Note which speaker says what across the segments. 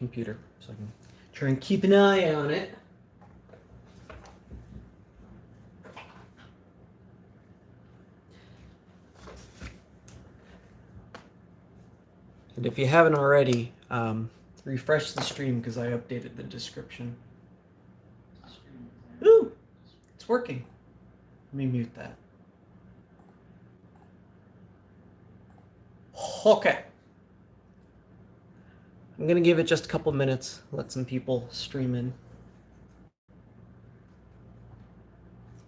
Speaker 1: computer so I can try and keep an eye on it. And if you haven't already, refresh the stream because I updated the description. Ooh, it's working. Let me mute that. Okay. I'm going to give it just a couple minutes, let some people stream in.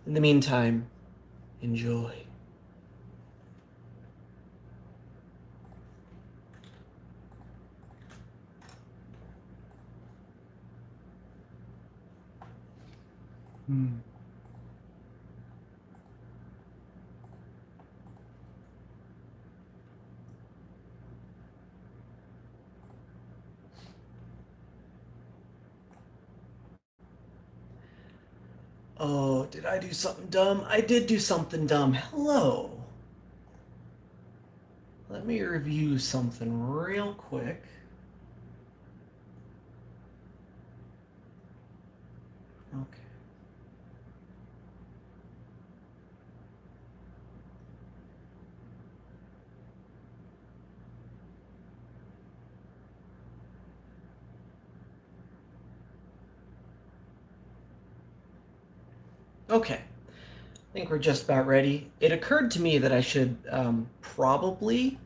Speaker 1: In the meantime, enjoy. Oh, did I do something dumb? I did do something dumb. Hello. Let me review something real quick. Okay. Okay, I think we're just about ready. It occurred to me that I should probably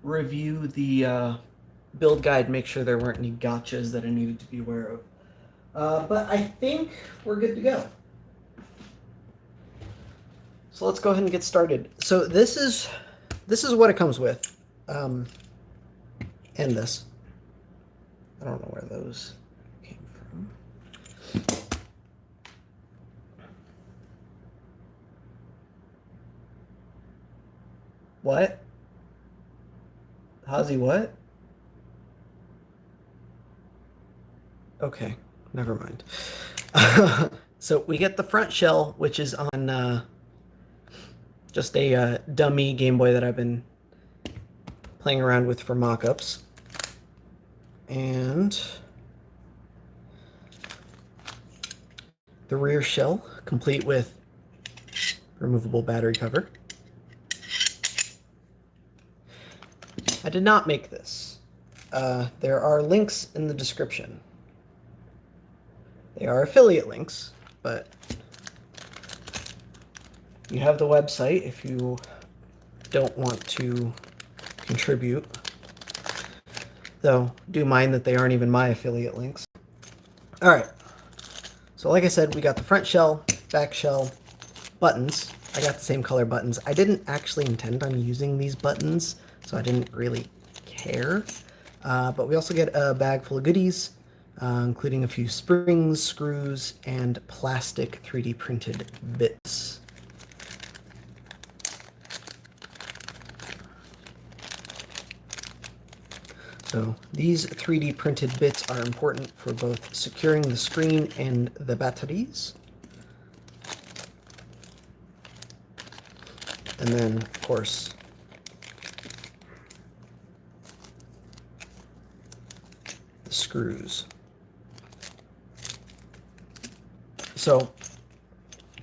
Speaker 1: review the build guide, make sure there weren't any gotchas that I needed to be aware of. But I think we're good to go. So let's go ahead and get started. So this is what it comes with, and this. I don't know where those came from. What? Hazy what? Okay, never mind. So we get the front shell, which is on just a dummy Game Boy that I've been playing around with for mock-ups. And the rear shell, complete with removable battery cover. I did not make this. There are links in the description. They are affiliate links, but you have the website if you don't want to contribute. Though, do mind that they aren't even my affiliate links. All right. So like I said, we got the front shell, back shell, buttons. I got the same color buttons. I didn't actually intend on using these buttons, so I didn't really care. But we also get a bag full of goodies, including a few springs, screws, and plastic 3D printed bits. So these 3D printed bits are important for both securing the screen and the batteries. And then, of course, the screws. So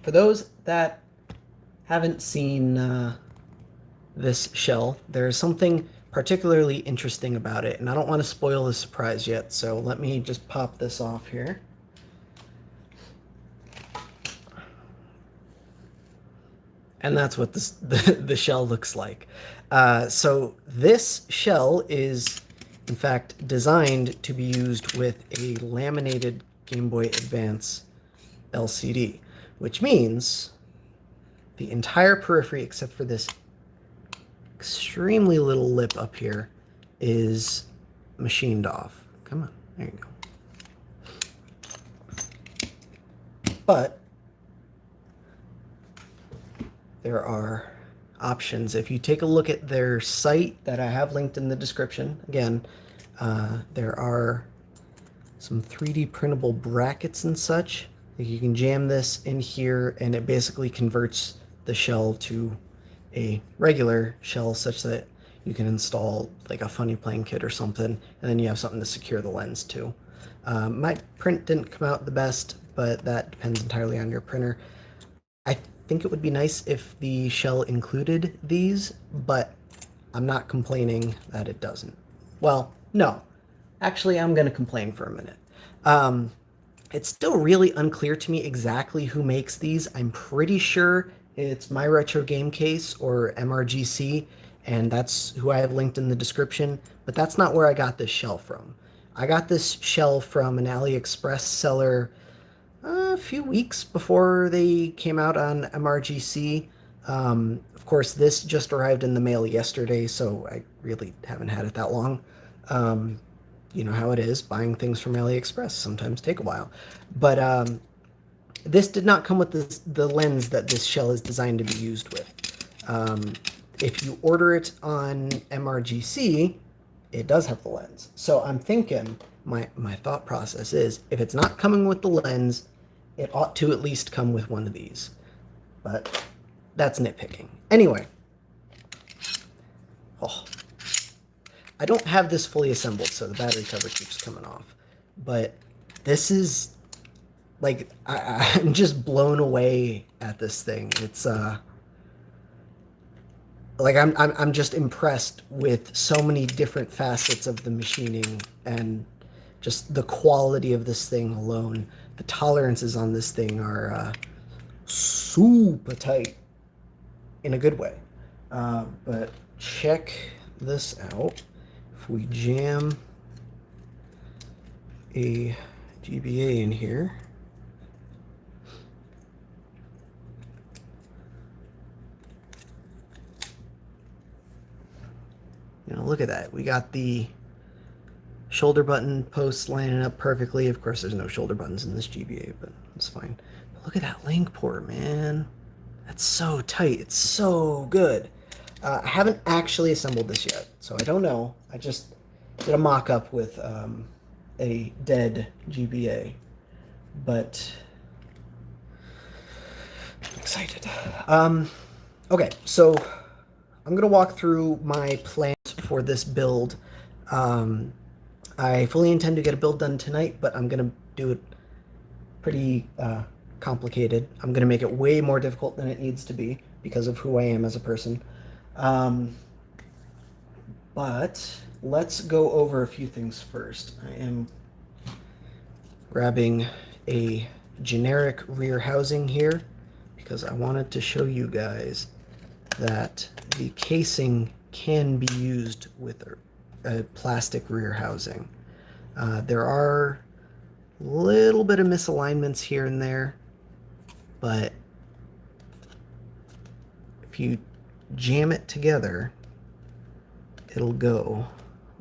Speaker 1: for those that haven't seen this shell, there's something particularly interesting about it, and I don't want to spoil the surprise yet, so let me just pop this off here. And that's what the shell looks like. So this shell is, in fact, designed to be used with a laminated Game Boy Advance LCD, which means the entire periphery, except for this extremely little lip up here, is machined off. Come on, there you go. But there are options. If you take a look at their site that I have linked in the description, again, there are some 3D printable brackets and such. You can jam this in here, and it basically converts the shell to a regular shell such that you can install like a funny playing kit or something, and then you have something to secure the lens to. My print didn't come out the best, but that depends entirely on your printer. I think it would be nice if the shell included these, but I'm not complaining that it doesn't. Well, no. Actually, I'm going to complain for a minute. It's still really unclear to me exactly who makes these. I'm pretty sure it's My Retro Game Case or MRGC, and that's who I have linked in the description, but that's not where I got this shell from. I got this shell from an AliExpress seller a few weeks before they came out on MRGC. Of course, this just arrived in the mail yesterday, so I really haven't had it that long. You know how it is, buying things from AliExpress sometimes take a while. But this did not come with the lens that this shell is designed to be used with. If you order it on MRGC, it does have the lens. So I'm thinking, my thought process is, if it's not coming with the lens, it ought to at least come with one of these. But that's nitpicking. Anyway. Oh. I don't have this fully assembled, so the battery cover keeps coming off. But this is, like, I'm just blown away at this thing. It's, like, I'm just impressed with so many different facets of the machining and just the quality of this thing alone. The tolerances on this thing are super tight in a good way. But check this out. If we jam a GBA in here, you know, look at that. We got the shoulder button posts lining up perfectly. Of course, there's no shoulder buttons in this GBA, but it's fine. But look at that link port, man. That's so tight. It's so good. I haven't actually assembled this yet, so I don't know. I just did a mock-up with a dead GBA, but I'm excited. Okay, so I'm going to walk through my plans for this build. I fully intend to get a build done tonight, but I'm going to do it pretty complicated. I'm going to make it way more difficult than it needs to be because of who I am as a person. But let's go over a few things first. I am grabbing a generic rear housing here because I wanted to show you guys that the casing can be used with a plastic rear housing. There are a little bit of misalignments here and there, but if you jam it together, it'll go,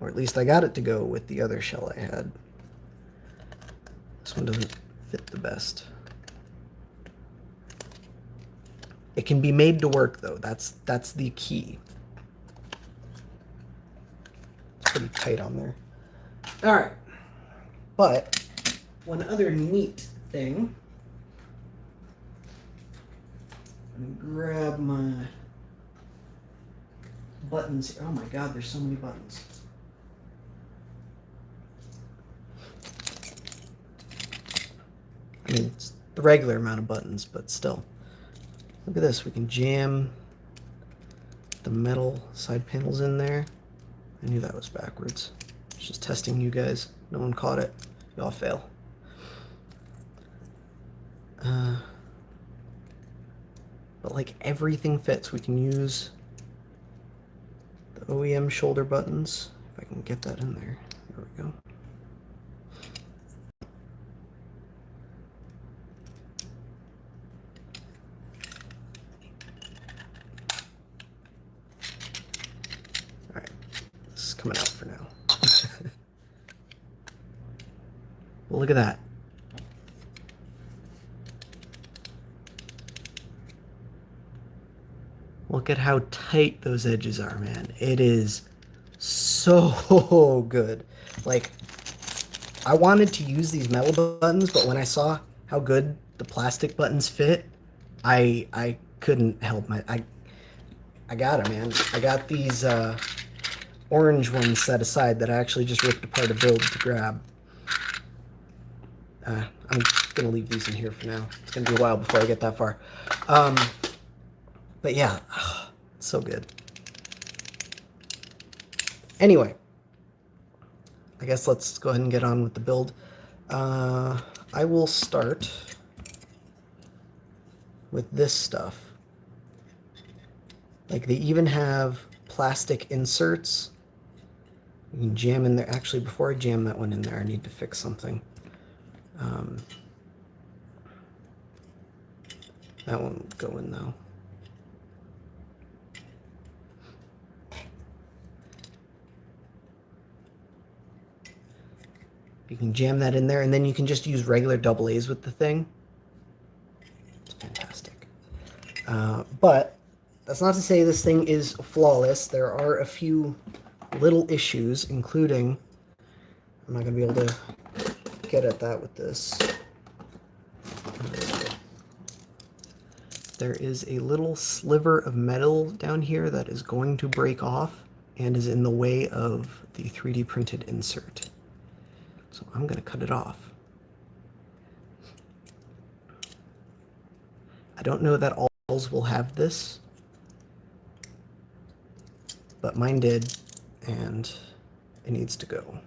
Speaker 1: or at least I got it to go with the other shell I had. This one doesn't fit the best. It can be made to work though. That's the key. It's pretty tight on there. All right, but one other neat thing. Let me grab my buttons. Oh my God, there's so many buttons. I mean, it's the regular amount of buttons, but still. Look at this. We can jam the metal side panels in there. I knew that was backwards. I was just testing you guys. No one caught it. Y'all fail. But like everything fits. We can use the OEM shoulder buttons. If I can get that in there. There we go. All right, this is coming out for now. Well, look at that. Look at how tight those edges are, man. It is so good. Like, I wanted to use these metal buttons, but when I saw how good the plastic buttons fit, I couldn't help I got them, man. I got these orange ones set aside that I actually just ripped apart a build to grab. I'm going to leave these in here for now. It's going to be a while before I get that far. But yeah, it's so good. Anyway, I guess let's go ahead and get on with the build. I will start with this stuff. Like, they even have plastic inserts. You can jam in there. Actually, before I jam that one in there, I need to fix something. That one would go in though. You can jam that in there, and then you can just use regular AA's with the thing. It's fantastic. But that's not to say this thing is flawless. There are a few little issues, including, I'm not going to be able to get at that with this. There is a little sliver of metal down here that is going to break off and is in the way of the 3D printed insert. So I'm going to cut it off. I don't know that all will have this, but mine did, and it needs to go.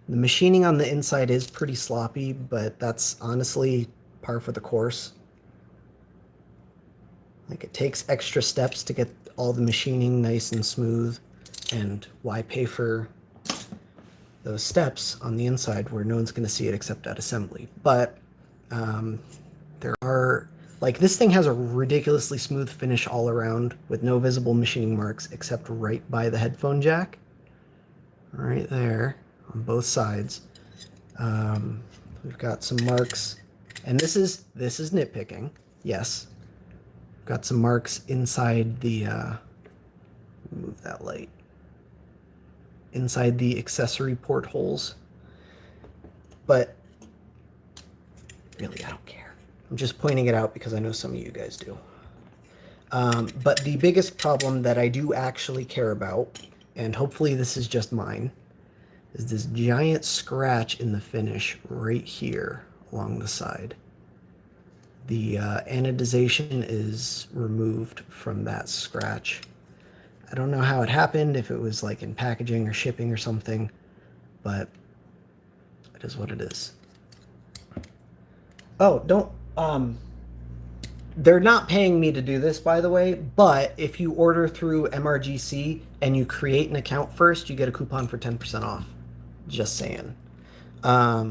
Speaker 1: The machining on the inside is pretty sloppy, but that's honestly par for the course. Like, it takes extra steps to get all the machining nice and smooth, and why pay for those steps on the inside where no one's going to see it except at assembly? But there are, like, this thing has a ridiculously smooth finish all around with no visible machining marks except right by the headphone jack. Right there on both sides. We've got some marks, and this is nitpicking. Yes. Got some marks inside the, move that light, inside the accessory port holes. But really, I don't care. I'm just pointing it out because I know some of you guys do. But the biggest problem that I do actually care about, and hopefully this is just mine, is this giant scratch in the finish right here along the side. The anodization is removed from that scratch. I don't know how it happened, if it was like in packaging or shipping or something, but it is what it is. Oh, don't, they're not paying me to do this, by the way, but if you order through MRGC and you create an account first, you get a coupon for 10% off. Just saying. I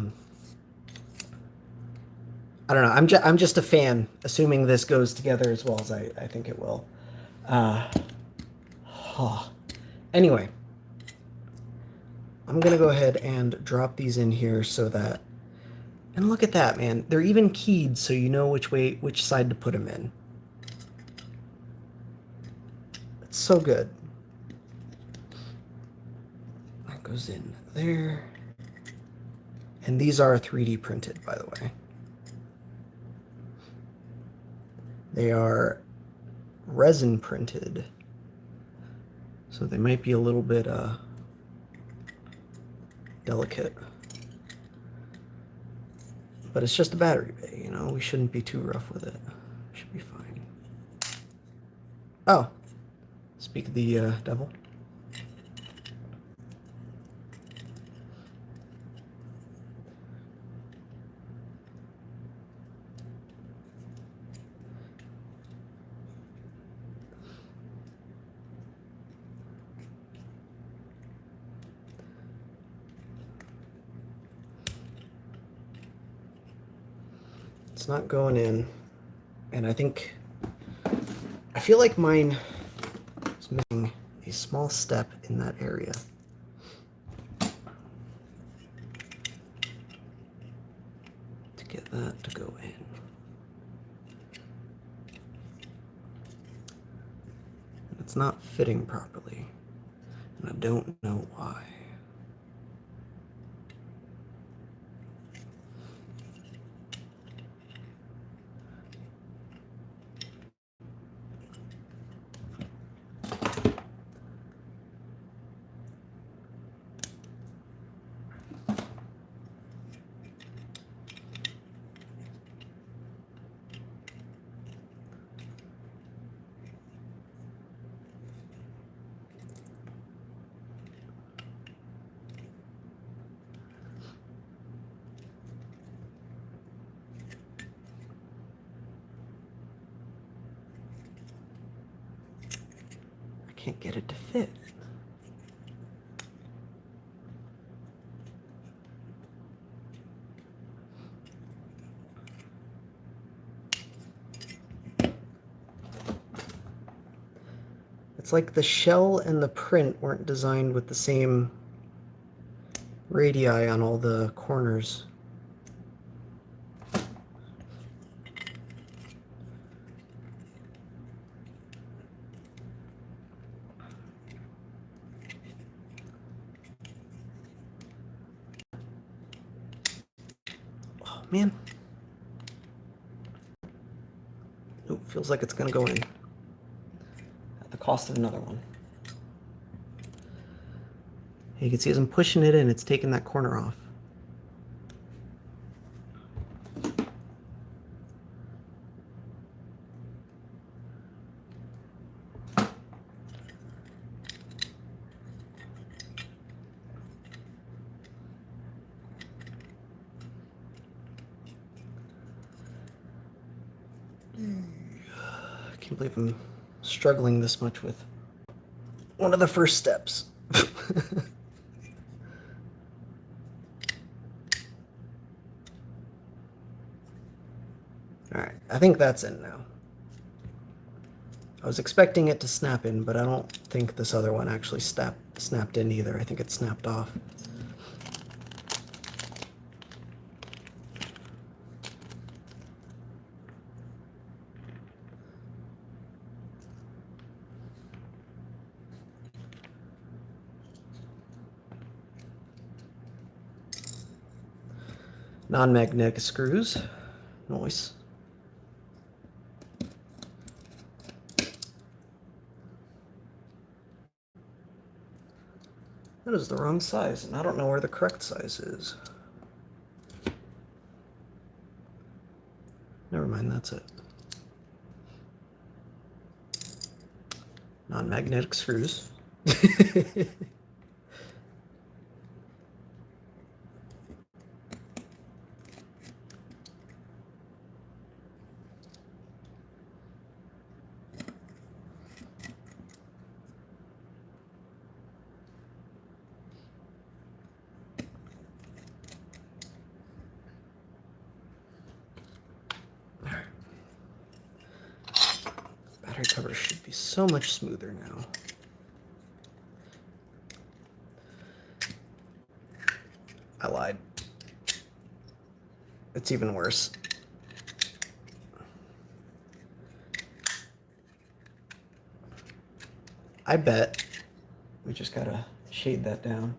Speaker 1: don't know. I'm just a fan, assuming this goes together as well as I think it will. Anyway, I'm gonna go ahead and drop these in here so that, and look at that, man. They're even keyed so you know which side to put them in. It's so good. That goes in there. And these are 3D printed, by the way. They are resin printed, so they might be a little bit delicate. But it's just a battery bay, you know? We shouldn't be too rough with it. Should be fine. Oh, speak of the devil. It's not going in, and I feel like mine is missing a small step in that area. To get that to go in. And it's not fitting properly, and I don't know why. can't get it to fit. It's like the shell and the print weren't designed with the same radii on all the corners. Oh man. Ooh, feels like it's gonna go in at the cost of another one. You can see as I'm pushing it in, it's taking that corner off. I can't believe I'm struggling this much with one of the first steps. Alright, I think that's in now. I was expecting it to snap in, but I don't think this other one actually snapped in either. I think it snapped off. Non-magnetic screws. Nice. That is the wrong size, and I don't know where the correct size is. Never mind, that's it. Non-magnetic screws. Battery cover should be so much smoother now. I lied. It's even worse. I bet we just gotta shade that down.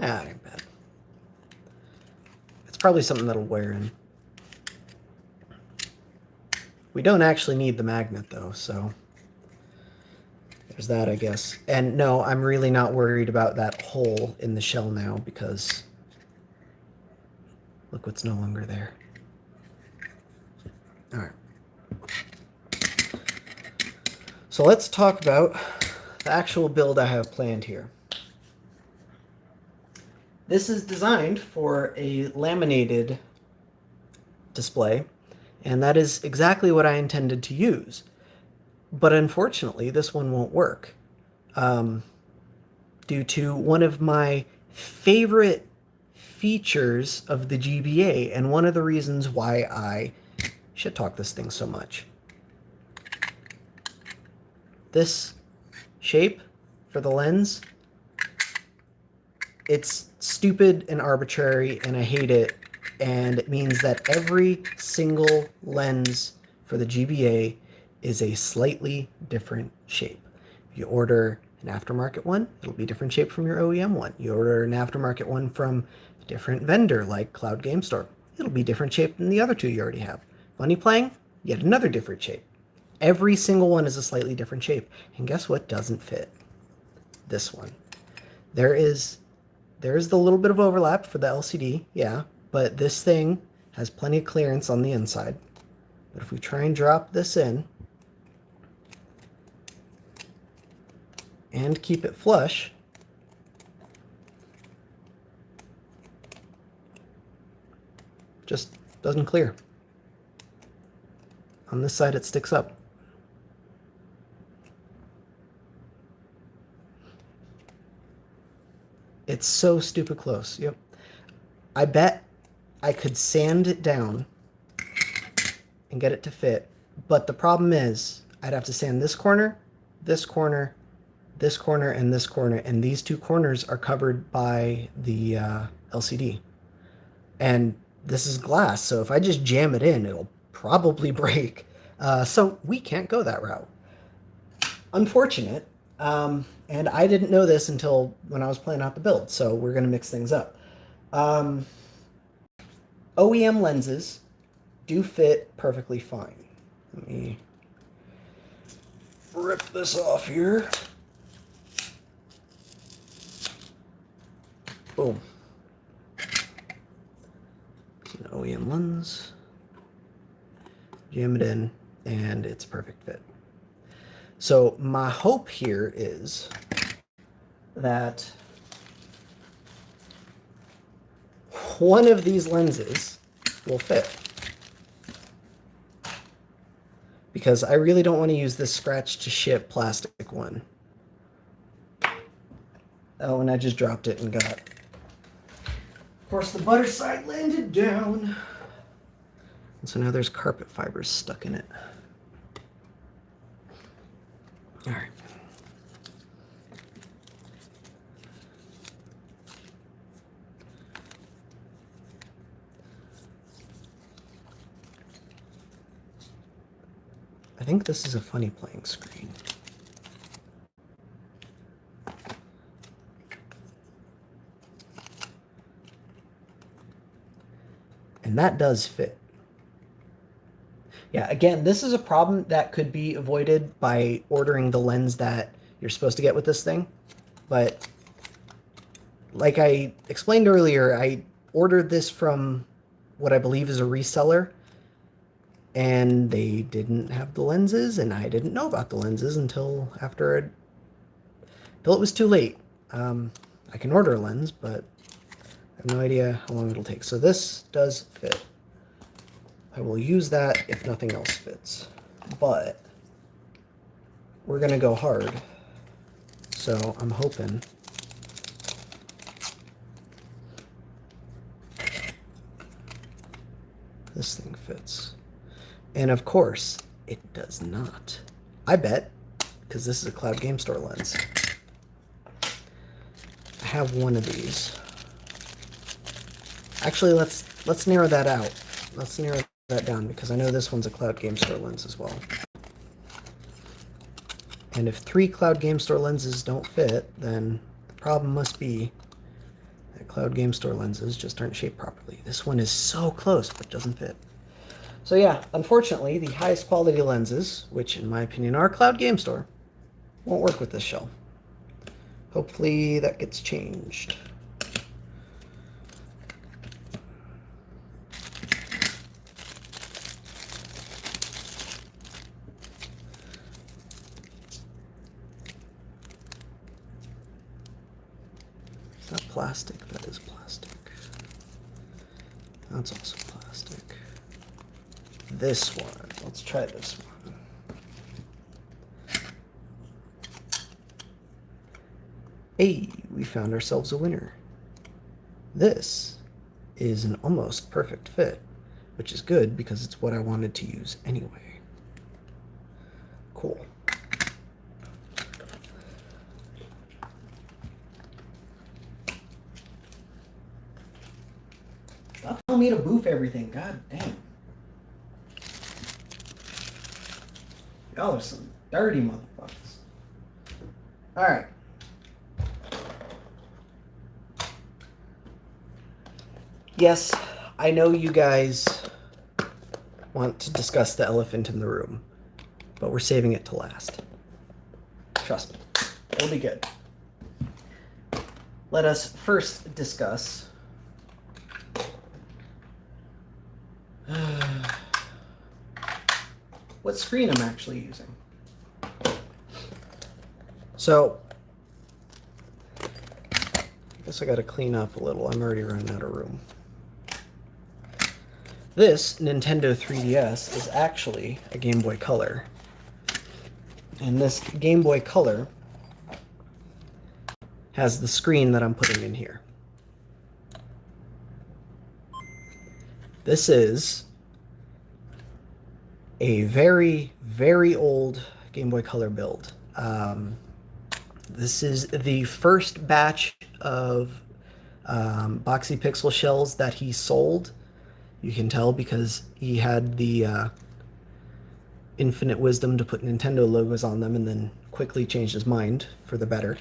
Speaker 1: Ah, ain't bad. It's probably something that'll wear in. We don't actually need the magnet though, so there's that, I guess. And no, I'm really not worried about that hole in the shell now because look what's no longer there. All right. So let's talk about the actual build I have planned here. This is designed for a laminated display, and that is exactly what I intended to use. But unfortunately, this one won't work due to one of my favorite features of the GBA, and one of the reasons why I shit talk this thing so much. This shape for the lens, it's stupid and arbitrary, and I hate it. And it means that every single lens for the GBA is a slightly different shape. If you order an aftermarket one, it'll be a different shape from your OEM one. You order an aftermarket one from a different vendor like Cloud Game Store, it'll be different shape than the other two you already have. Funny Playing, yet another different shape. Every single one is a slightly different shape. And guess what doesn't fit? This one. There's the little bit of overlap for the LCD, yeah, but this thing has plenty of clearance on the inside. But if we try and drop this in, and keep it flush, just doesn't clear. On this side it sticks up. It's so stupid close. Yep. I bet I could sand it down and get it to fit, but the problem is I'd have to sand this corner, this corner, this corner, and this corner, and these two corners are covered by the LCD. And this is glass, so if I just jam it in, it'll probably break. So we can't go that route. Unfortunate. And I didn't know this until when I was planning out the build, so we're going to mix things up. OEM lenses do fit perfectly fine. Let me rip this off here. Boom. It's an OEM lens. Jam it in, and it's a perfect fit. So my hope here is that one of these lenses will fit. Because I really don't want to use this scratch to ship plastic one. Oh, and I just dropped it and got... Of course, the butter side landed down. And so now there's carpet fibers stuck in it. All right. I think this is a funny playing screen. And that does fit. Yeah, again, this is a problem that could be avoided by ordering the lens that you're supposed to get with this thing. But like I explained earlier, I ordered this from what I believe is a reseller, and they didn't have the lenses, and I didn't know about the lenses until it was too late. I can order a lens, but I have no idea how long it'll take. So this does fit. I will use that if nothing else fits, but we're gonna go hard. So I'm hoping this thing fits. And of course, it does not. I bet, because this is a Cloud Game Store lens. I have one of these. Actually, let's narrow that out. Let's narrow that down, because I know this one's a Cloud Game Store lens as well. And if 3 Cloud Game Store lenses don't fit, then the problem must be that Cloud Game Store lenses just aren't shaped properly. This one is so close, but doesn't fit. So yeah, unfortunately, the highest quality lenses, which in my opinion are Cloud Game Store, won't work with this shell. Hopefully that gets changed. Is that plastic? That is plastic. That's also plastic. This one. Let's try this one. Hey, we found ourselves a winner. This is an almost perfect fit, which is good because it's what I wanted to use anyway. Cool. Stop telling me to boof everything. God damn. Y'all are some dirty motherfuckers. Alright. Yes, I know you guys want to discuss the elephant in the room, but we're saving it to last. Trust me, it'll be good. Let us first discuss what screen I'm actually using. So Guess I gotta clean up a little. I'm already running out of room. This Nintendo 3DS is actually a Game Boy Color. And this Game Boy Color has the screen that I'm putting in here. This is a very, very old Game Boy Color build. This is the first batch of Boxy Pixel shells that he sold. You can tell because he had the infinite wisdom to put Nintendo logos on them and then quickly changed his mind for the better.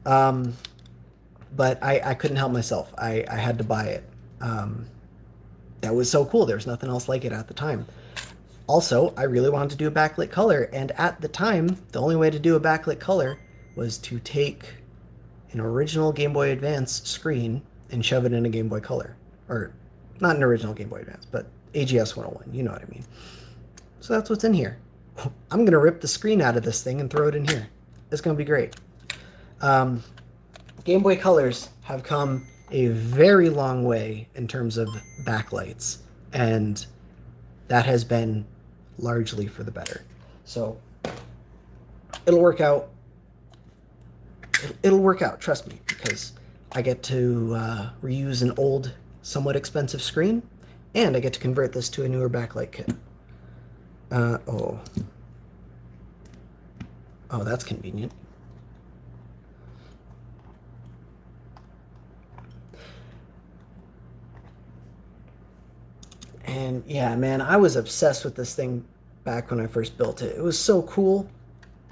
Speaker 1: But I couldn't help myself. I had to buy it. That was so cool. There's nothing else like it at the time. Also, I really wanted to do a backlit color, and at the time, the only way to do a backlit color was to take an original Game Boy Advance screen and shove it in a Game Boy Color. Or, not an original Game Boy Advance, but AGS 101, you know what I mean. So that's what's in here. I'm going to rip the screen out of this thing and throw it in here. It's going to be great. Game Boy Colors have come a very long way in terms of backlights, and that has been largely for the better. So it'll work out. It'll work out, trust me, because I get to reuse an old, somewhat expensive screen, and I get to convert this to a newer backlight kit. Oh, that's convenient. And yeah, man, I was obsessed with this thing back when I first built it. It was so cool.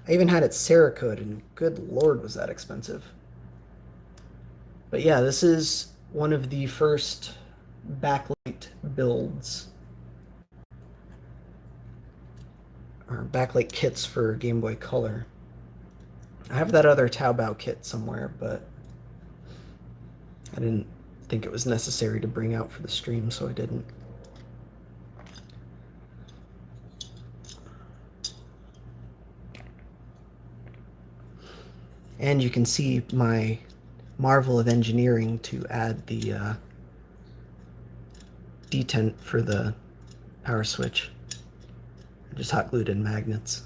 Speaker 1: I even had it Cerakote, and good lord, was that expensive. But yeah, this is one of the first backlight builds, or backlight kits for Game Boy Color. I have that other Taobao kit somewhere, but I didn't think it was necessary to bring out for the stream, so I didn't. And you can see my marvel of engineering to add the detent for the power switch. I just hot glued in magnets.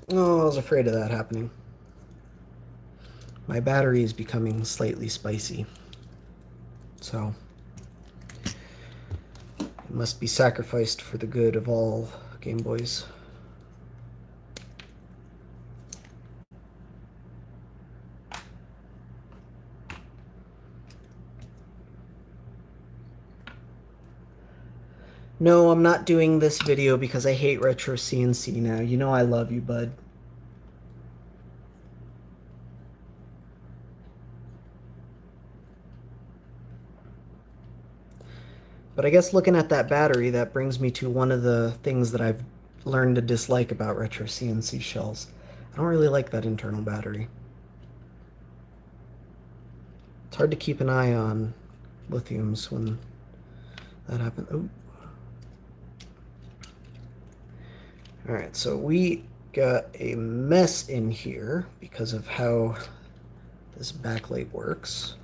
Speaker 1: Oh, I was afraid of that happening. My battery is becoming slightly spicy, so it must be sacrificed for the good of all Game Boys. No, I'm not doing this video because I hate Retro CNC now. You know I love you, bud. But I guess looking at that battery, that brings me to one of the things that I've learned to dislike about Retro CNC shells. I don't really like that internal battery. It's hard to keep an eye on lithiums when that happens. Oh. Alright, so we got a mess in here because of how this backlight works.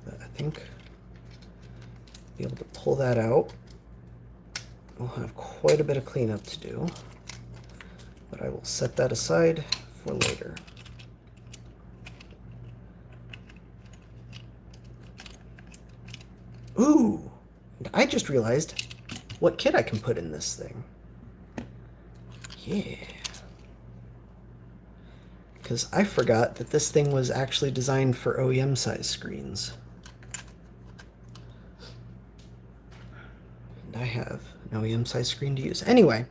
Speaker 1: But I think I'll be able to pull that out. We'll have quite a bit of cleanup to do, but I will set that aside for later. Ooh! And I just realized what kit I can put in this thing. Yeah. Because I forgot that this thing was actually designed for OEM size screens. And I have an OEM size screen to use. Anyway,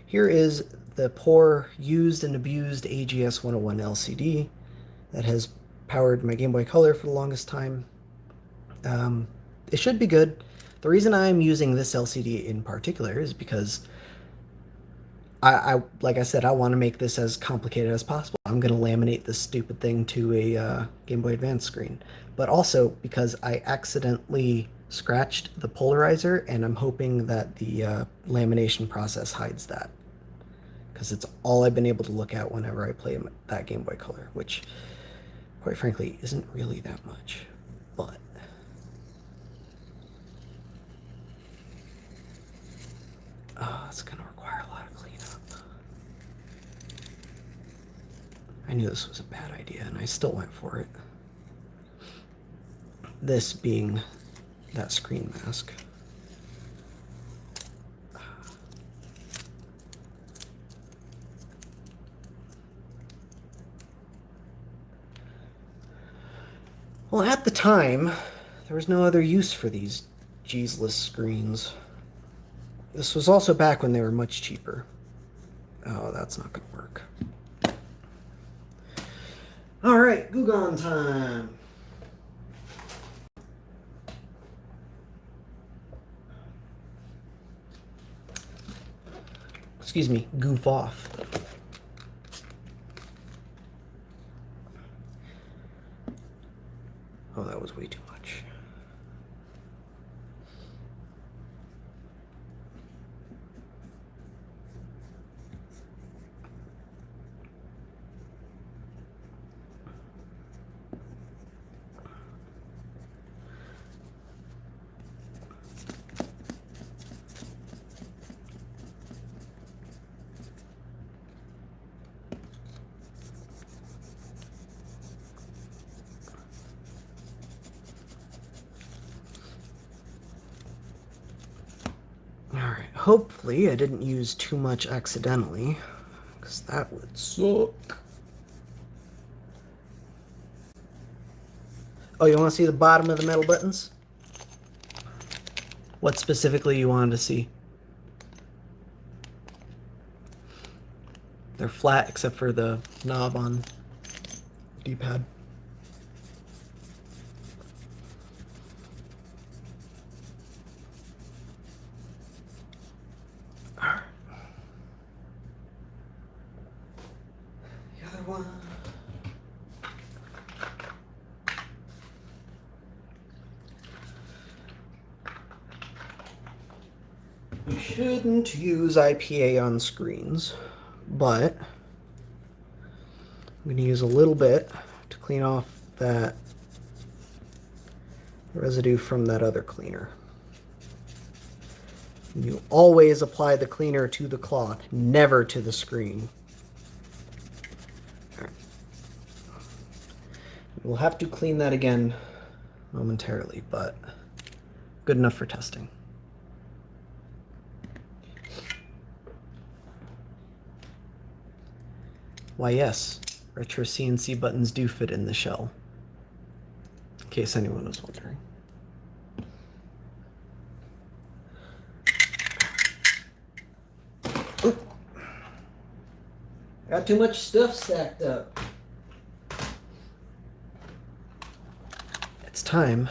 Speaker 1: here is the poor, used and abused AGS 101 LCD that has powered my Game Boy Color for the longest time. It should be good. The reason I'm using this LCD in particular is because like I said, I want to make this as complicated as possible. I'm going to laminate this stupid thing to a Game Boy Advance screen. But also because I accidentally scratched the polarizer, and I'm hoping that the lamination process hides that. because it's all I've been able to look at whenever I play that Game Boy Color, which, quite frankly, isn't really that much. But it's going to require a lot of cleanup. I knew this was a bad idea, and I still went for it. This being that screen mask. Well, at the time, there was no other use for these Jesus screens. This was also back when they were much cheaper. Oh, that's not going to work. All right, Goo time. Excuse me, goof off. Oh, that was way too much. Hopefully I didn't use too much accidentally, because that would suck. Oh, you want to see the bottom of the metal buttons? What specifically you wanted to see? They're flat except for the knob on D-pad. You shouldn't use IPA on screens, but I'm going to use a little bit to clean off that residue from that other cleaner. You always apply the cleaner to the cloth, never to the screen. We'll have to clean that again momentarily, but good enough for testing. Why yes, retro CNC buttons do fit in the shell, in case anyone was wondering. Oop. Got too much stuff stacked up. It's time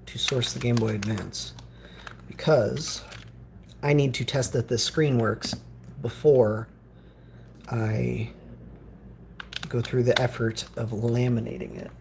Speaker 1: to source the Game Boy Advance, because I need to test that this screen works before I go through the effort of laminating it.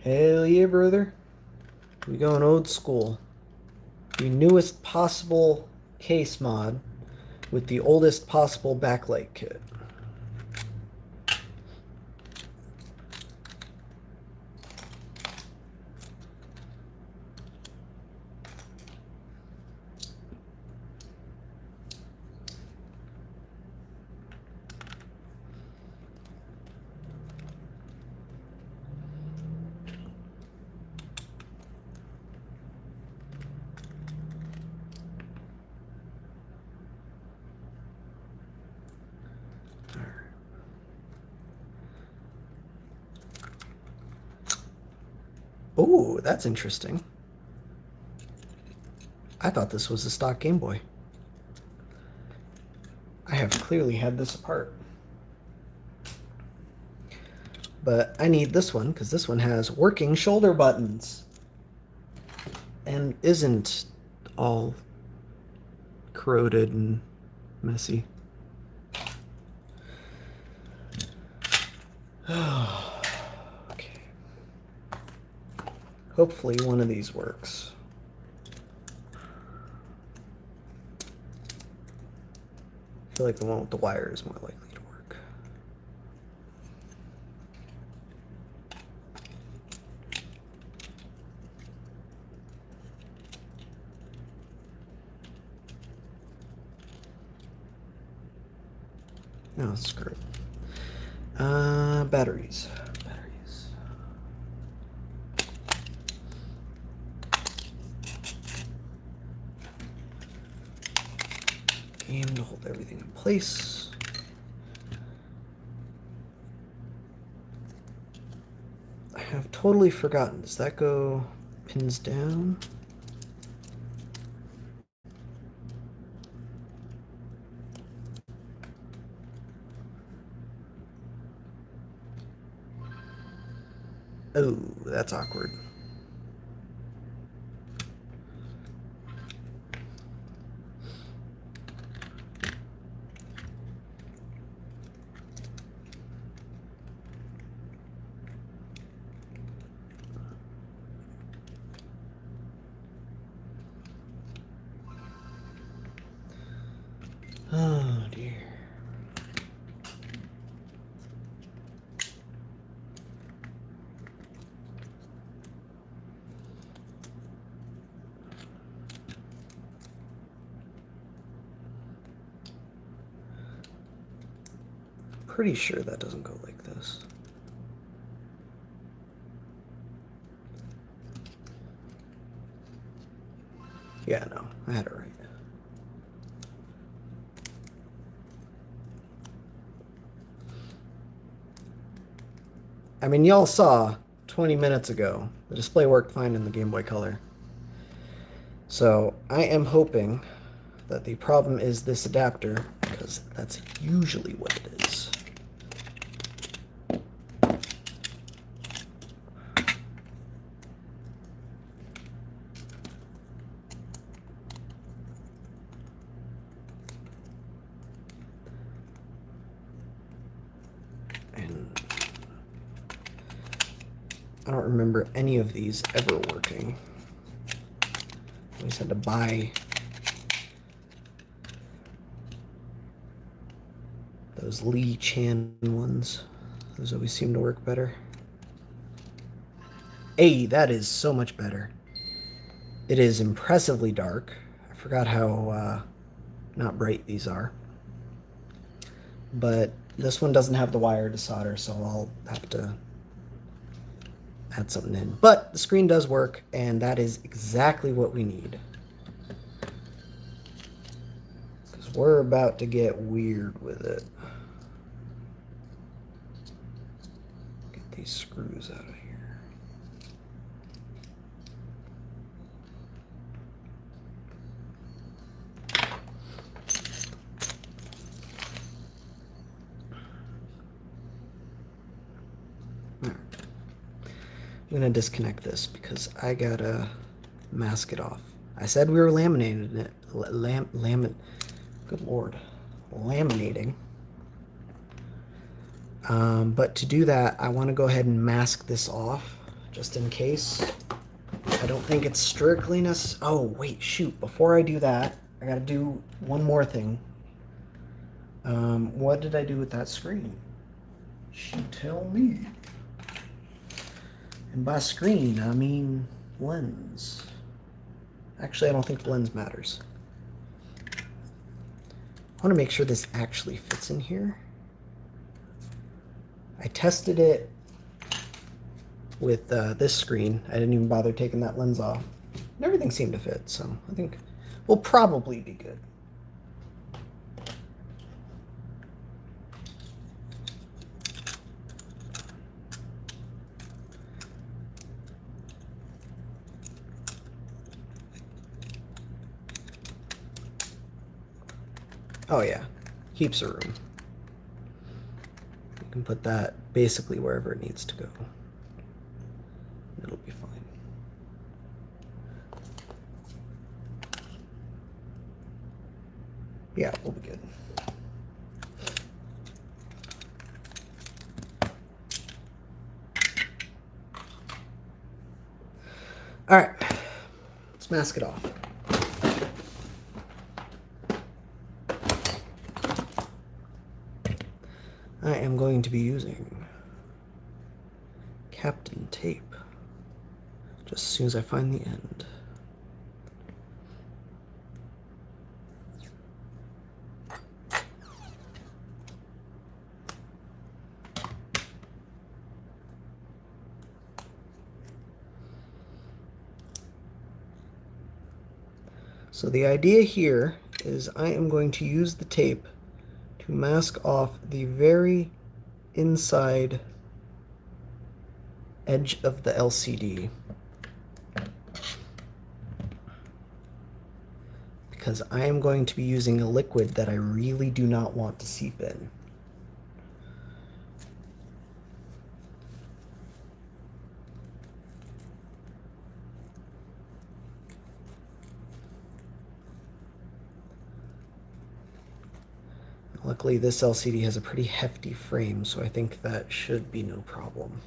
Speaker 1: Hell yeah, brother. We going old school. The newest possible case mod with the oldest possible backlight kit. Oh, that's interesting. I thought this was a stock Game Boy. I have clearly had this apart. But I need this one because this one has working shoulder buttons and isn't all corroded and messy. Okay. Hopefully one of these works. I feel like the one with the wire is more likely to work. No, screw it. Batteries. Game to hold everything in place. I have totally forgotten. Does that go pins down? Oh, that's awkward. Oh dear. Pretty sure that doesn't go like this. Yeah, no, I had it right. I mean, y'all saw 20 minutes ago the display worked fine in the Game Boy Color. So I am hoping that the problem is this adapter, because that's usually what it is. And I don't remember any of these ever working. I always had to buy those Lee Chan ones. Those always seem to work better. Hey, that is so much better. It is impressively dark. I forgot how not bright these are. But this one doesn't have the wire to solder, so I'll have to add something in. But the screen does work, and that is exactly what we need. Because we're about to get weird with it. Get these screws out of here. I'm gonna disconnect this because I gotta mask it off. I said we were laminating it. Good lord, laminating. But to do that, I want to go ahead and mask this off just in case. I don't think it's strictly necessary. Oh wait, shoot! Before I do that, I gotta do one more thing. What did I do with that screen? You tell me. And by screen, I mean lens. Actually, I don't think lens matters. I want to make sure this actually fits in here. I tested it with this screen. I didn't even bother taking that lens off. And everything seemed to fit, so I think we'll probably be good. Oh yeah, heaps of room. You can put that basically wherever it needs to go. It'll be fine. Yeah, we'll be good. All right, let's mask it off. I am going to be using Captain Tape just as soon as I find the end. So the idea here is I am going to use the tape to mask off the very inside edge of the LCD, because I am going to be using a liquid that I really do not want to seep in. Luckily, this LCD has a pretty hefty frame, so I think that should be no problem.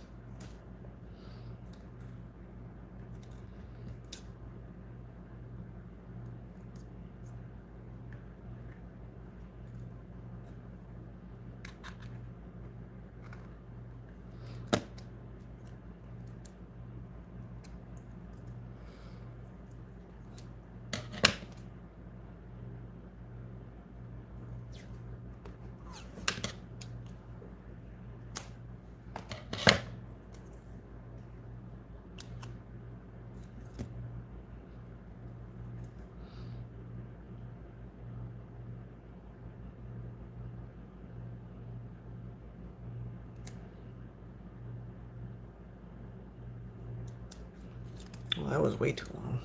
Speaker 1: Well, that was way too long.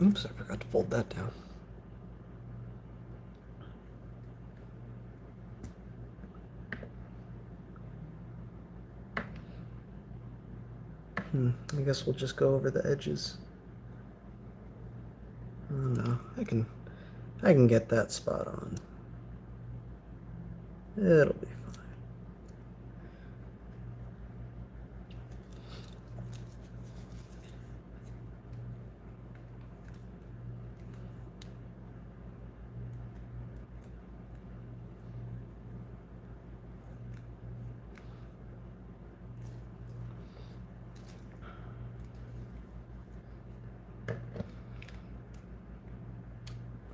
Speaker 1: Oops, I forgot to fold that down. I guess we'll just go over the edges. Oh no, I can get that spot on. It'll be fine.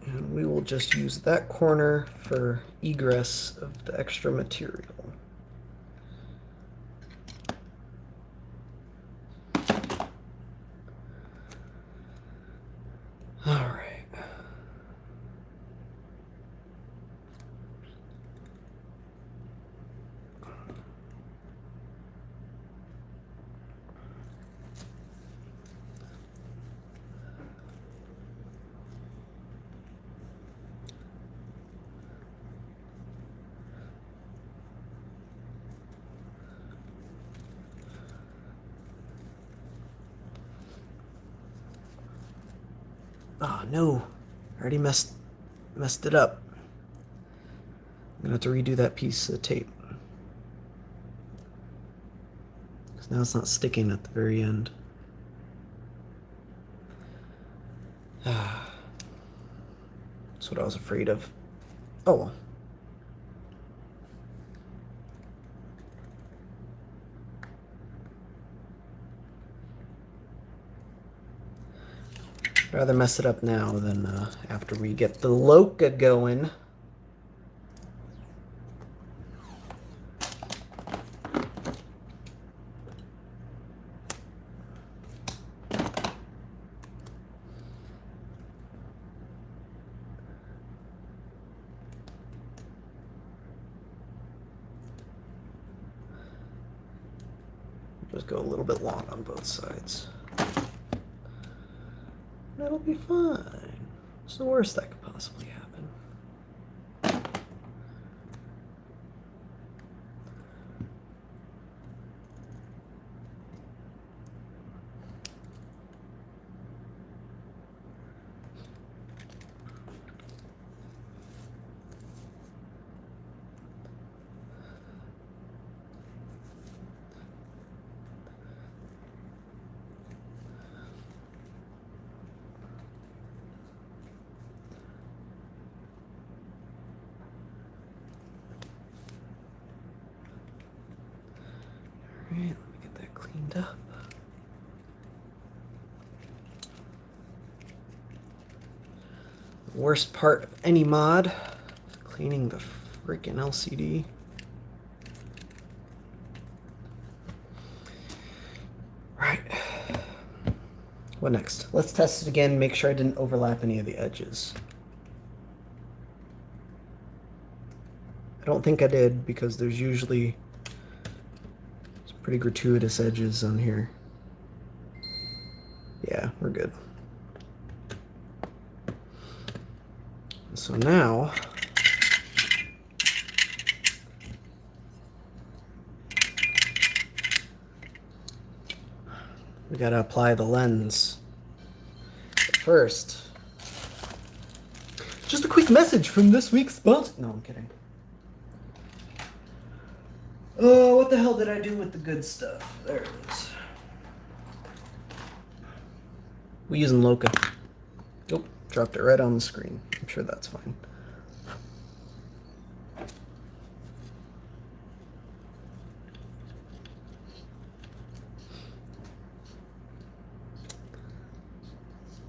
Speaker 1: And we will just use that corner for egress of the extra material. All right. Oh no, I already messed it up. I'm gonna have to redo that piece of tape. Because now it's not sticking at the very end. That's what I was afraid of. Oh well. Rather mess it up now than after we get the Loca going. Just go a little bit long on both sides. That'll be fine. It's the worst that could possibly happen. Alright, let me get that cleaned up. The worst part of any mod is cleaning the freaking LCD. Right. What next? Let's test it again, make sure I didn't overlap any of the edges. I don't think I did because there's usually some pretty gratuitous edges on here. Yeah, we're good. So now we gotta apply the lens. But first, just a quick message from this week's sponsor. No, I'm kidding. Oh, what the hell did I do with the good stuff? There it is. We're using Loca. Oh, dropped it right on the screen. I'm sure that's fine.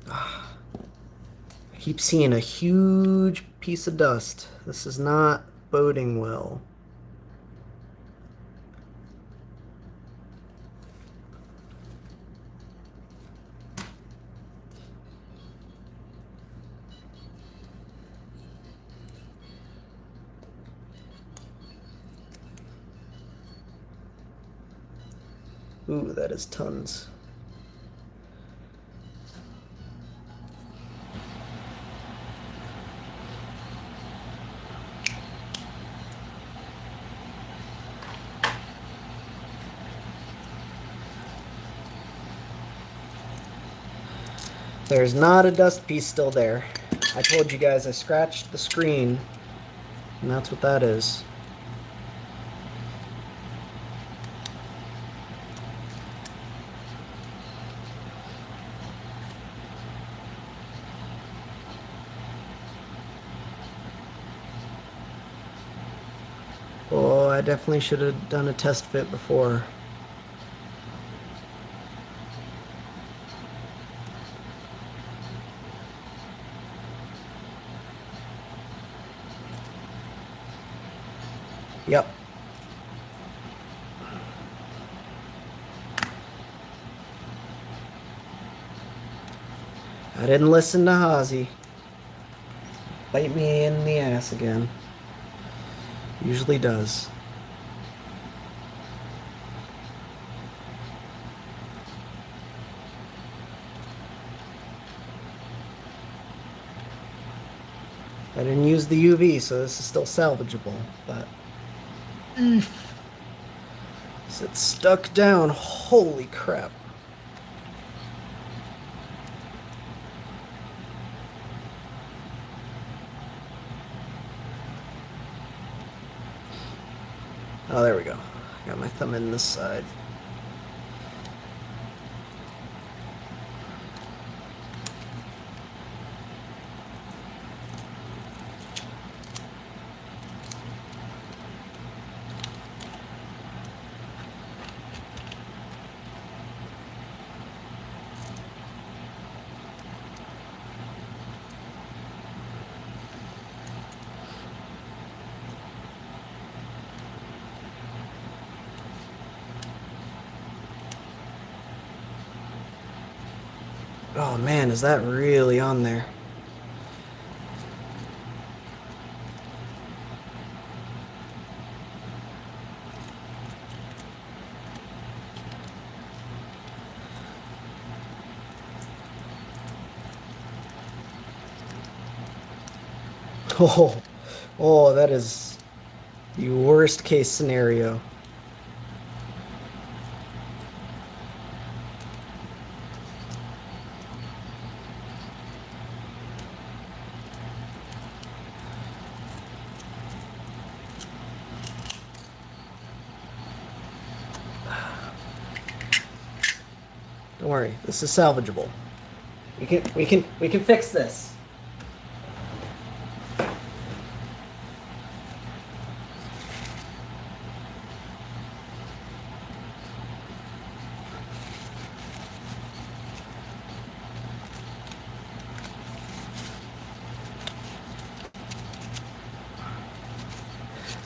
Speaker 1: I keep seeing a huge piece of dust. This is not boding well. Ooh, that is tons. There's not a dust piece still there. I told you guys I scratched the screen, and that's what that is. Oh, I definitely should have done a test fit before. Yep. I didn't listen to Hazy. Bite me in the ass again. Usually does. I didn't use the UV, so this is still salvageable, but is it stuck down? Holy crap. Oh, there we go. Got my thumb in this side. Oh man, is that really on there? Oh, that is the worst case scenario. Don't worry, this is salvageable. We can fix this.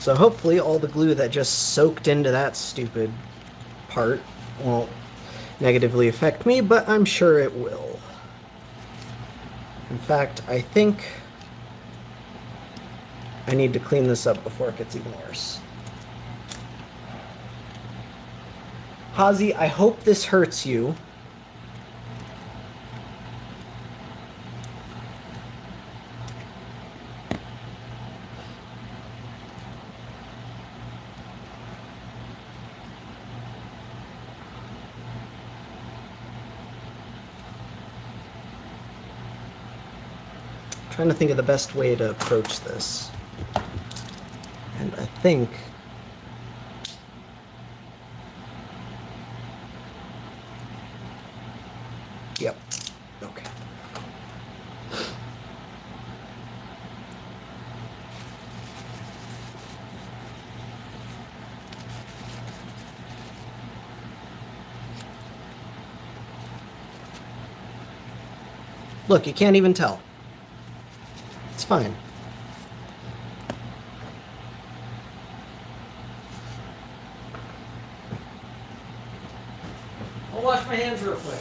Speaker 1: So hopefully all the glue that just soaked into that stupid part won't negatively affect me, but I'm sure it will. In fact, I think I need to clean this up before it gets even worse. Hazi, I hope this hurts you. Trying to think of the best way to approach this. And I think yep. Okay. Look, you can't even tell. It's fine. I'll wash my hands real quick.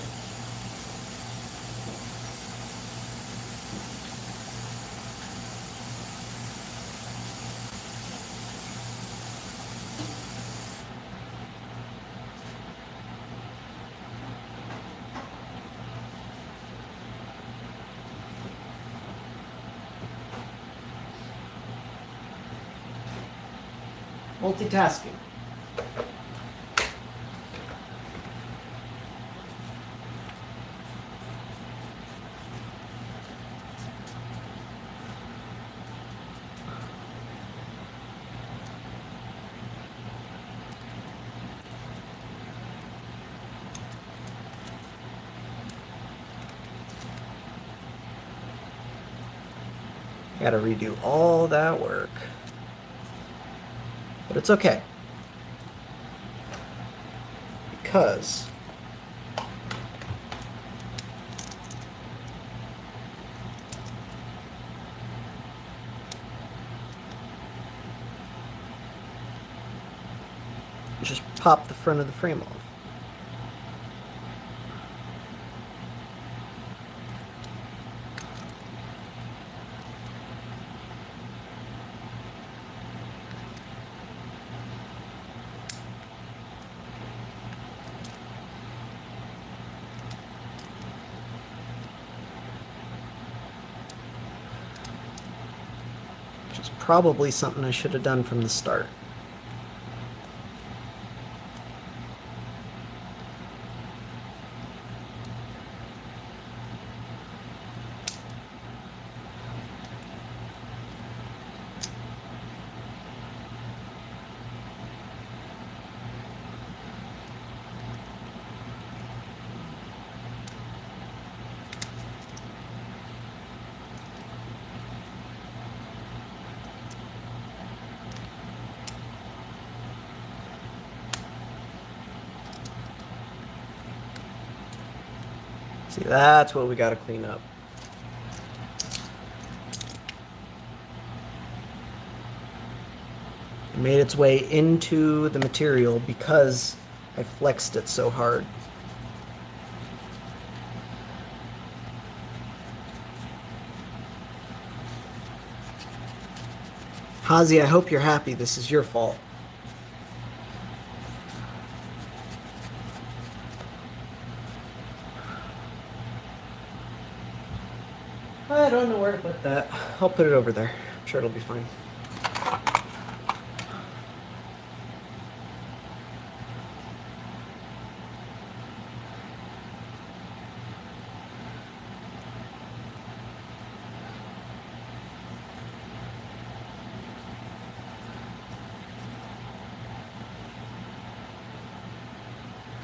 Speaker 1: Multitasking. Gotta redo all that work. But it's okay. Because just pop the front of the frame off. Which is probably something I should have done from the start. See, that's what we got to clean up. It made its way into the material because I flexed it so hard. Hazi, I hope you're happy. This is your fault. I don't know where to put that. I'll put it over there. I'm sure it'll be fine.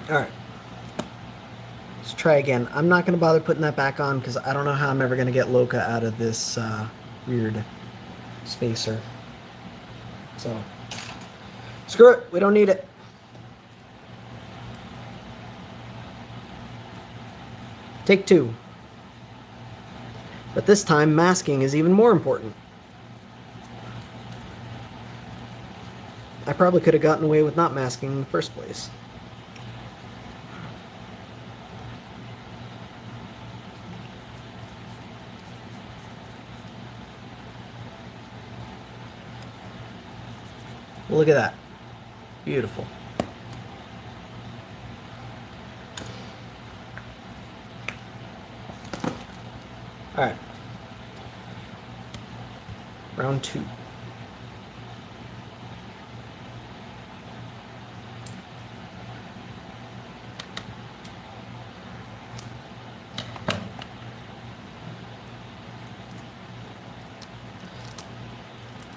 Speaker 1: All right. Let's try again. I'm not going to bother putting that back on because I don't know how I'm ever going to get Loka out of this weird spacer. So, screw it. We don't need it. Take two. But this time, masking is even more important. I probably could have gotten away with not masking in the first place. Look at that. Beautiful. All right. Round two.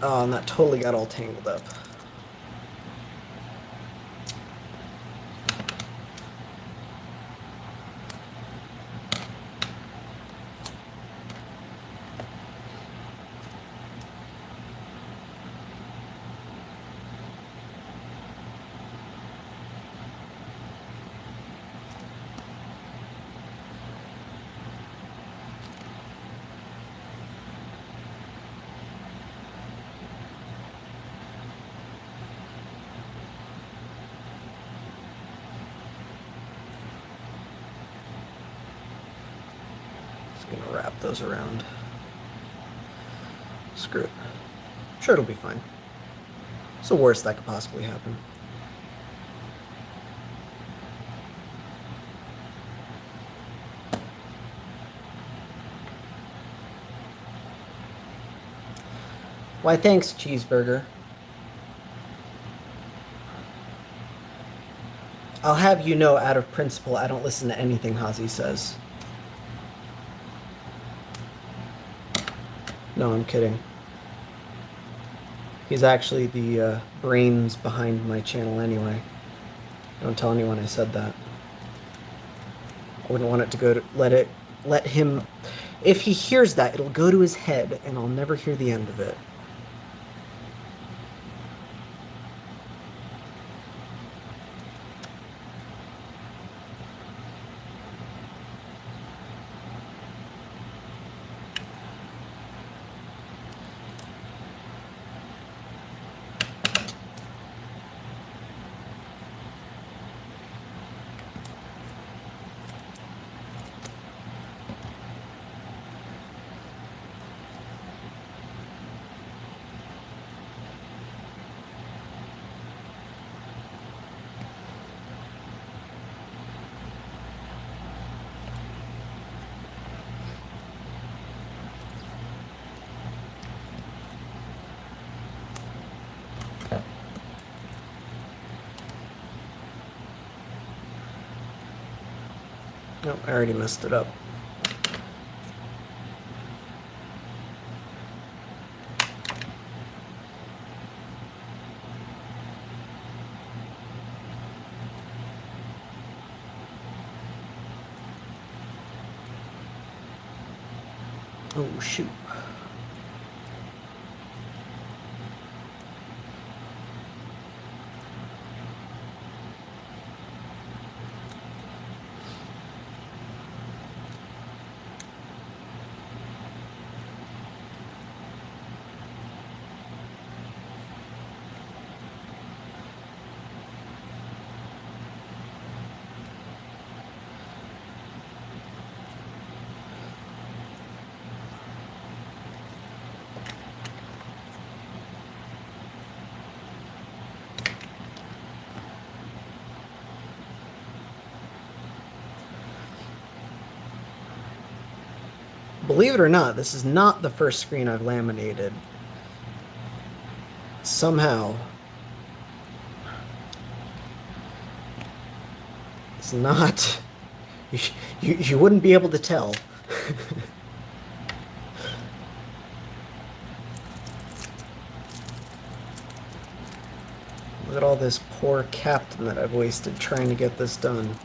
Speaker 1: Oh, and that totally got all tangled up. Gonna wrap those around. Screw it. I'm sure it'll be fine. It's the worst that could possibly happen. Why, thanks, Cheeseburger. I'll have you know, out of principle, I don't listen to anything Hazi says. No, I'm kidding. He's actually the brains behind my channel anyway. Don't tell anyone I said that. I wouldn't want it to go to let him. If he hears that, it'll go to his head, and I'll never hear the end of it. Nope, I already messed it up. Oh, shoot. believe it or not, this is not the first screen I've laminated. Somehow, it's not... You wouldn't be able to tell. Look at all this poor captain that I've wasted trying to get this done.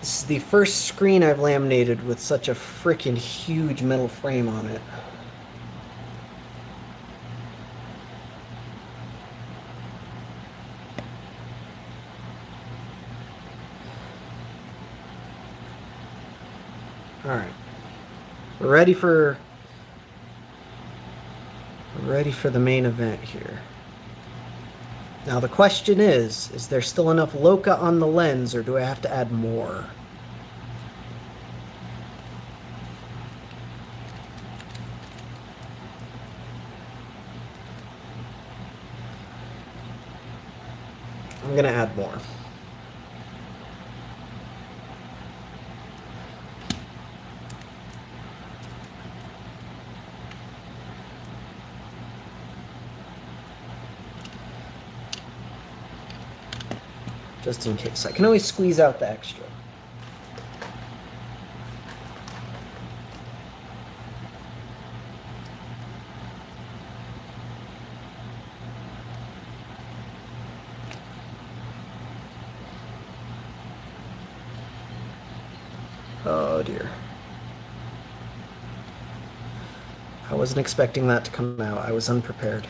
Speaker 1: This is the first screen I've laminated with such a freaking huge metal frame on it. Alright. We're ready for the main event here. Now the question is there still enough loca on the lens, or do I have to add more? I'm gonna add more. Just in case. I can always squeeze out the extra. Oh dear. I wasn't expecting that to come out. I was unprepared.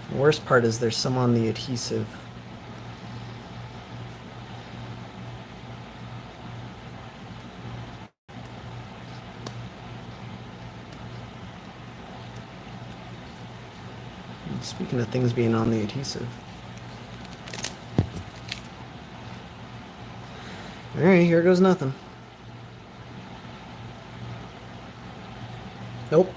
Speaker 1: The worst part is there's some on the adhesive. And speaking of things being on the adhesive. Alright, here goes nothing. Nope.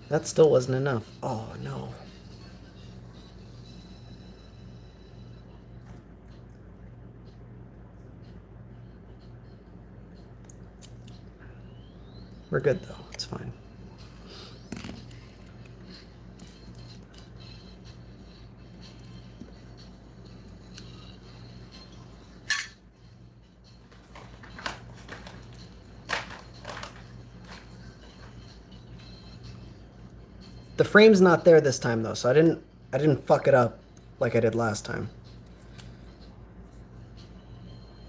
Speaker 1: That still wasn't enough. Oh no. We're good though, it's fine. The frame's not there this time though, so I didn't fuck it up like I did last time.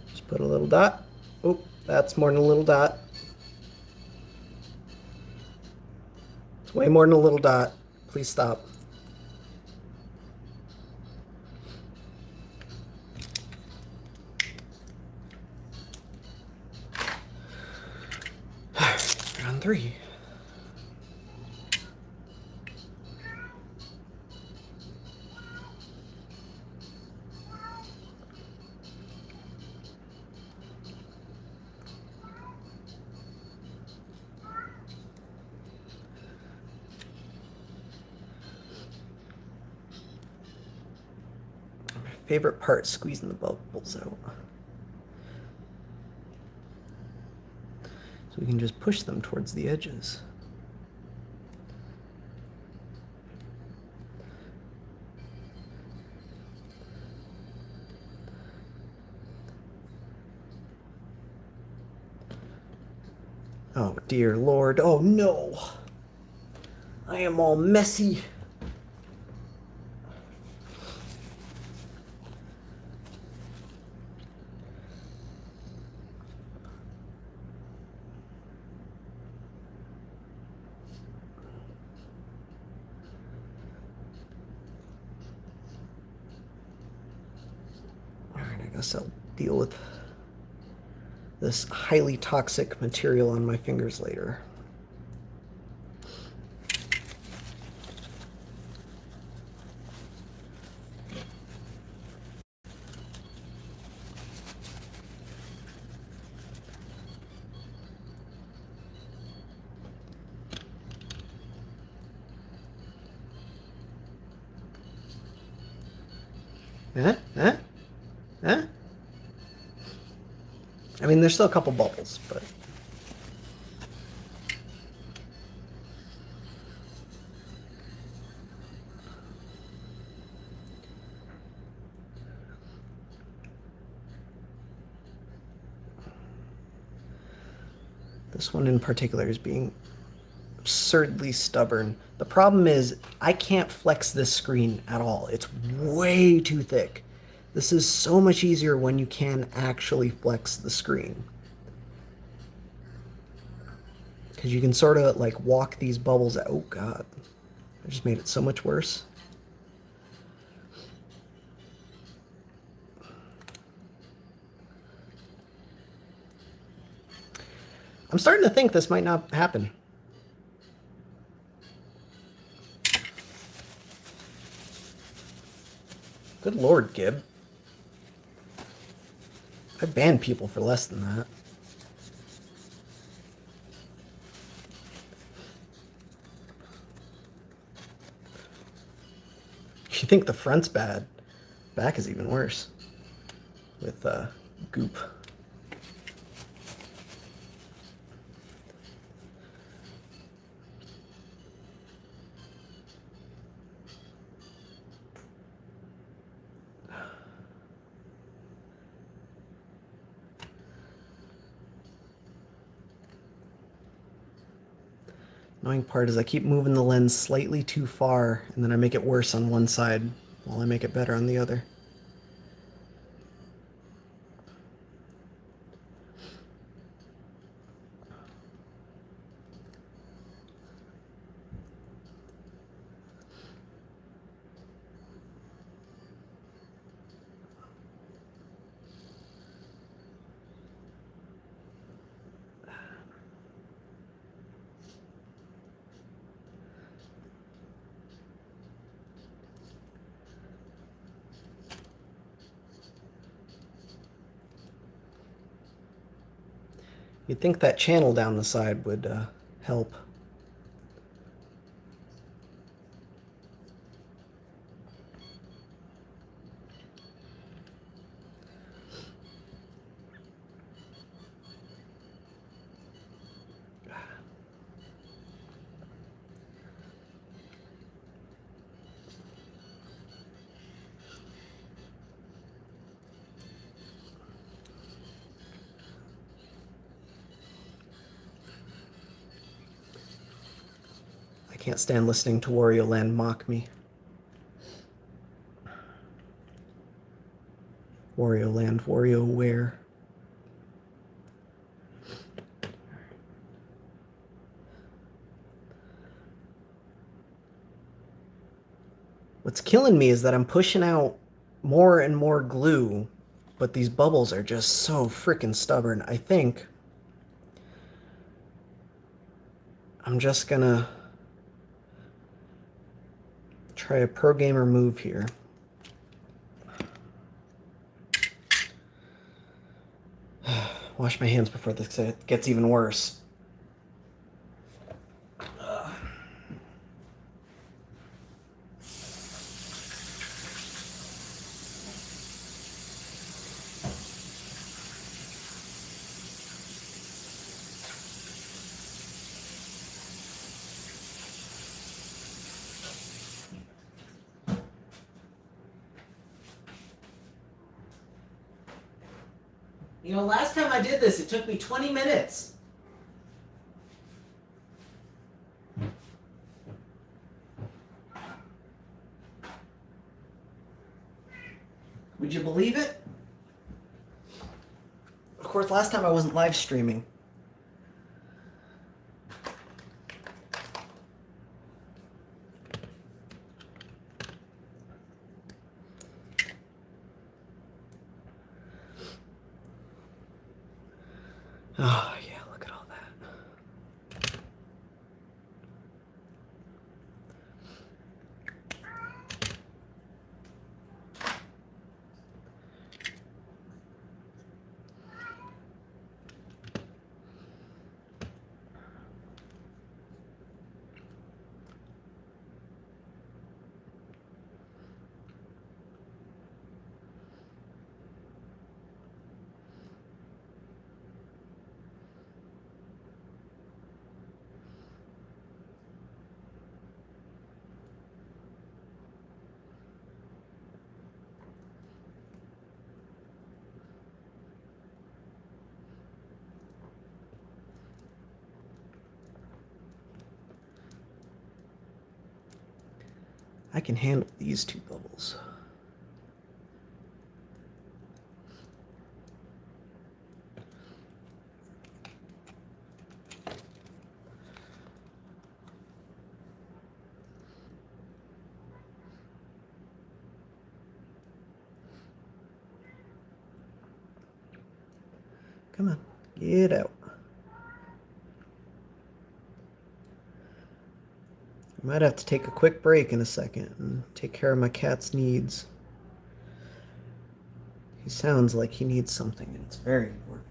Speaker 1: Just put a little dot. Oop, that's more than a little dot. It's way more than a little dot. Please stop. Round 3. favorite part, squeezing the bubbles out. So we can just push them towards the edges. Oh dear Lord, oh no! I am all messy. Alright, I guess I'll deal with this highly toxic material on my fingers later. Huh? I mean, there's still a couple bubbles, but... This one in particular is being absurdly stubborn. The problem is I can't flex this screen at all. It's way too thick. This is so much easier when you can actually flex the screen. Because you can sort of like walk these bubbles out. Oh God, I just made it so much worse. I'm starting to think this might not happen. Good Lord, Gib. I ban people for less than that. You think the front's bad. Back is even worse. With goop. Annoying part is I keep moving the lens slightly too far, and then I make it worse on one side while I make it better on the other. You'd think that channel down the side would help. I can't stand listening to Wario Land mock me. Wario Land, WarioWare. What's killing me is that I'm pushing out more and more glue, but these bubbles are just so freaking stubborn. I think I'm just gonna try a pro gamer move here. Wash my hands before this gets even worse. You know, last time I did this, it took me 20 minutes. Would you believe it? Of course, last time I wasn't live streaming. Oh, yeah, look at all that. I can handle these two bubbles. Come on, get out. I might have to take a quick break in a second and take care of my cat's needs. He sounds like he needs something, and it's very important.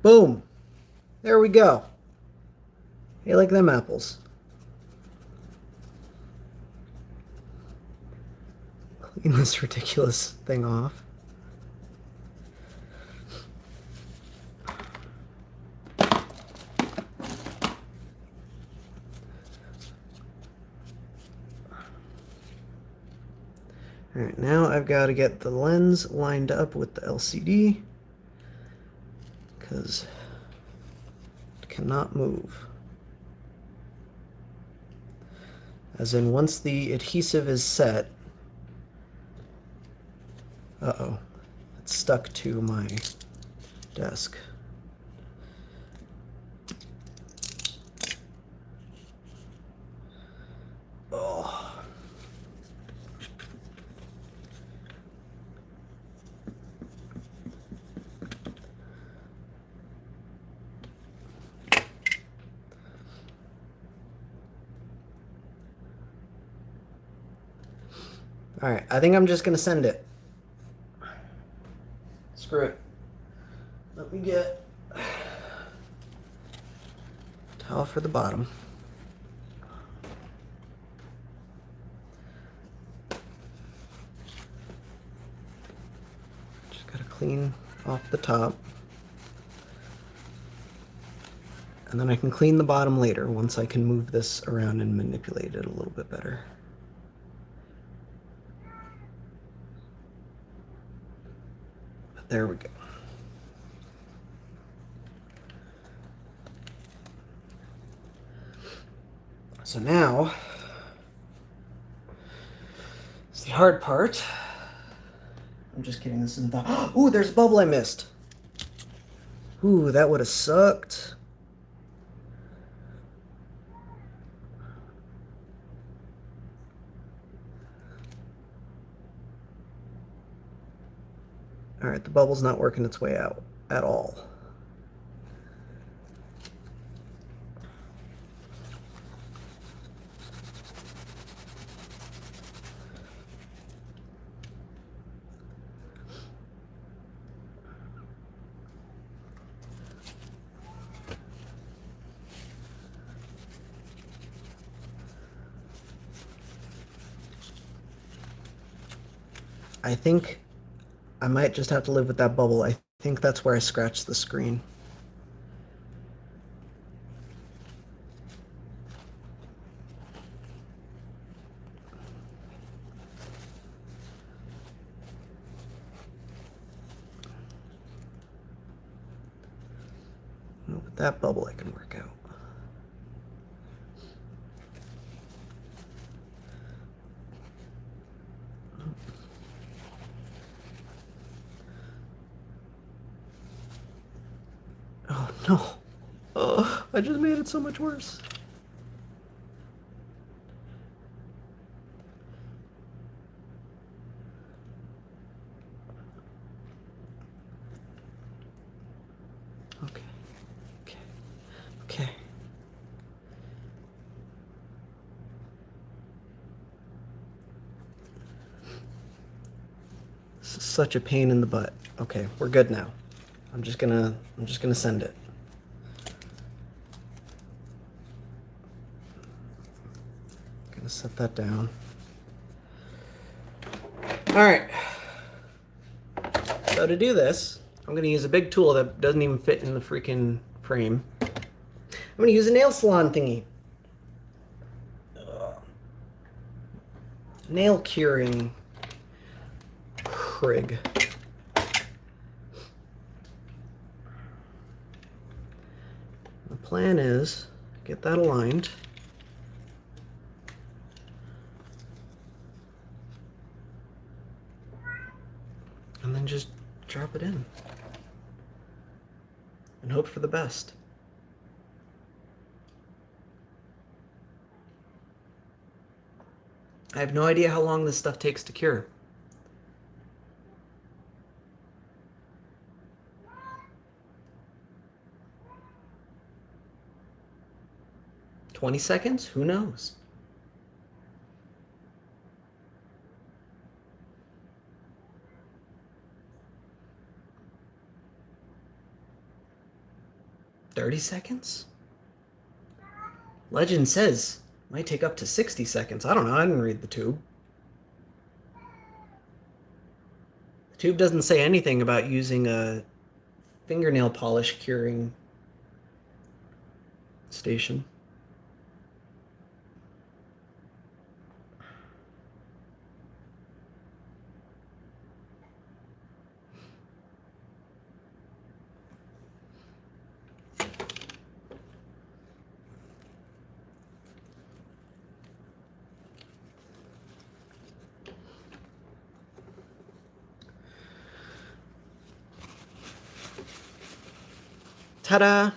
Speaker 1: Boom! There we go. Hey, like them apples. Clean this ridiculous thing off. Alright, now I've got to get the lens lined up with the LCD because it cannot move. As in, once the adhesive is set, uh-oh, it's stuck to my desk. Oh. All right, I think I'm just gonna send it. Screw it. Let me get a towel for the bottom. Just gotta clean off the top. And then I can clean the bottom later once I can move this around and manipulate it a little bit better. But there we go. So now, it's the hard part. I'm just kidding, this isn't the... Ooh, there's a bubble I missed. Ooh, that would have sucked. All right, the bubble's not working its way out at all. I think I might just have to live with that bubble. I think that's where I scratched the screen. With that bubble I can work out. Oh no. Oh, I just made it so much worse. Okay. Okay. Okay. This is such a pain in the butt. Okay, we're good now. I'm just gonna send it. Gonna set that down. All right. So to do this, I'm gonna use a big tool that doesn't even fit in the freaking frame. I'm gonna use a nail salon thingy. Nail curing prig. The plan is get that aligned. And then just drop it in. And hope for the best. I have no idea how long this stuff takes to cure. "20 seconds? Who knows?" "30 seconds? Legend says it might take up to 60 seconds. I don't know. I didn't read the tube. The tube doesn't say anything about using a fingernail polish curing station. Ta-da!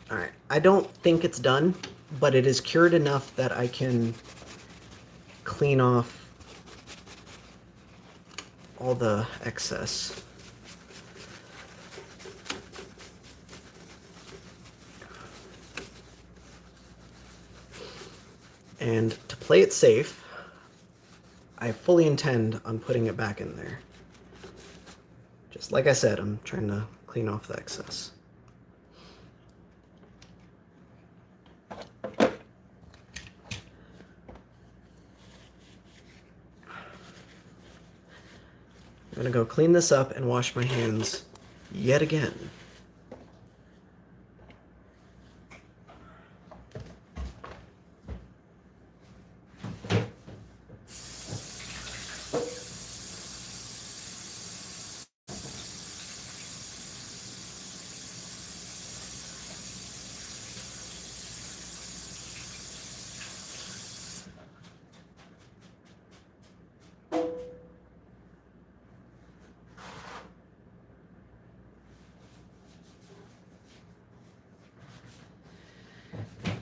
Speaker 1: All right, I don't think it's done, but it is cured enough that I can clean off all the excess. And to play it safe, I fully intend on putting it back in there. Just like I said, I'm trying to clean off the excess. I'm gonna go clean this up and wash my hands yet again.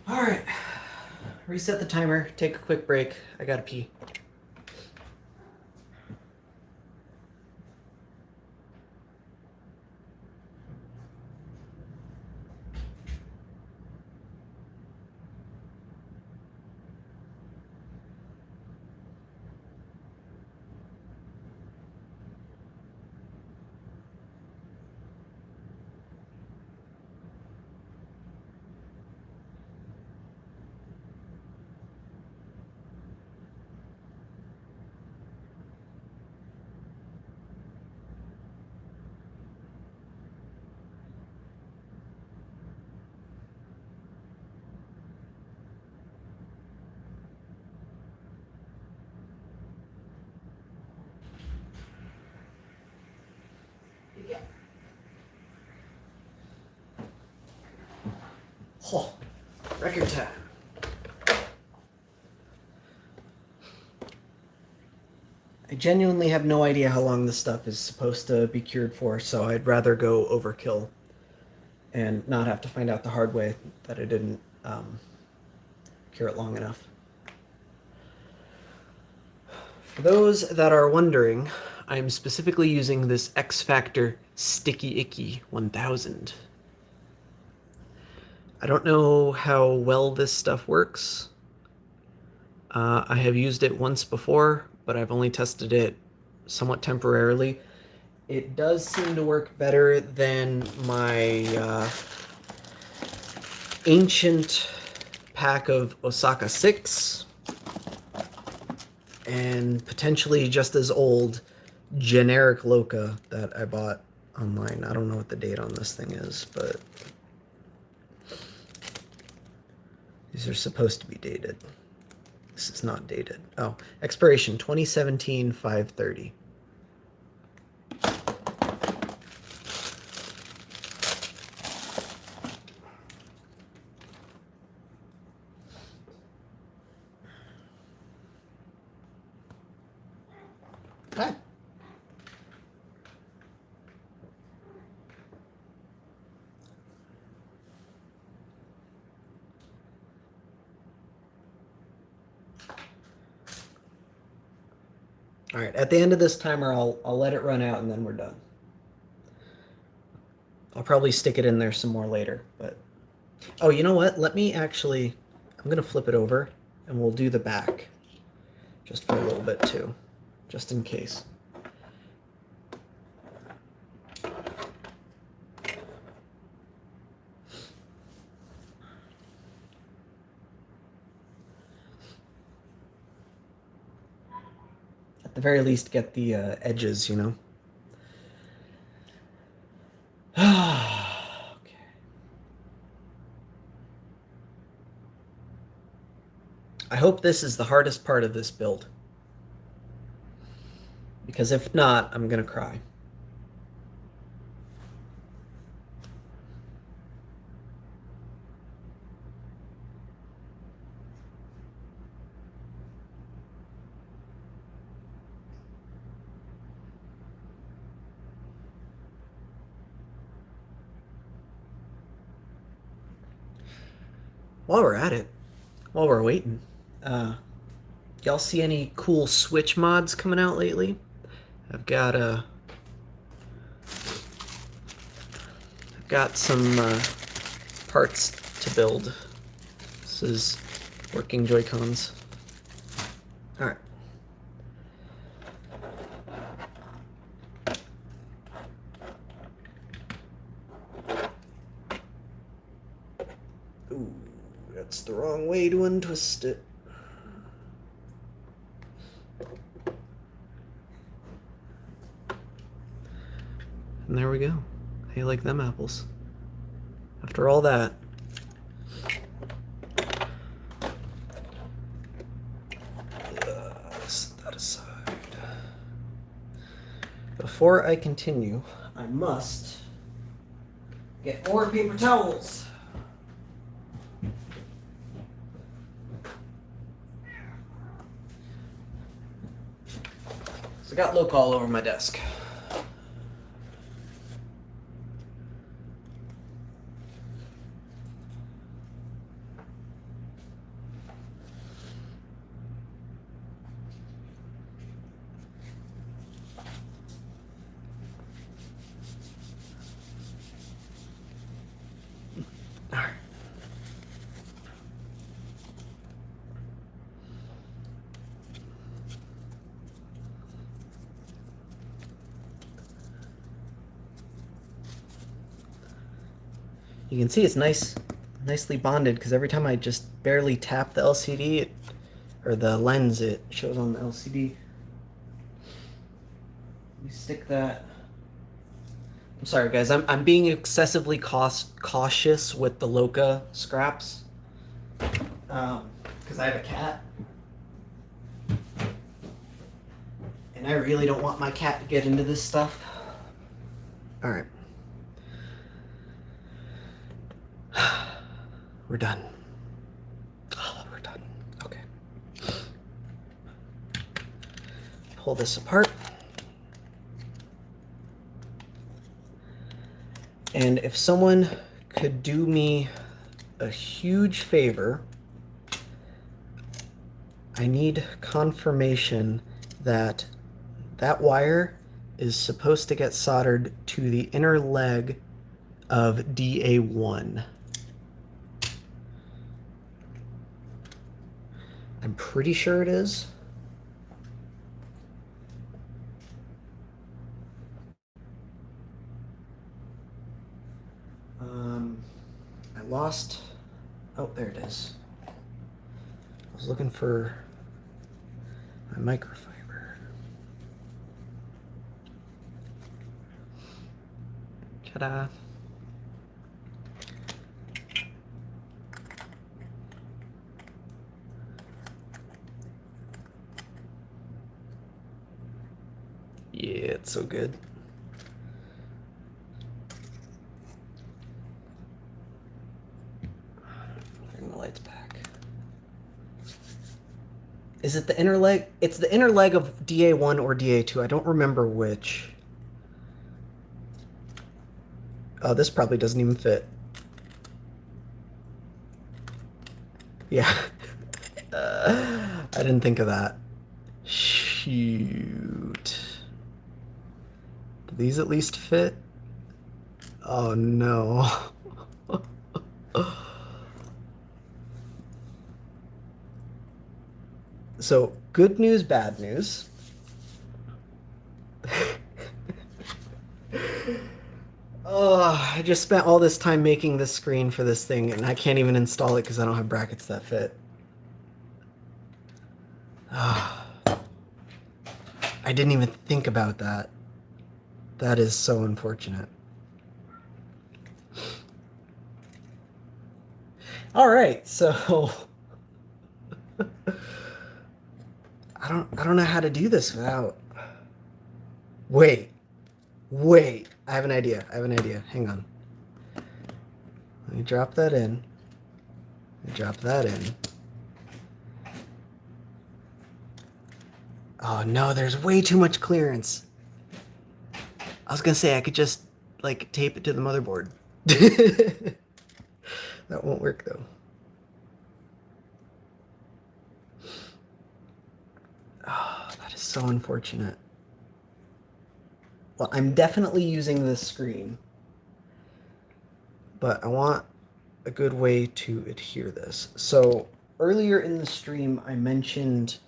Speaker 1: All right, reset the timer, take a quick break. I gotta pee. Oh, record time. I genuinely have no idea how long this stuff is supposed to be cured for, so I'd rather go overkill and not have to find out the hard way that I didn't cure it long enough. For those that are wondering, I'm specifically using this X Factor Sticky Icky 1000. I don't know how well this stuff works. I have used it once before, but I've only tested it somewhat temporarily. It does seem to work better than my ancient pack of Osaka 6 and potentially just as old generic Loka that I bought online. I don't know what the date on this thing is, but these are supposed to be dated. This is not dated. Oh, expiration 2017 5/30. Ah. All right, at the end of this timer, I'll let it run out and then we're done. I'll probably stick it in there some more later, but... Oh, you know what? Let me actually... I'm going to flip it over and we'll do the back just for a little bit too, just in case. At the very least, get the edges, you know? Okay. I hope this is the hardest part of this build. Because if not, I'm gonna cry. While we're at it, while we're waiting, y'all see any cool Switch mods coming out lately? I've got some parts to build. This is working Joy-Cons. All right. Ooh, that's the wrong way to untwist it. And there we go. How you like them apples? After all that. Set that aside. Before I continue, I must get more paper towels. So I got Loka all over my desk. You can see it's nicely bonded because every time I just barely tap the LCD, or the lens, it shows on the LCD. We stick that. I'm sorry, guys. I'm being excessively cautious with the Loka scraps because I have a cat, and I really don't want my cat to get into this stuff. All right. we're done. Oh, we're done. Okay. Pull this apart. And if someone could do me a huge favor, I need confirmation that that wire is supposed to get soldered to the inner leg of DA1. I'm pretty sure it is. I lost... Oh, there it is. I was looking for my microfiber. Ta-da. Yeah, it's so good. Bring the lights back. Is it the inner leg? It's the inner leg of DA1 or DA2. I don't remember which. Oh, this probably doesn't even fit. Yeah. I didn't think of that. Shoot. Do these at least fit? Oh no. So, good news, bad news. Oh, I just spent all this time making this screen for this thing, and I can't even install it because I don't have brackets that fit. Oh, I didn't even think about that. That is so unfortunate. All right, so I don't know how to do this without. Wait. I have an idea. Hang on. Let me drop that in. Oh no, there's way too much clearance. I was gonna say I could just like tape it to the motherboard. That won't work though. Oh, that is so unfortunate. Well, I'm definitely using this screen, but I want a good way to adhere this. So earlier in the stream, I mentioned,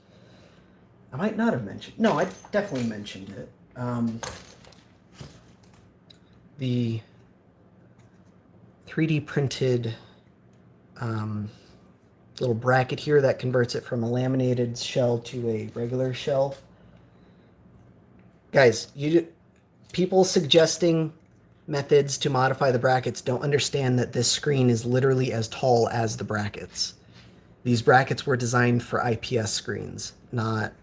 Speaker 1: I might not have mentioned, no, I definitely mentioned it. The 3D printed little bracket here that converts it from a laminated shell to a regular shell. Guys, people suggesting methods to modify the brackets don't understand that this screen is literally as tall as the brackets. These brackets were designed for IPS screens, not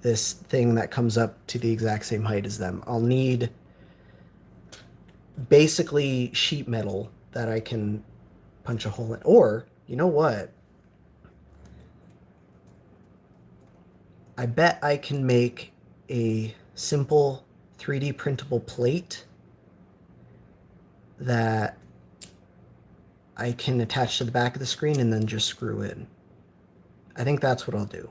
Speaker 1: this thing that comes up to the exact same height as them. I'll need basically sheet metal that I can punch a hole in. Or, you know what? I bet I can make a simple 3D printable plate that I can attach to the back of the screen and then just screw in. I think that's what I'll do.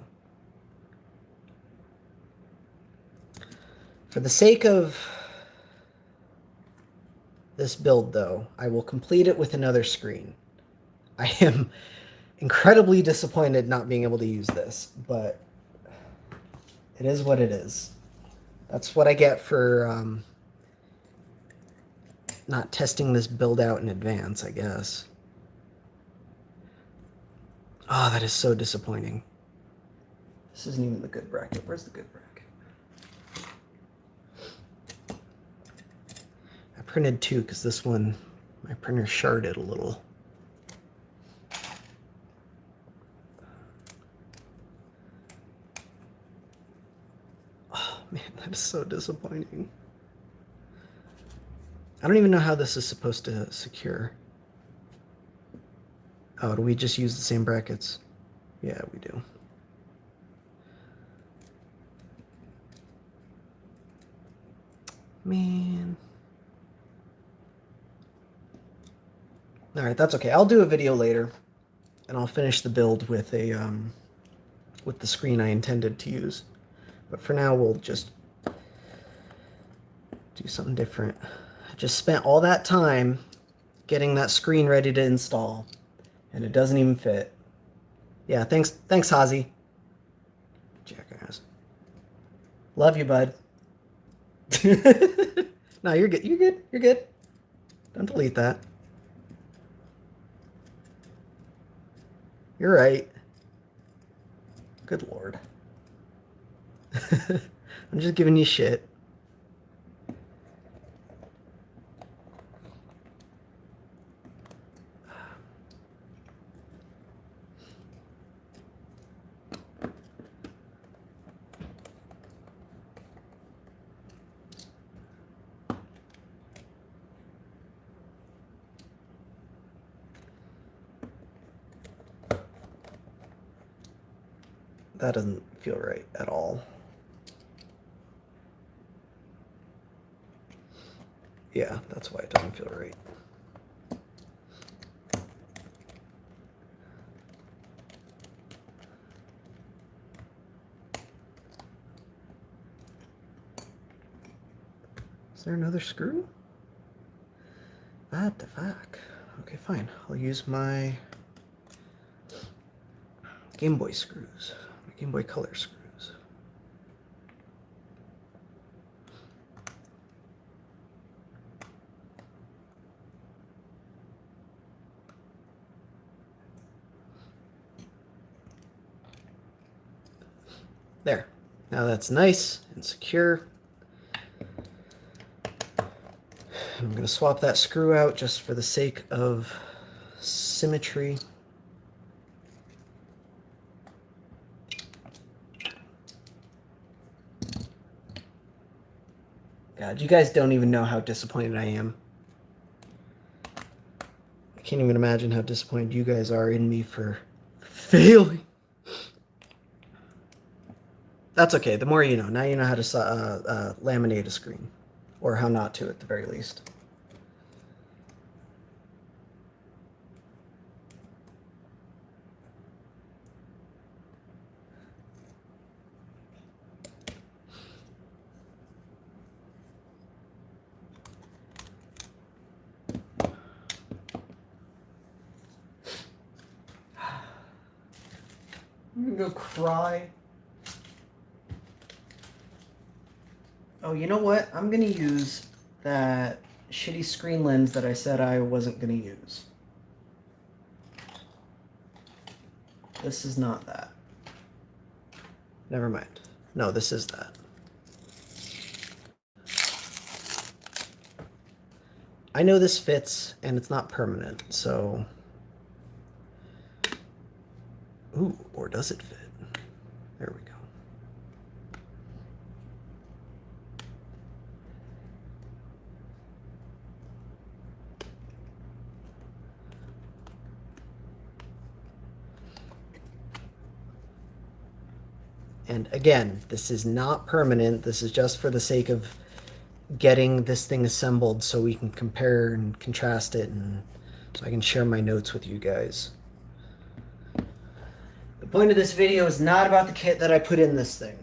Speaker 1: For the sake of this build, though, I will complete it with another screen. I am incredibly disappointed not being able to use this, but it is what it is. That's what I get for not testing this build out in advance, I guess. Oh, that is so disappointing. This isn't even the good bracket. Where's the good bracket? I printed two because this one, my printer sharded a little. Oh man, that is so disappointing. I don't even know how this is supposed to secure. Oh, do we just use the same brackets? Yeah, we do. Man. All right, that's okay. I'll do a video later, and I'll finish the build with a with the screen I intended to use. But for now, we'll just do something different. I just spent all that time getting that screen ready to install, and it doesn't even fit. Yeah, thanks, Hazy. Jackass. Love you, bud. No, you're good. You're good. You're good. Don't delete that. You're right. Good lord. I'm just giving you shit. That doesn't feel right at all. Yeah, that's why it doesn't feel right. Is there another screw? What the fuck? Okay, fine. I'll use my Game Boy screws. My Game Boy Color screws. There. Now that's nice and secure. I'm going to swap that screw out just for the sake of symmetry. God, you guys don't even know how disappointed I am. I can't even imagine how disappointed you guys are in me for failing. That's okay. The more you know. Now you know how to laminate a screen. Or how not to, at the very least. I'm gonna go cry. Oh, you know what? I'm gonna use that shitty screen lens that I said I wasn't gonna use. This is not that. Never mind. No, this is that. I know this fits, and it's not permanent, so... Ooh, or does it fit? There we go. And again, this is not permanent. This is just for the sake of getting this thing assembled so we can compare and contrast it, and so I can share my notes with you guys. The point of this video is not about the kit that I put in this thing.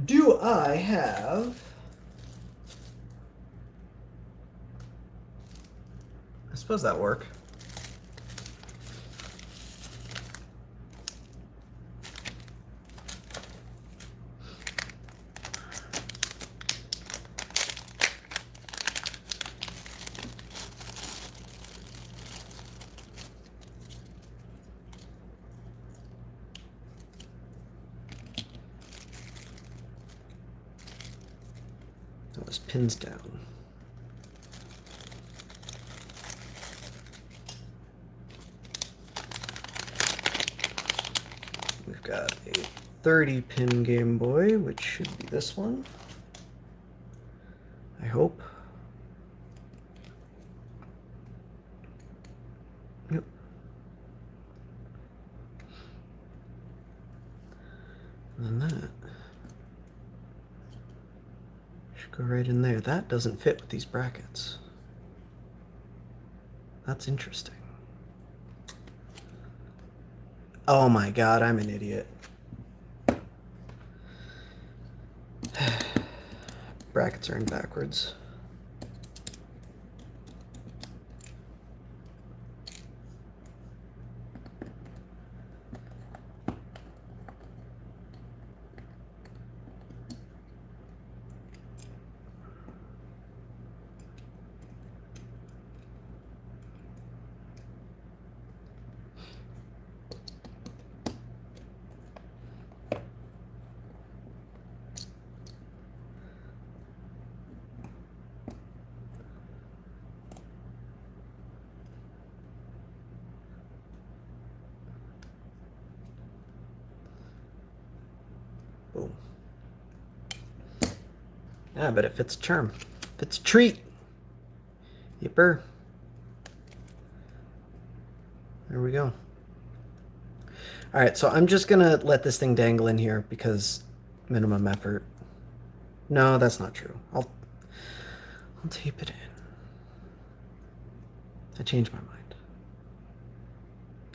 Speaker 1: Do I have... I suppose that'll work. Those pins down. 30-pin Game Boy, which should be this one. I hope. Yep. And then that should go right in there. That doesn't fit with these brackets. That's interesting. Oh my god, I'm an idiot. Brackets are in backwards. Boom. Yeah, but it fits a charm. Fits a treat. Yipper. There we go. All right, so I'm just gonna let this thing dangle in here because minimum effort. No, that's not true. I'll tape it in. I changed my mind.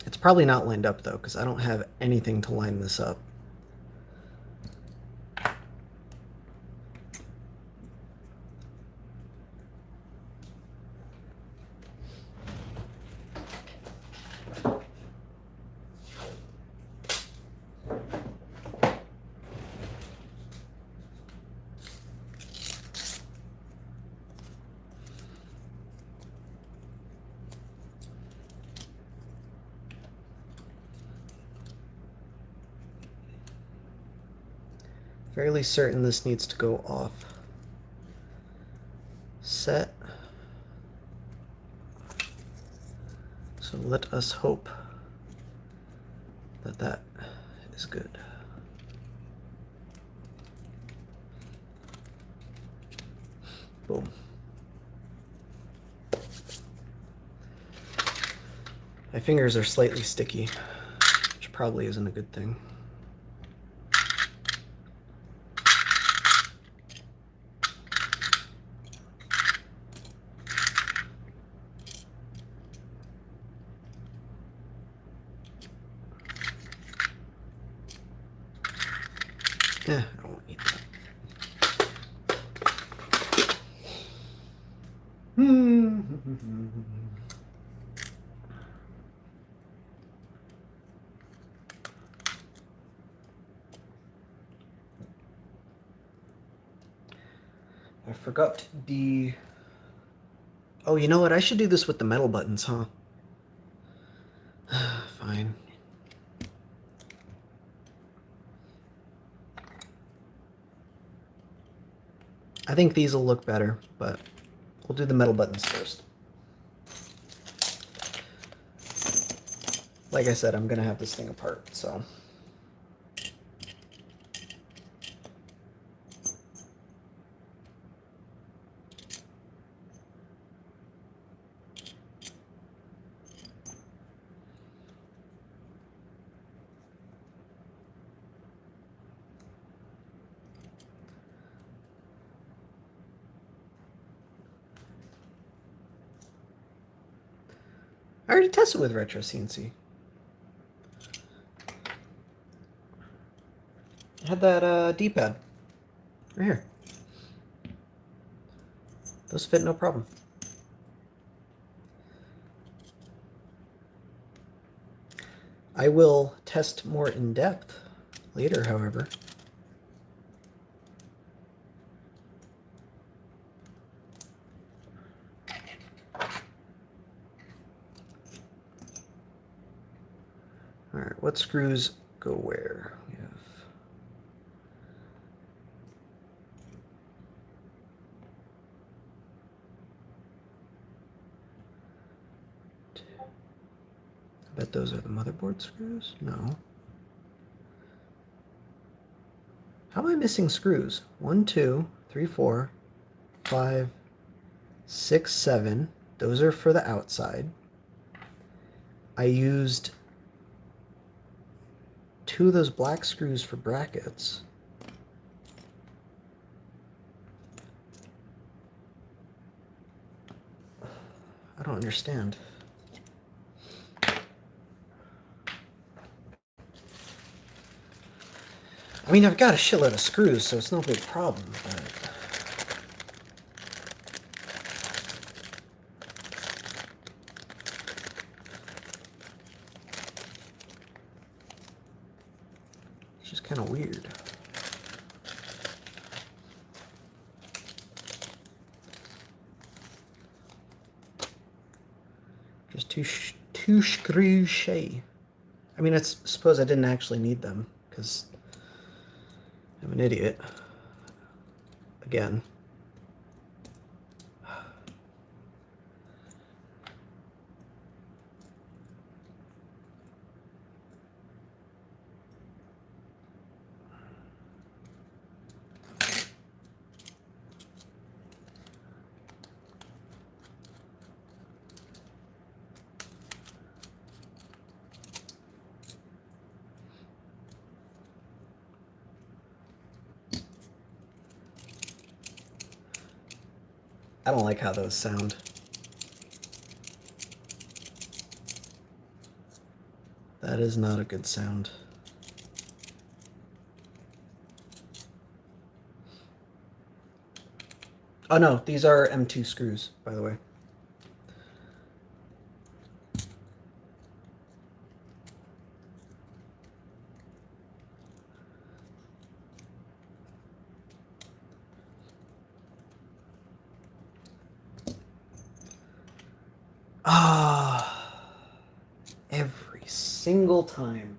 Speaker 1: It's probably not lined up though, because I don't have anything to line this up. Fairly certain this needs to go off. Set. So let us hope that that is good. Boom. My fingers are slightly sticky, which probably isn't a good thing. Yeah, I won't eat that. I forgot the... Oh, you know what? I should do this with the metal buttons, huh? Fine. I think these will look better, but we'll do the metal buttons first. Like I said, I'm gonna have this thing apart, so. I already tested with Retro CNC. I had that D-pad right here. Those fit no problem. I will test more in depth later, however. All right, what screws go where? We have I bet those are the motherboard screws? No. How am I missing screws? 1, 2, 3, 4, 5, 6, 7. Those are for the outside. I used 2 of those black screws for brackets. I don't understand. I mean, I've got a shitload of screws, so it's no big problem, but... It's just kind of weird. Just two screws shay. I mean, I suppose I didn't actually need them, because I'm an idiot. Again. I don't like how those sound. That is not a good sound. Oh no, these are M2 screws, by the way. Ah, every single time.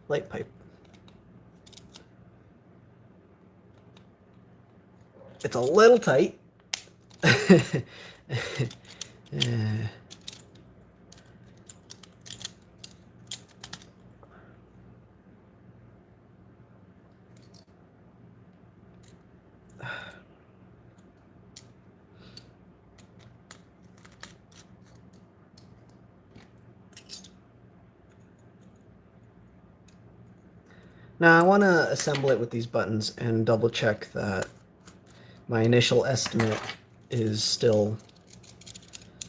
Speaker 1: Light pipe. It's a little tight. Now I want to assemble it with these buttons and double check that my initial estimate is still,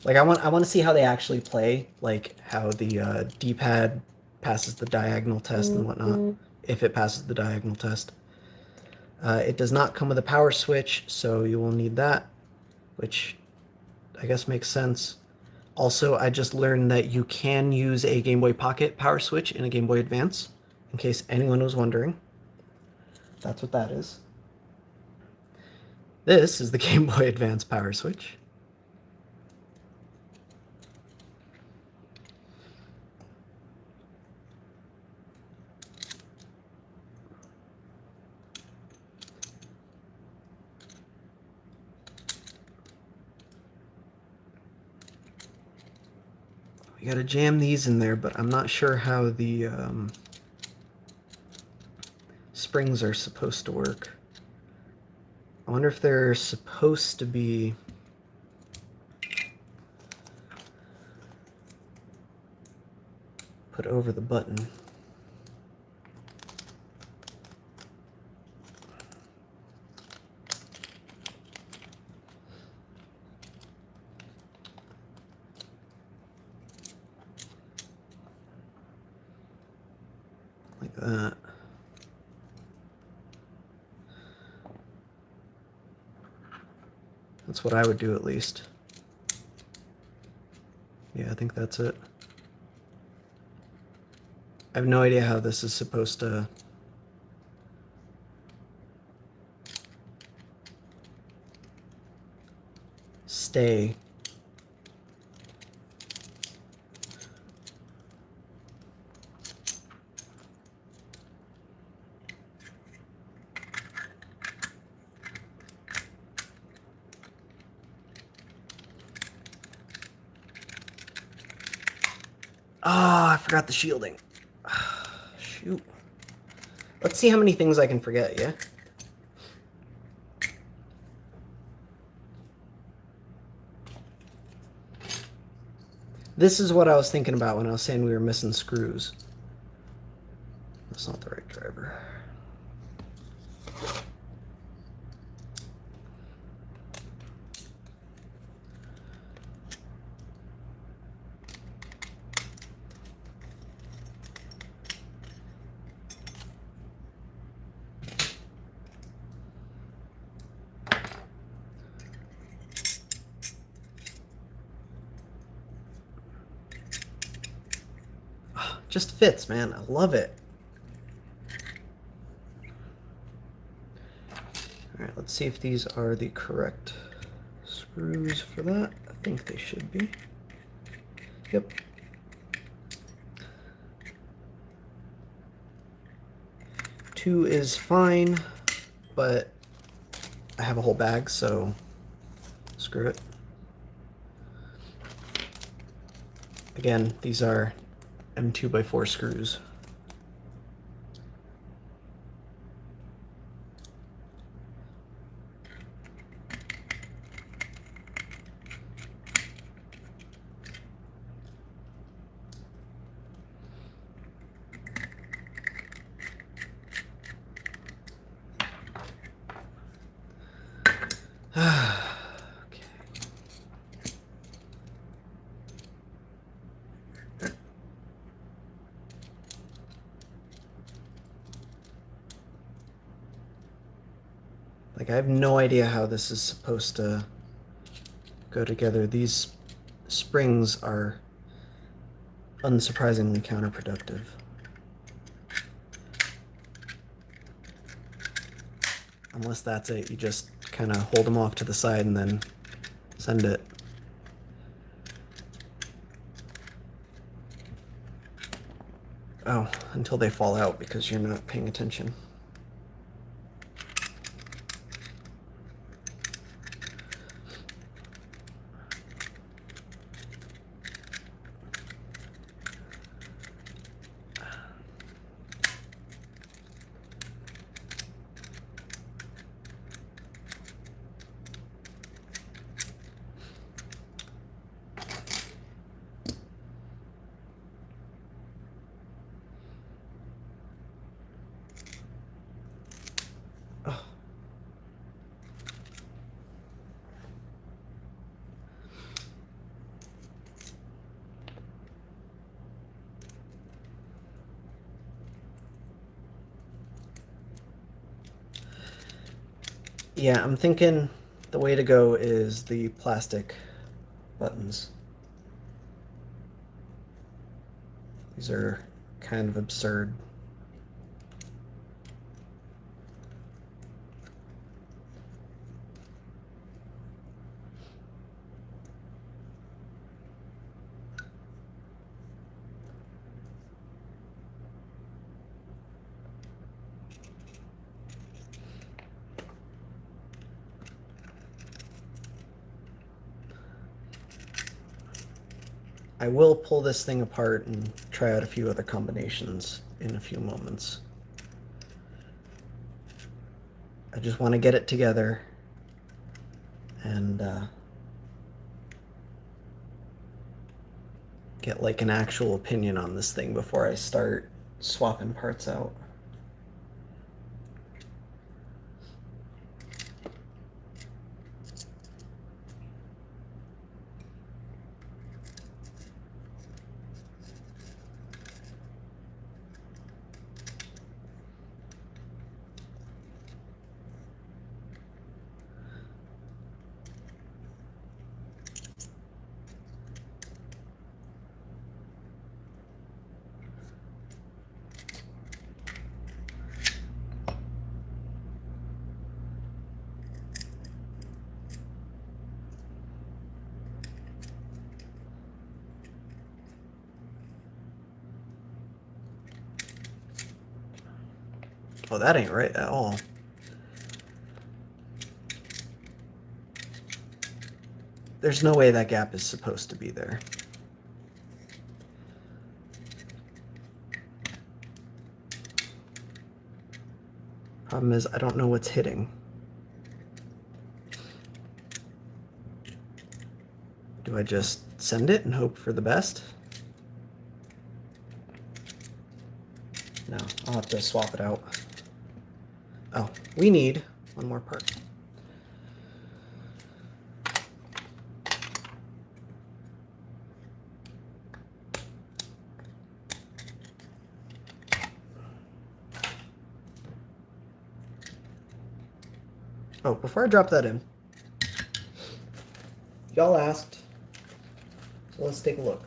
Speaker 1: like, I want to see how they actually play, like how the D-pad passes the diagonal test and whatnot, if it passes the diagonal test. It does not come with a power switch, so you will need that, which I guess makes sense. Also, I just learned that you can use a Game Boy Pocket power switch in a Game Boy Advance, in case anyone was wondering. That's what that is. This is the Game Boy Advance power switch. We gotta jam these in there, but I'm not sure how the springs are supposed to work. I wonder if they're supposed to be put over the button. Like that. That's what I would do, at least. Yeah, I think that's it. I have no idea how this is supposed to stay Ah, I forgot the shielding. Shoot. Let's see how many things I can forget, yeah? This is what I was thinking about when I was saying we were missing screws. That's not the right driver. Just fits, man. I love it. All right, let's see if these are the correct screws for that. I think they should be. Yep. Two is fine, but I have a whole bag, so screw it. Again, these are M2x4 screws. Okay. Like, I have no idea how this is supposed to go together. These springs are unsurprisingly counterproductive. Unless that's it, you just kind of hold them off to the side and then send it. Oh, until they fall out because you're not paying attention. Oh. Yeah, I'm thinking the way to go is the plastic buttons. These are kind of absurd. I will pull this thing apart and try out a few other combinations in a few moments. I just want to get it together and get like an actual opinion on this thing before I start swapping parts out. Oh, that ain't right at all. There's no way that gap is supposed to be there. Problem is, I don't know what's hitting. Do I just send it and hope for the best? No, I'll have to swap it out. Oh, we need one more part. Oh, before I drop that in, y'all asked, so let's take a look.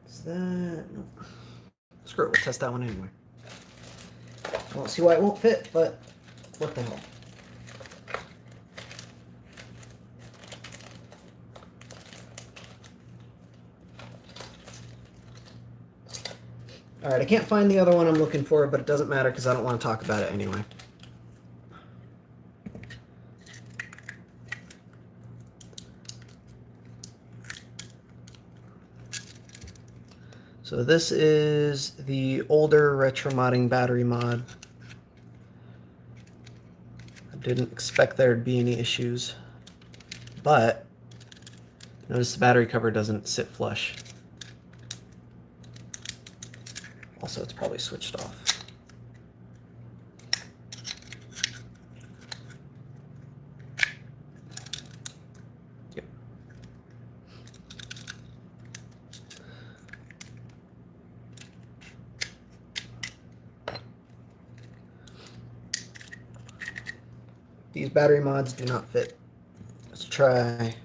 Speaker 1: Is that... Nope. Screw it, we'll test that one anyway. I don't see why it won't fit, but what the hell. All right, I can't find the other one I'm looking for, but it doesn't matter because I don't want to talk about it anyway. So this is the older retromodding battery mod. I didn't expect there'd be any issues, but notice the battery cover doesn't sit flush. Also, it's probably switched off. Yep. These battery mods do not fit. Let's try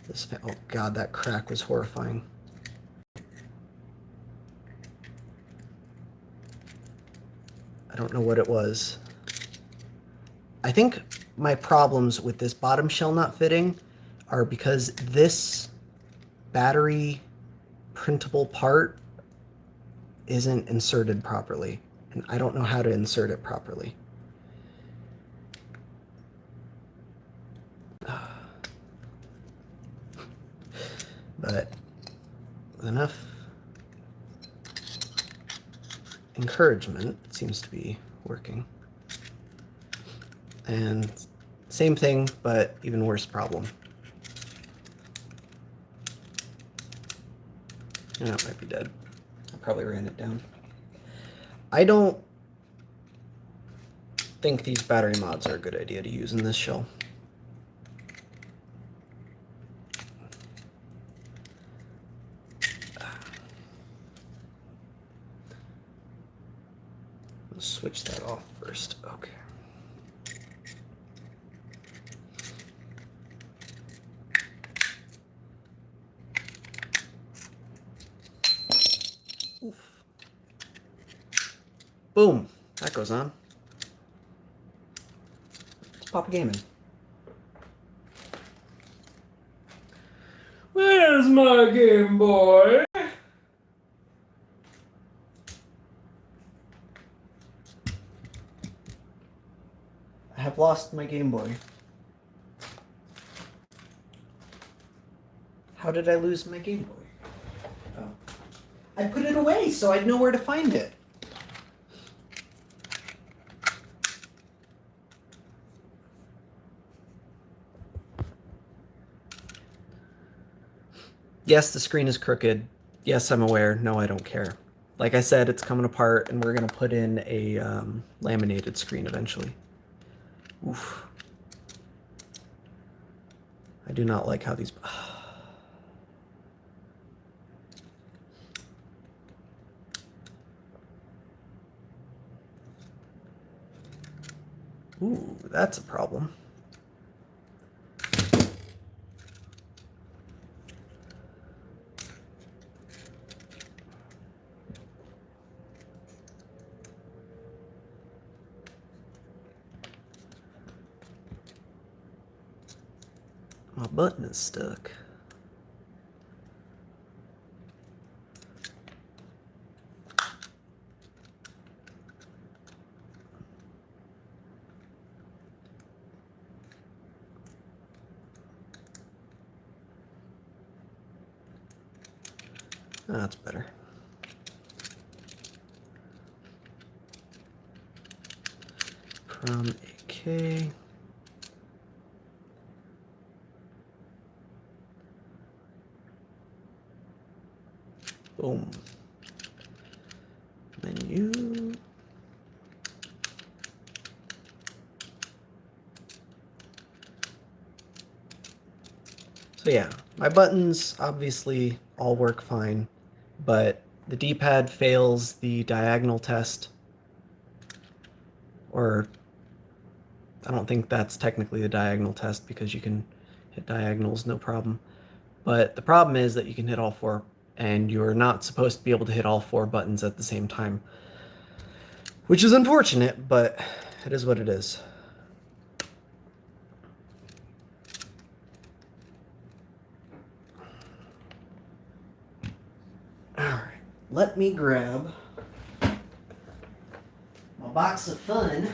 Speaker 1: this. Oh God, that crack was horrifying. I don't know what it was. I think my problems with this bottom shell not fitting are because this battery printable part isn't inserted properly, and I don't know how to insert it properly. But with enough encouragement, it seems to be working. And same thing, but even worse problem. Yeah, it might be dead. I probably ran it down. I don't think these battery mods are a good idea to use in this shell. Let's switch that off first. Okay. Oof. Boom. That goes on. Let's pop a game in. Where's my Game Boy? I have lost my Game Boy. How did I lose my Game Boy? Oh. I put it away so I'd know where to find it. Yes, the screen is crooked. Yes, I'm aware. No, I don't care. Like I said, it's coming apart, and we're going to put in a laminated screen eventually. Oof. I do not like how these... Ooh, that's a problem. My button is stuck. That's better. From AK. Boom. Menu. So yeah, my buttons obviously all work fine, but the D-pad fails the diagonal test. Or I don't think that's technically the diagonal test because you can hit diagonals no problem. But the problem is that you can hit all four, and you're not supposed to be able to hit all four buttons at the same time. Which is unfortunate, but it is what it is. Alright, let me grab my box of fun.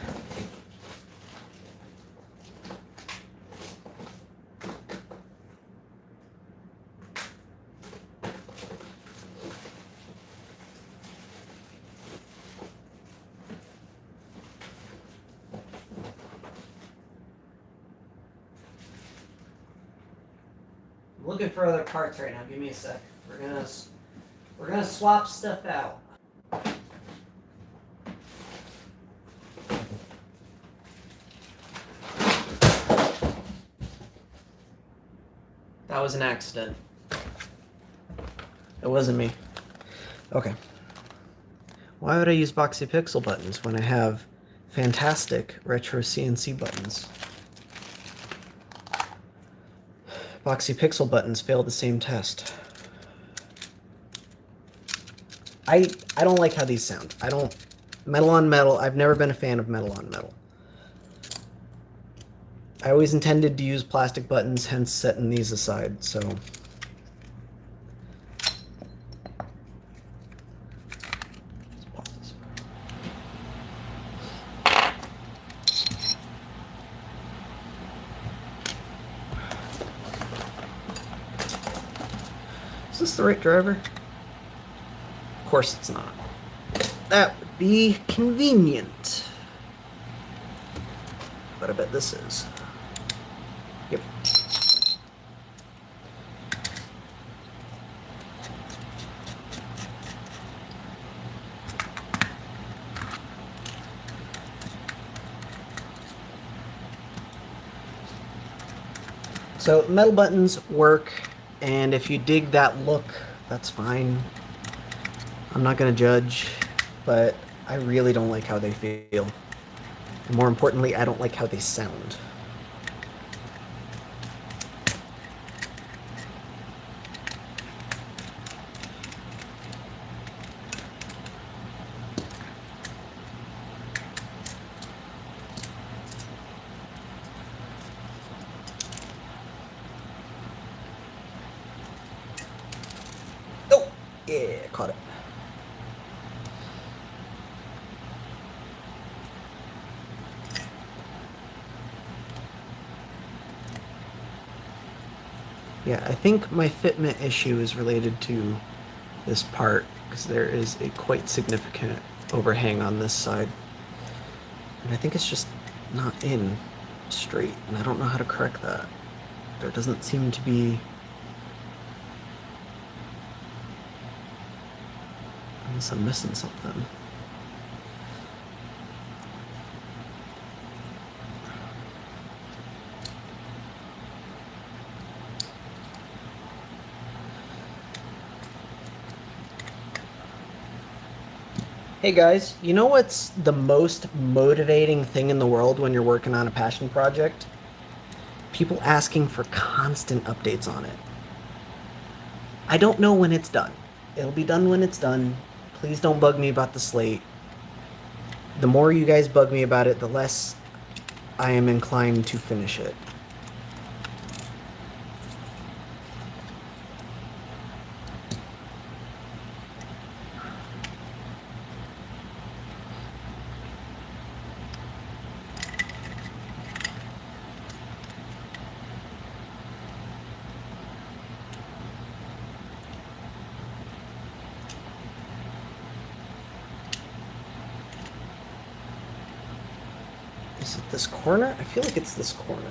Speaker 1: I'm looking for other parts right now. Give me a sec. We're gonna swap stuff out. That was an accident. It wasn't me. Okay. Why would I use boxy pixel buttons when I have fantastic retro CNC buttons? Boxy pixel buttons fail the same test. I don't like how these sound. Metal on metal, I've never been a fan of metal on metal. I always intended to use plastic buttons, hence setting these aside, so. Is this the right driver? Of course it's not. That would be convenient. But I bet this is. Yep. So metal buttons work, and if you dig that look, that's fine. I'm not gonna judge, but I really don't like how they feel. And more importantly, I don't like how they sound. Oh, yeah, caught it. Yeah, I think my fitment issue is related to this part, because there is a quite significant overhang on this side. And I think it's just not in straight, and I don't know how to correct that. There doesn't seem to be... Unless I'm missing something. Hey guys, you know what's the most motivating thing in the world when you're working on a passion project? People asking for constant updates on it. I don't know when it's done. It'll be done when it's done. Please don't bug me about the slate. The more you guys bug me about it, the less I am inclined to finish it. Is it this corner? I feel like it's this corner.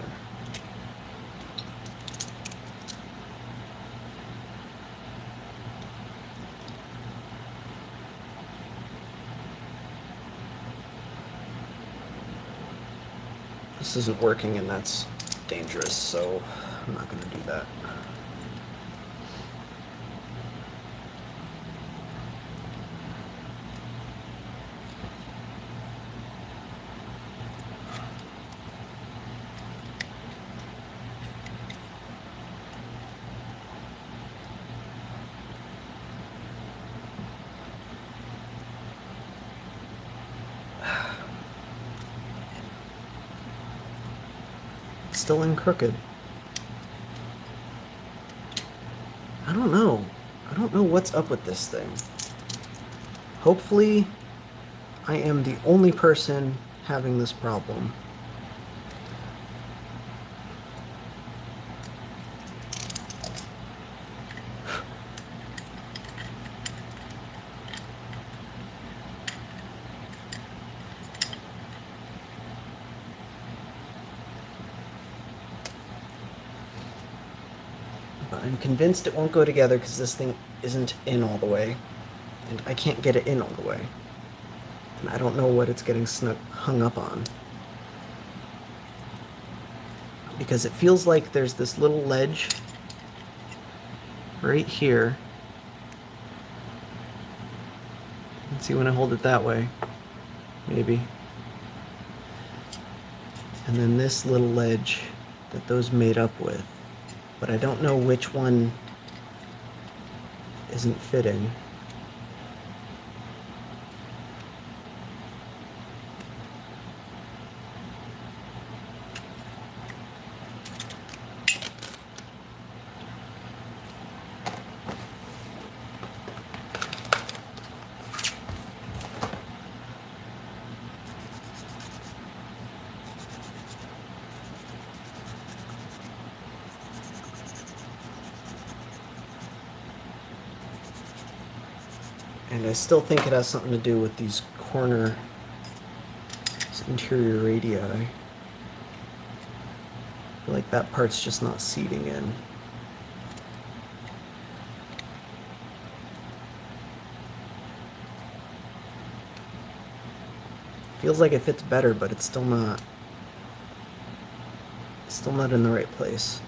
Speaker 1: This isn't working, and that's dangerous, so I'm not going to do that. Still in crooked. I don't know. I don't know what's up with this thing. Hopefully, I am the only person having this problem. But I'm convinced it won't go together because this thing isn't in all the way. And I can't get it in all the way. And I don't know what it's getting hung up on. Because it feels like there's this little ledge right here. Let's see when I hold it that way. Maybe. And then this little ledge that those made up with. But I don't know which one isn't fitting. And I still think it has something to do with these interior radii. I feel like that part's just not seating in. Feels like it fits better, but it's still not. It's still not in the right place.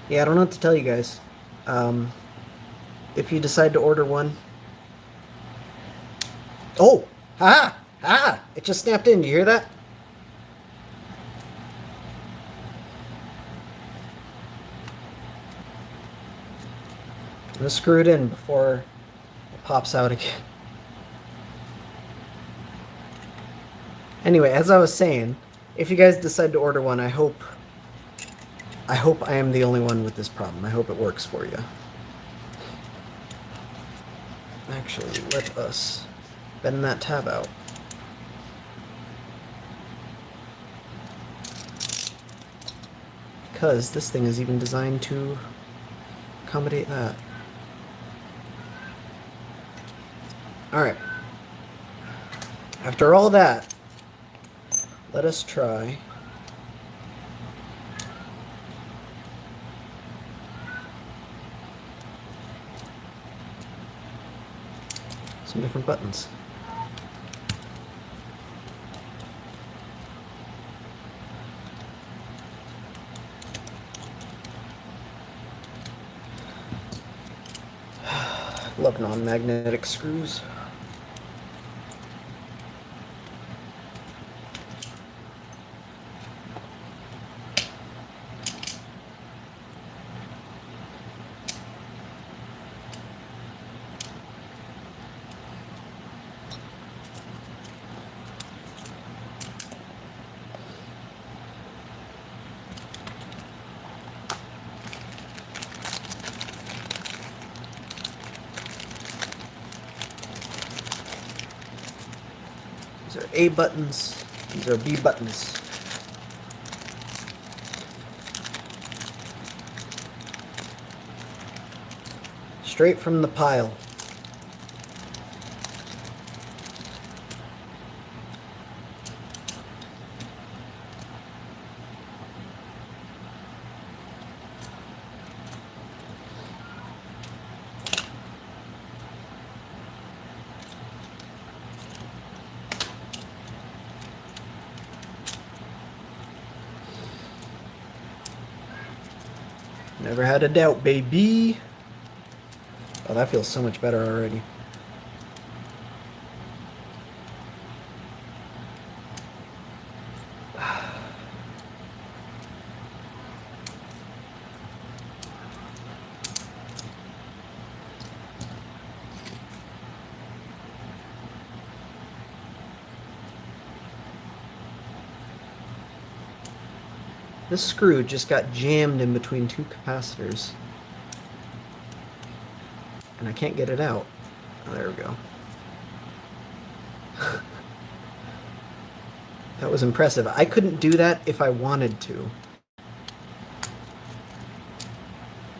Speaker 1: Yeah, I don't know what to tell you guys. If you decide to order one... Oh! Ha! Ah! It just snapped in. Do you hear that? I'm gonna screw it in before it pops out again. Anyway, as I was saying, if you guys decide to order one, I hope I am the only one with this problem. I hope it works for you. Actually, let us bend that tab out. Because this thing is even designed to accommodate that. Alright. After all that, let us try some different buttons. Love non-magnetic screws. A buttons. These are B buttons. Straight from the pile. Never had a doubt, baby. Oh, that feels so much better already. This screw just got jammed in between two capacitors. And I can't get it out. Oh, there we go. That was impressive. I couldn't do that if I wanted to.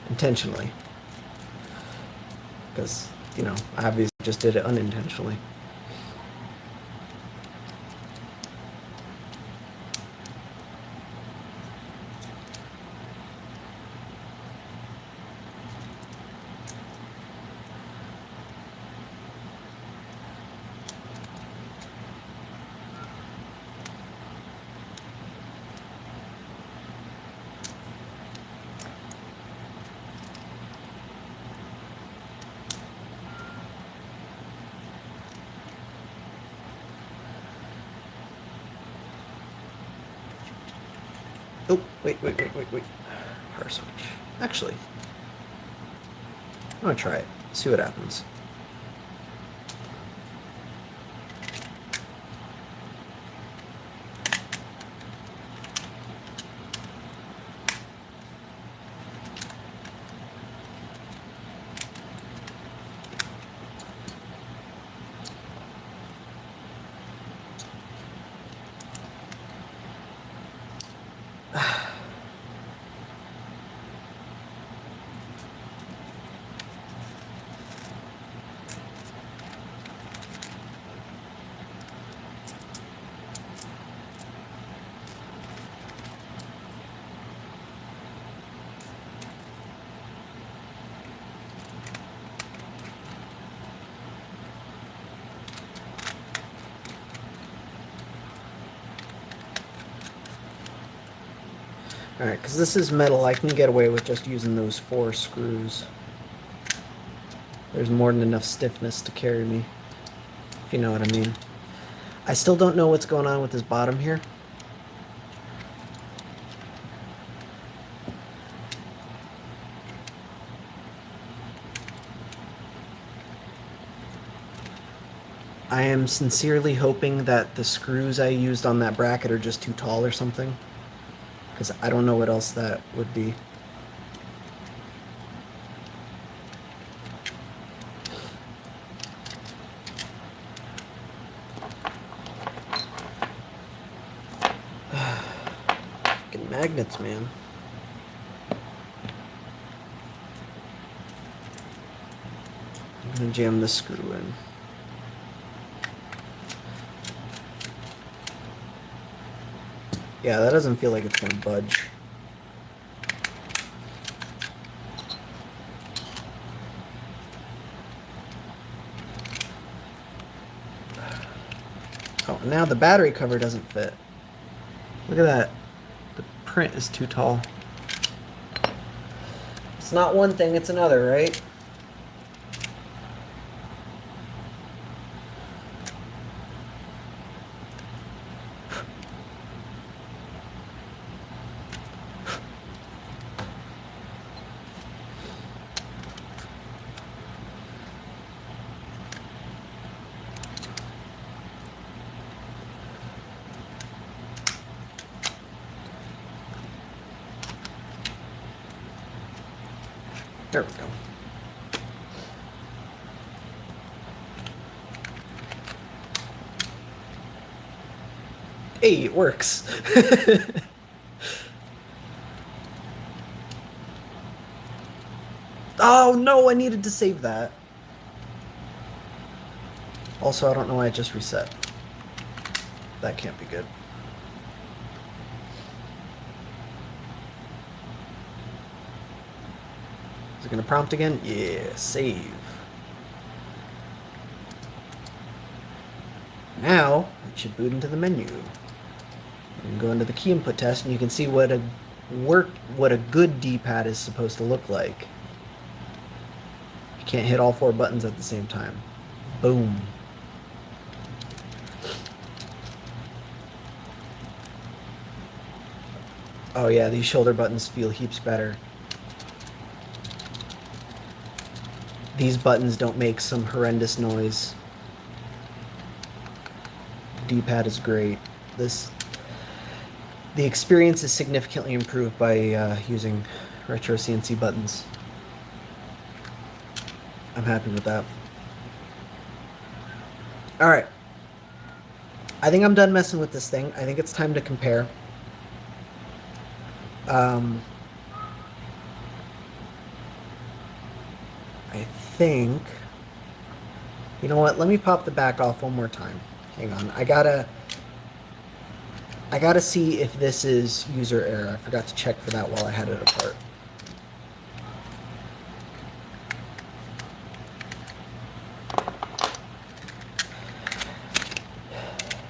Speaker 1: Intentionally. Because, you know, I obviously just did it unintentionally. Oh, wait. Power switch. Actually, I'm gonna try it. See what happens. Alright, because this is metal, I can get away with just using those 4 screws. There's more than enough stiffness to carry me, if you know what I mean. I still don't know what's going on with this bottom here. I am sincerely hoping that the screws I used on that bracket are just too tall or something. Because I don't know what else that would be. Fucking magnets, man. I'm gonna jam this screw in. Yeah, that doesn't feel like it's gonna budge. Oh, now the battery cover doesn't fit. Look at that. The print is too tall. It's not one thing, it's another, right? There we go. Hey, it works. Oh no, I needed to save that. Also, I don't know why I just reset. That can't be good. Is it going to prompt again? Yeah, save. Now, it should boot into the menu. You can go into the key input test and you can see what a good D-pad is supposed to look like. You can't hit all 4 buttons at the same time. Boom. Oh yeah, these shoulder buttons feel heaps better. These buttons don't make some horrendous noise. D-pad is great. The experience is significantly improved by using retro CNC buttons. I'm happy with that. All right. I think I'm done messing with this thing. I think it's time to compare. I think... You know what? Let me pop the back off one more time. Hang on. I gotta see if this is user error. I forgot to check for that while I had it apart.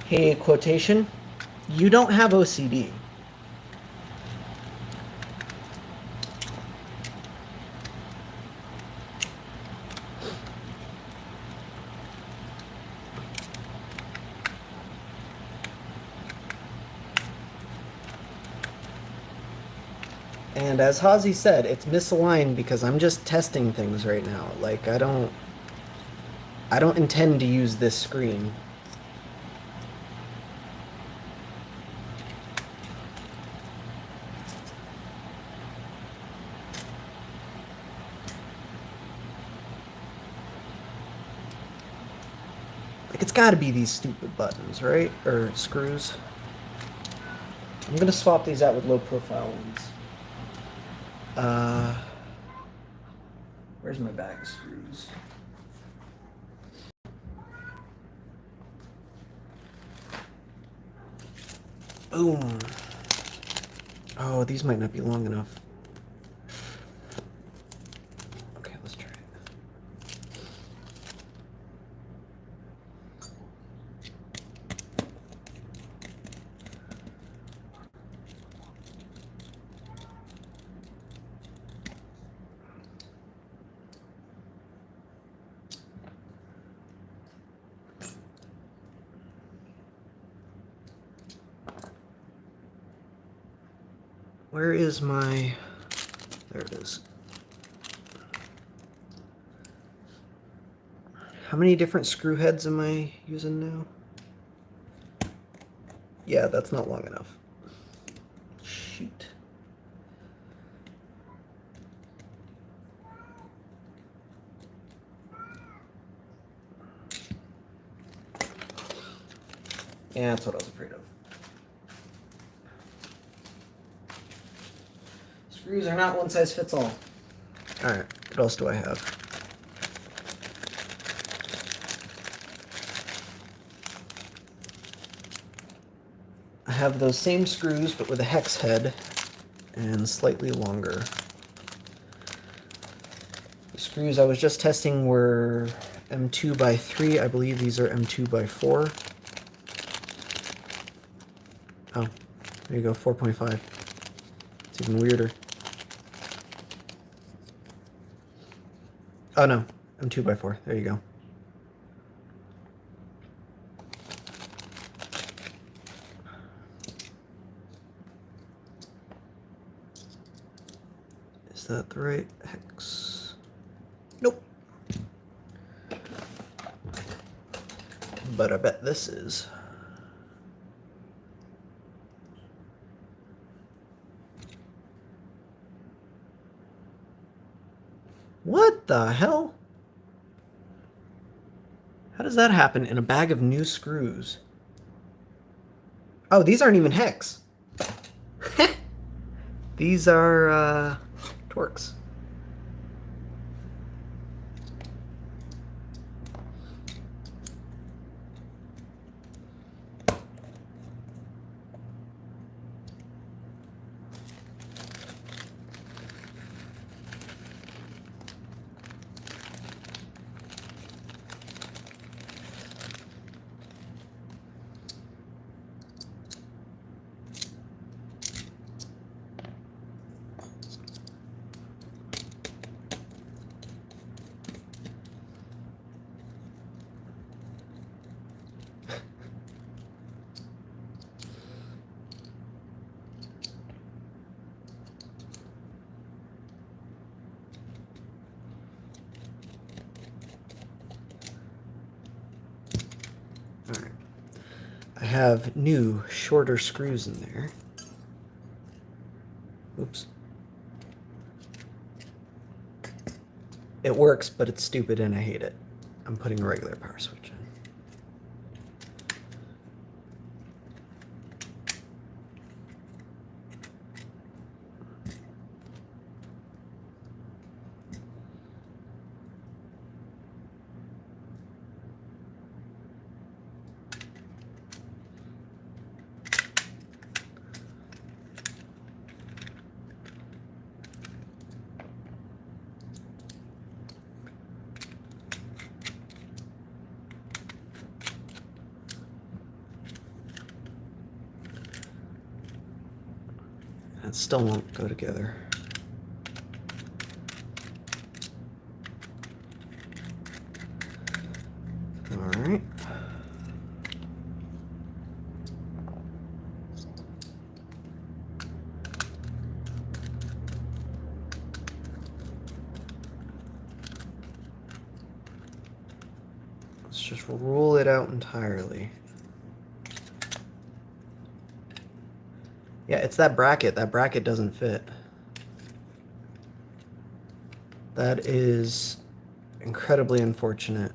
Speaker 1: Hey, quotation. You don't have OCD. And as Hazy said, it's misaligned because I'm just testing things right now. Like, I don't intend to use this screen. Like, it's gotta be these stupid buttons, right? Or screws. I'm gonna swap these out with low profile ones. Where's my bag of screws? Boom. Oh, these might not be long enough. Okay, let's try it. Where is my... There it is. How many different screw heads am I using now? Yeah, that's not long enough. Shoot. Yeah, that's what I was afraid of. Screws are not one size fits all. Alright, what else do I have? I have those same screws, but with a hex head and slightly longer. The screws I was just testing were M2 by 3. I believe these are M2 by 4. Oh, there you go, 4.5. It's even weirder. Oh no, M2 by 4. There you go. Is that the right hex? Nope. But I bet this is. What the hell? How does that happen in a bag of new screws? Oh, these aren't even hex. These are torques. Alright. I have new, shorter screws in there. Oops. It works, but it's stupid and I hate it. I'm putting a regular power switch in. It still won't go together. All right. Let's just rule it out entirely. Yeah, it's that bracket. That bracket doesn't fit. That is incredibly unfortunate,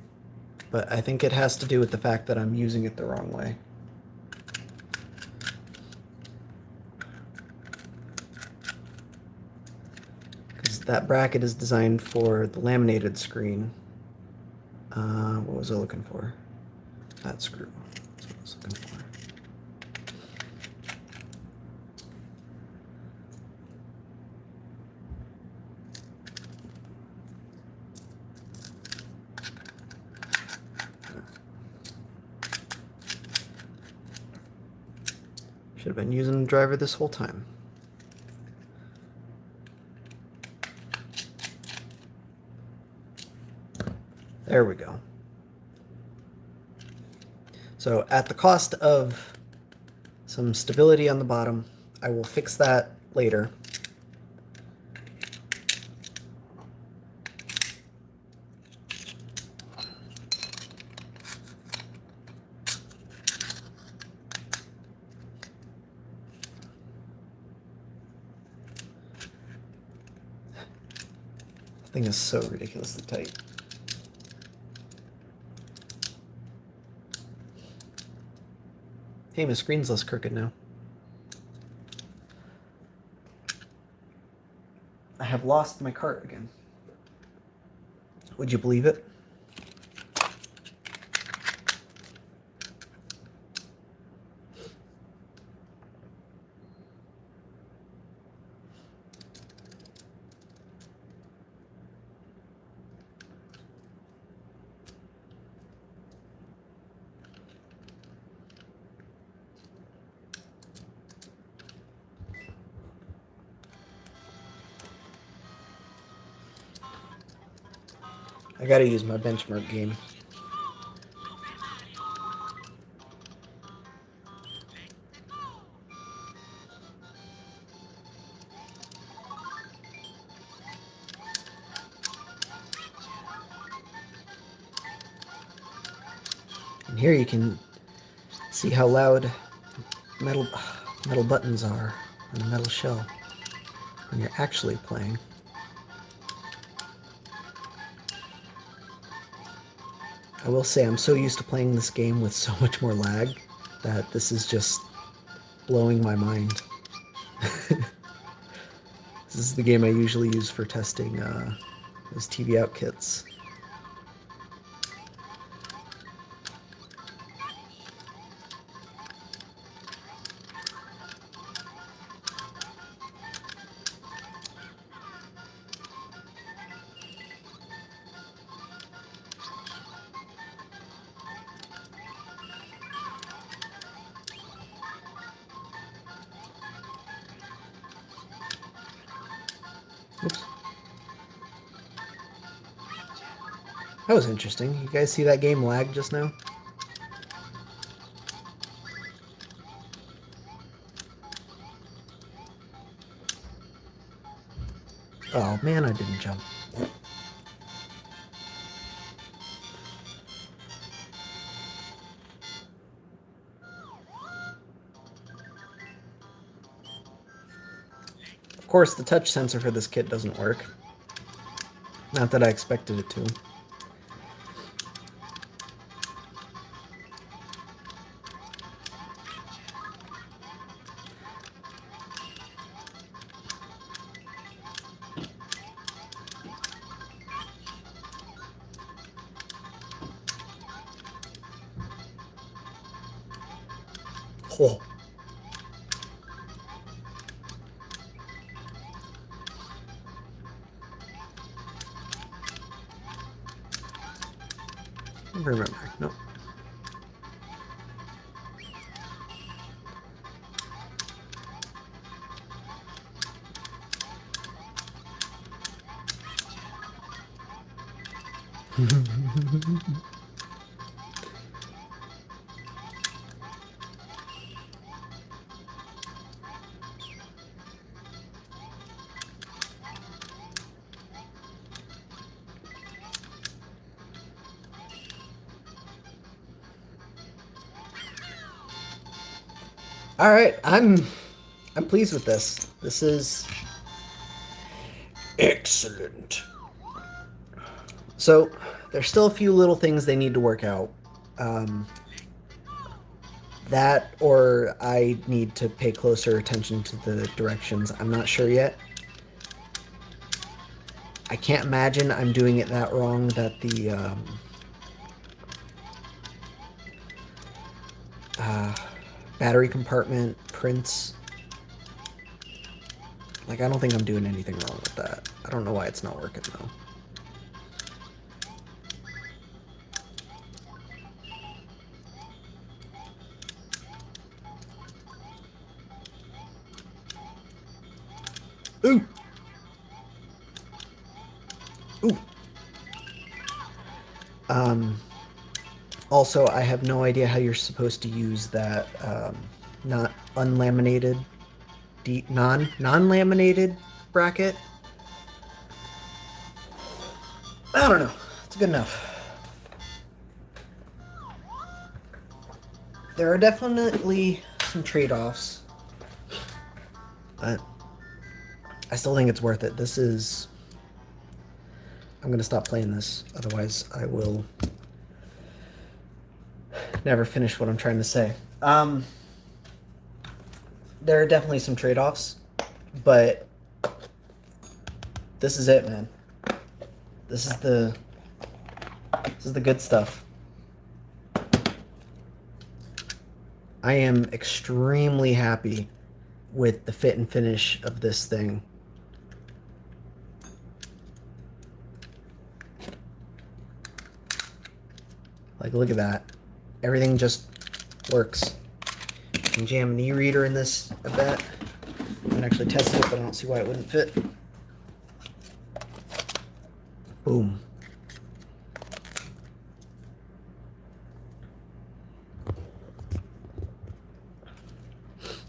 Speaker 1: but I think it has to do with the fact that I'm using it the wrong way. Because that bracket is designed for the laminated screen. What was I looking for? That screw. That's what I was looking for. Should have been using the driver this whole time. There we go. So at the cost of some stability on the bottom, I will fix that later. This thing is so ridiculously tight. Hey, my screen's less crooked now. I have lost my cart again. Would you believe it? I gotta use my benchmark game. And here you can see how loud metal buttons are on a metal shell when you're actually playing. I will say I'm so used to playing this game with so much more lag that this is just blowing my mind. This is the game I usually use for testing those TV out kits. Oops. That was interesting. You guys see that game lag just now? Oh man, I didn't jump. Of course, the touch sensor for this kit doesn't work. Not that I expected it to. Oh. Remember, no. All right, I'm pleased with this. This is excellent. So there's still a few little things they need to work out. That or I need to pay closer attention to the directions. I'm not sure yet. I can't imagine I'm doing it that wrong that the battery compartment prints. Like, I don't think I'm doing anything wrong with that. I don't know why it's not working though. Ooh! Ooh! Also, I have no idea how you're supposed to use that not unlaminated, non-laminated bracket. I don't know. It's good enough. There are definitely some trade-offs, but I still think it's worth it. This is... I'm going to stop playing this, otherwise I will never finish what I'm trying to say. There are definitely some trade-offs, but this is it, man. This is the good stuff. I am extremely happy with the fit and finish of this thing. Like, look at that. Everything just works. You can jam an e-reader in this, I bet. I haven't actually tested it, but I don't see why it wouldn't fit. Boom.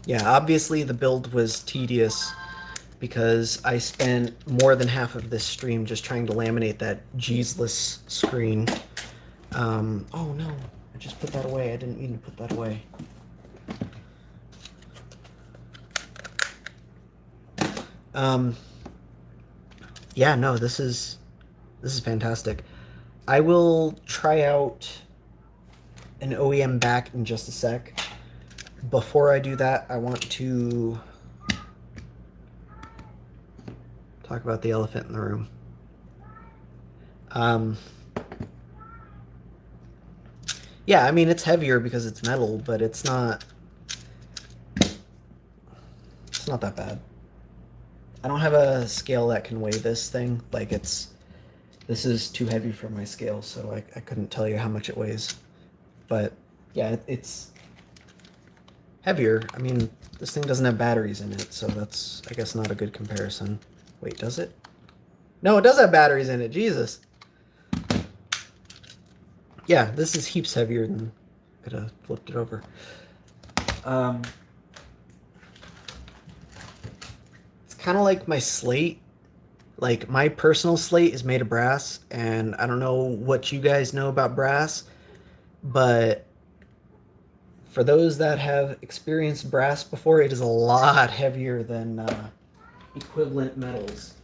Speaker 1: Yeah, obviously the build was tedious because I spent more than half of this stream just trying to laminate that Jesus screen. Oh no, I just put that away. I didn't mean to put that away. Yeah, no, this is fantastic. I will try out an OEM back in just a sec, before I do that, I want to talk about the elephant in the room. Yeah, I mean, it's heavier because it's metal, but it's not that bad. I don't have a scale that can weigh this thing. Like, this is too heavy for my scale, so I couldn't tell you how much it weighs. But yeah, it's heavier. I mean, this thing doesn't have batteries in it, so that's, I guess, not a good comparison. Wait, does it? No, it does have batteries in it. Jesus. Yeah, this is heaps heavier than... Could have flipped it over. It's kind of like my slate. Like, my personal slate is made of brass, and I don't know what you guys know about brass, but for those that have experienced brass before, it is a lot heavier than equivalent metals.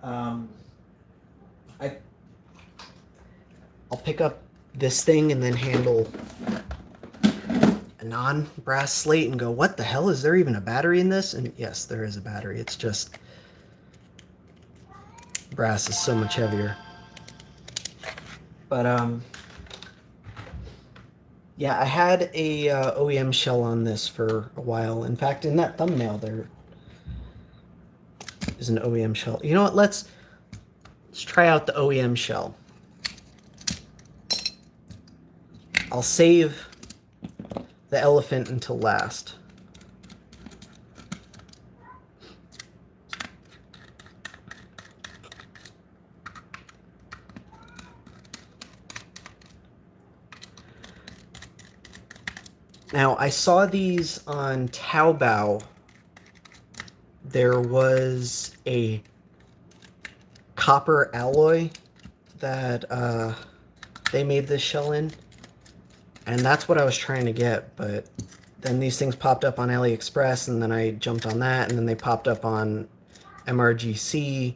Speaker 1: I'll pick up this thing and then handle a non-brass slate and go, what the hell? Is there even a battery in this? And yes, there is a battery. It's just brass is so much heavier. But yeah, I had a OEM shell on this for a while. In fact, in that thumbnail there is an OEM shell. You know what? Let's try out the OEM shell. I'll save the elephant until last. Now, I saw these on Taobao. There was a copper alloy that they made this shell in, and that's what I was trying to get, but then these things popped up on AliExpress, and then I jumped on that, and then they popped up on MRGC,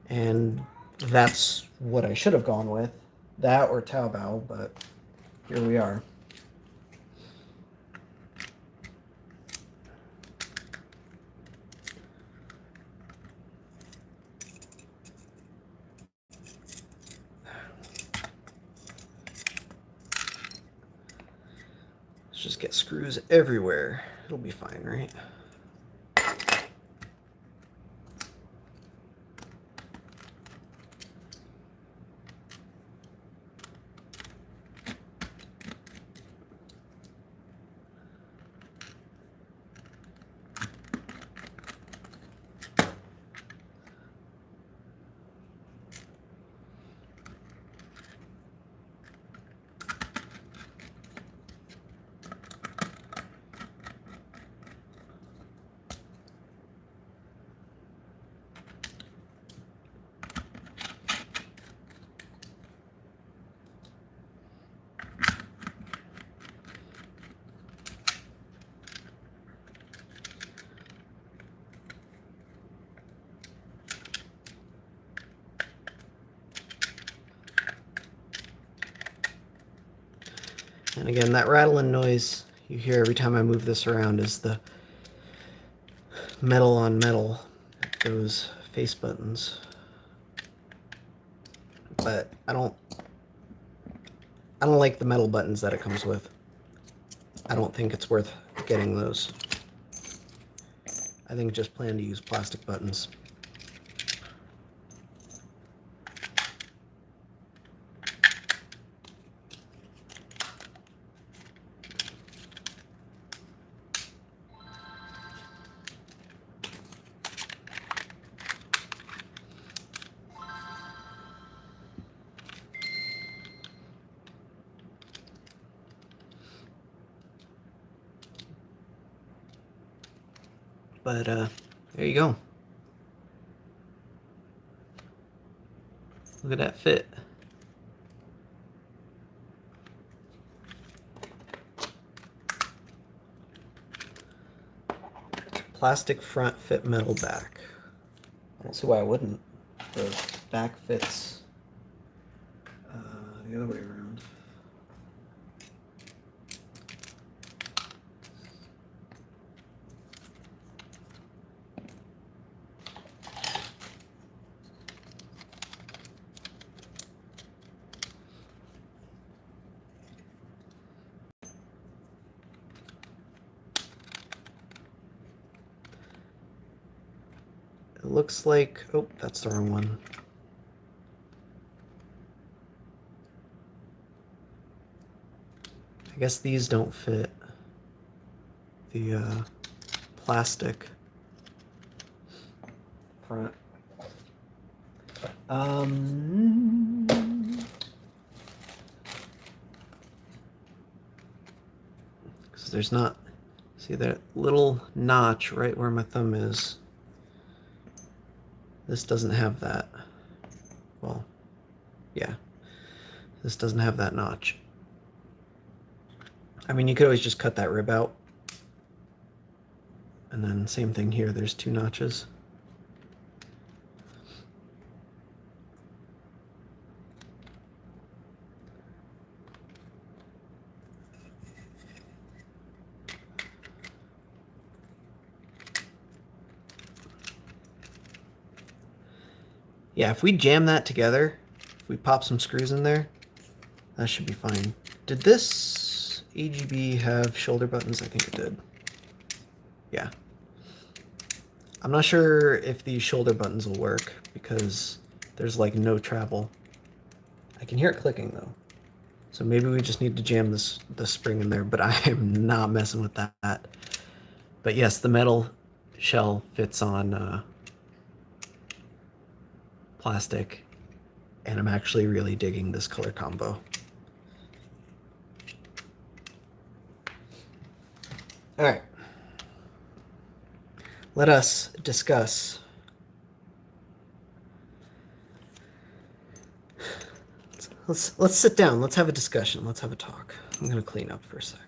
Speaker 1: and that's what I should have gone with, that or Taobao, but here we are. Just get screws everywhere. It'll be fine, right? And again, that rattling noise you hear every time I move this around is the metal on metal, those face buttons. But I don't like the metal buttons that it comes with. I don't think it's worth getting those. I think just plan to use plastic buttons. But there you go. Look at that fit. Plastic front, fit metal back. I don't see why I wouldn't. The back fits the other way around. It looks like, oh, that's the wrong one. I guess these don't fit the plastic front. Because there's not, see that little notch right where my thumb is? This doesn't have that. Well, yeah, this doesn't have that notch. I mean, you could always just cut that rib out. And then same thing here, there's 2 notches. Yeah, if we jam that together, if we pop some screws in there, that should be fine. Did this AGB have shoulder buttons? I think it did. Yeah. I'm not sure if these shoulder buttons will work because there's like no travel. I can hear it clicking though. So maybe we just need to jam the spring in there, but I am not messing with that. But yes, the metal shell fits on plastic, and I'm actually really digging this color combo. All right. Let us discuss let's sit down. Let's have a discussion. Let's have a talk. I'm gonna clean up for a sec.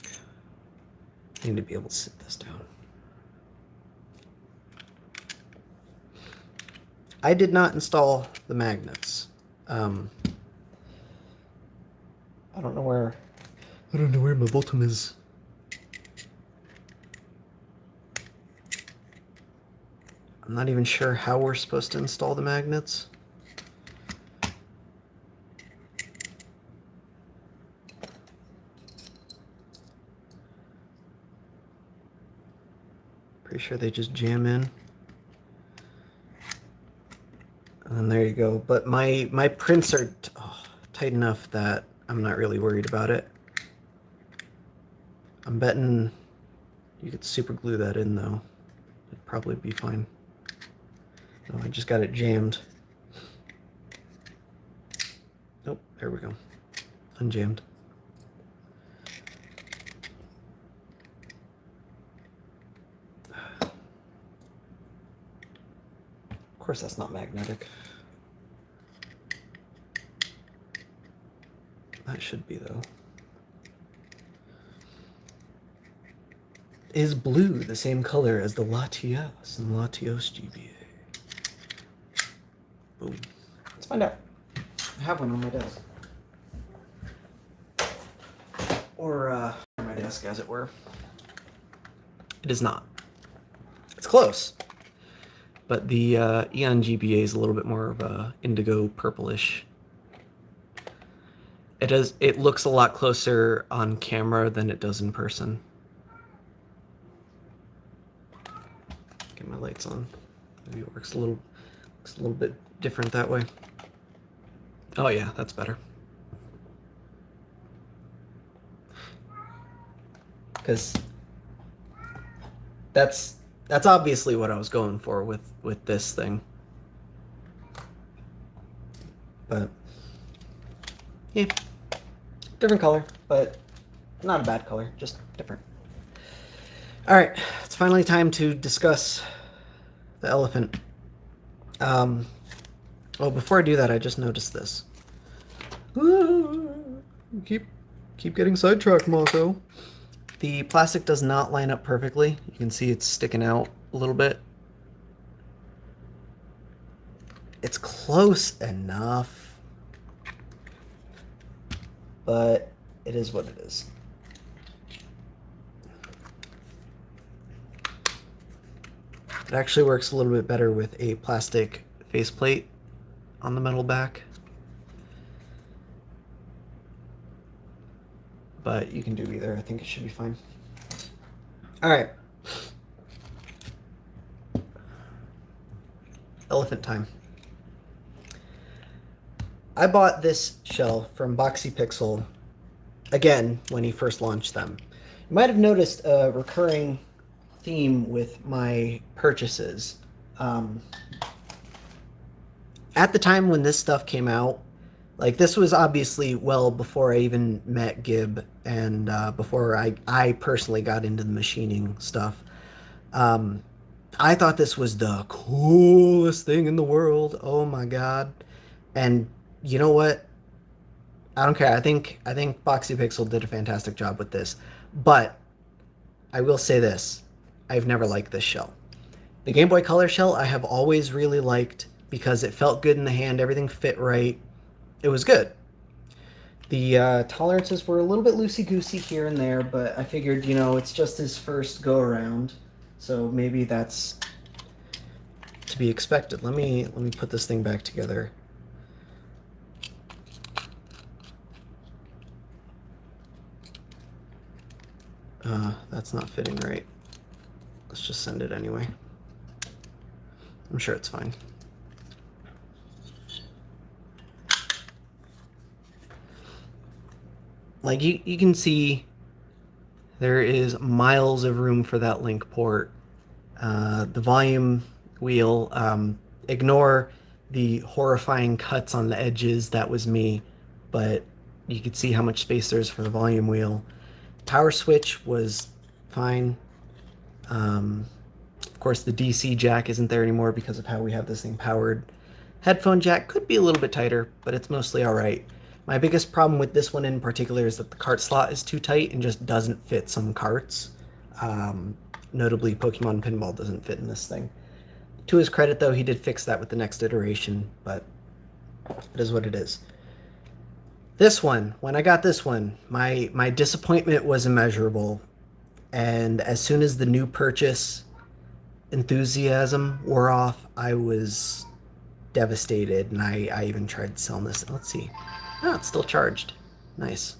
Speaker 1: I need to be able to sit this down. I did not install the magnets. I don't know where my bottom is. I'm not even sure how we're supposed to install the magnets. Pretty sure they just jam in. And then there you go. But my prints are tight enough that I'm not really worried about it. I'm betting you could super glue that in though. It'd probably be fine. Oh, I just got it jammed. Nope, there we go. Unjammed. Of course that's not magnetic. That should be though. Is blue the same color as the Latios and Latios GBA? Boom. Let's find out. I have one on my desk. Or on my desk, as it were. It is not. It's close. But the Eon GBA is a little bit more of a indigo purplish. It looks a lot closer on camera than it does in person. Get my lights on. Maybe it looks a little bit different that way. Oh yeah, that's better. Because that's obviously what I was going for with this thing. But yeah, different color, but not a bad color, just different. All right, it's finally time to discuss the elephant. Well, before I do that, I just noticed this. Keep getting sidetracked, Mako. The plastic does not line up perfectly. You can see it's sticking out a little bit. It's close enough, but it is what it is. It actually works a little bit better with a plastic faceplate on the metal back. But you can do either. I think it should be fine. All right. elephant time. I bought this shell from Boxy Pixel, again, when he first launched them. You might have noticed a recurring theme with my purchases. At the time when this stuff came out, like this was obviously well before I even met Gib and before I personally got into the machining stuff. I thought this was the coolest thing in the world. Oh my god. And you know what? I don't care. I think Boxy Pixel did a fantastic job with this. But I will say this. I've never liked this shell. The Game Boy Color shell I have always really liked because it felt good in the hand, everything fit right. It was good. The tolerances were a little bit loosey-goosey here and there, but I figured, you know, it's just his first go-around, so maybe that's to be expected. Let me put this thing back together. That's not fitting right. Let's just send it anyway. I'm sure it's fine. Like you can see there is miles of room for that link port. The volume wheel, ignore the horrifying cuts on the edges, that was me, but you could see how much space there is for the volume wheel. Power switch was fine. Of course, the DC jack isn't there anymore because of how we have this thing powered. Headphone jack could be a little bit tighter, but it's mostly all right. My biggest problem with this one in particular is that the cart slot is too tight and just doesn't fit some carts. Notably, Pokemon Pinball doesn't fit in this thing. To his credit, though, he did fix that with the next iteration, but it is what it is. This one, when I got this one, my disappointment was immeasurable. And as soon as the new purchase enthusiasm wore off, I was devastated, and I even tried selling this. Let's see. Oh, it's still charged. Nice.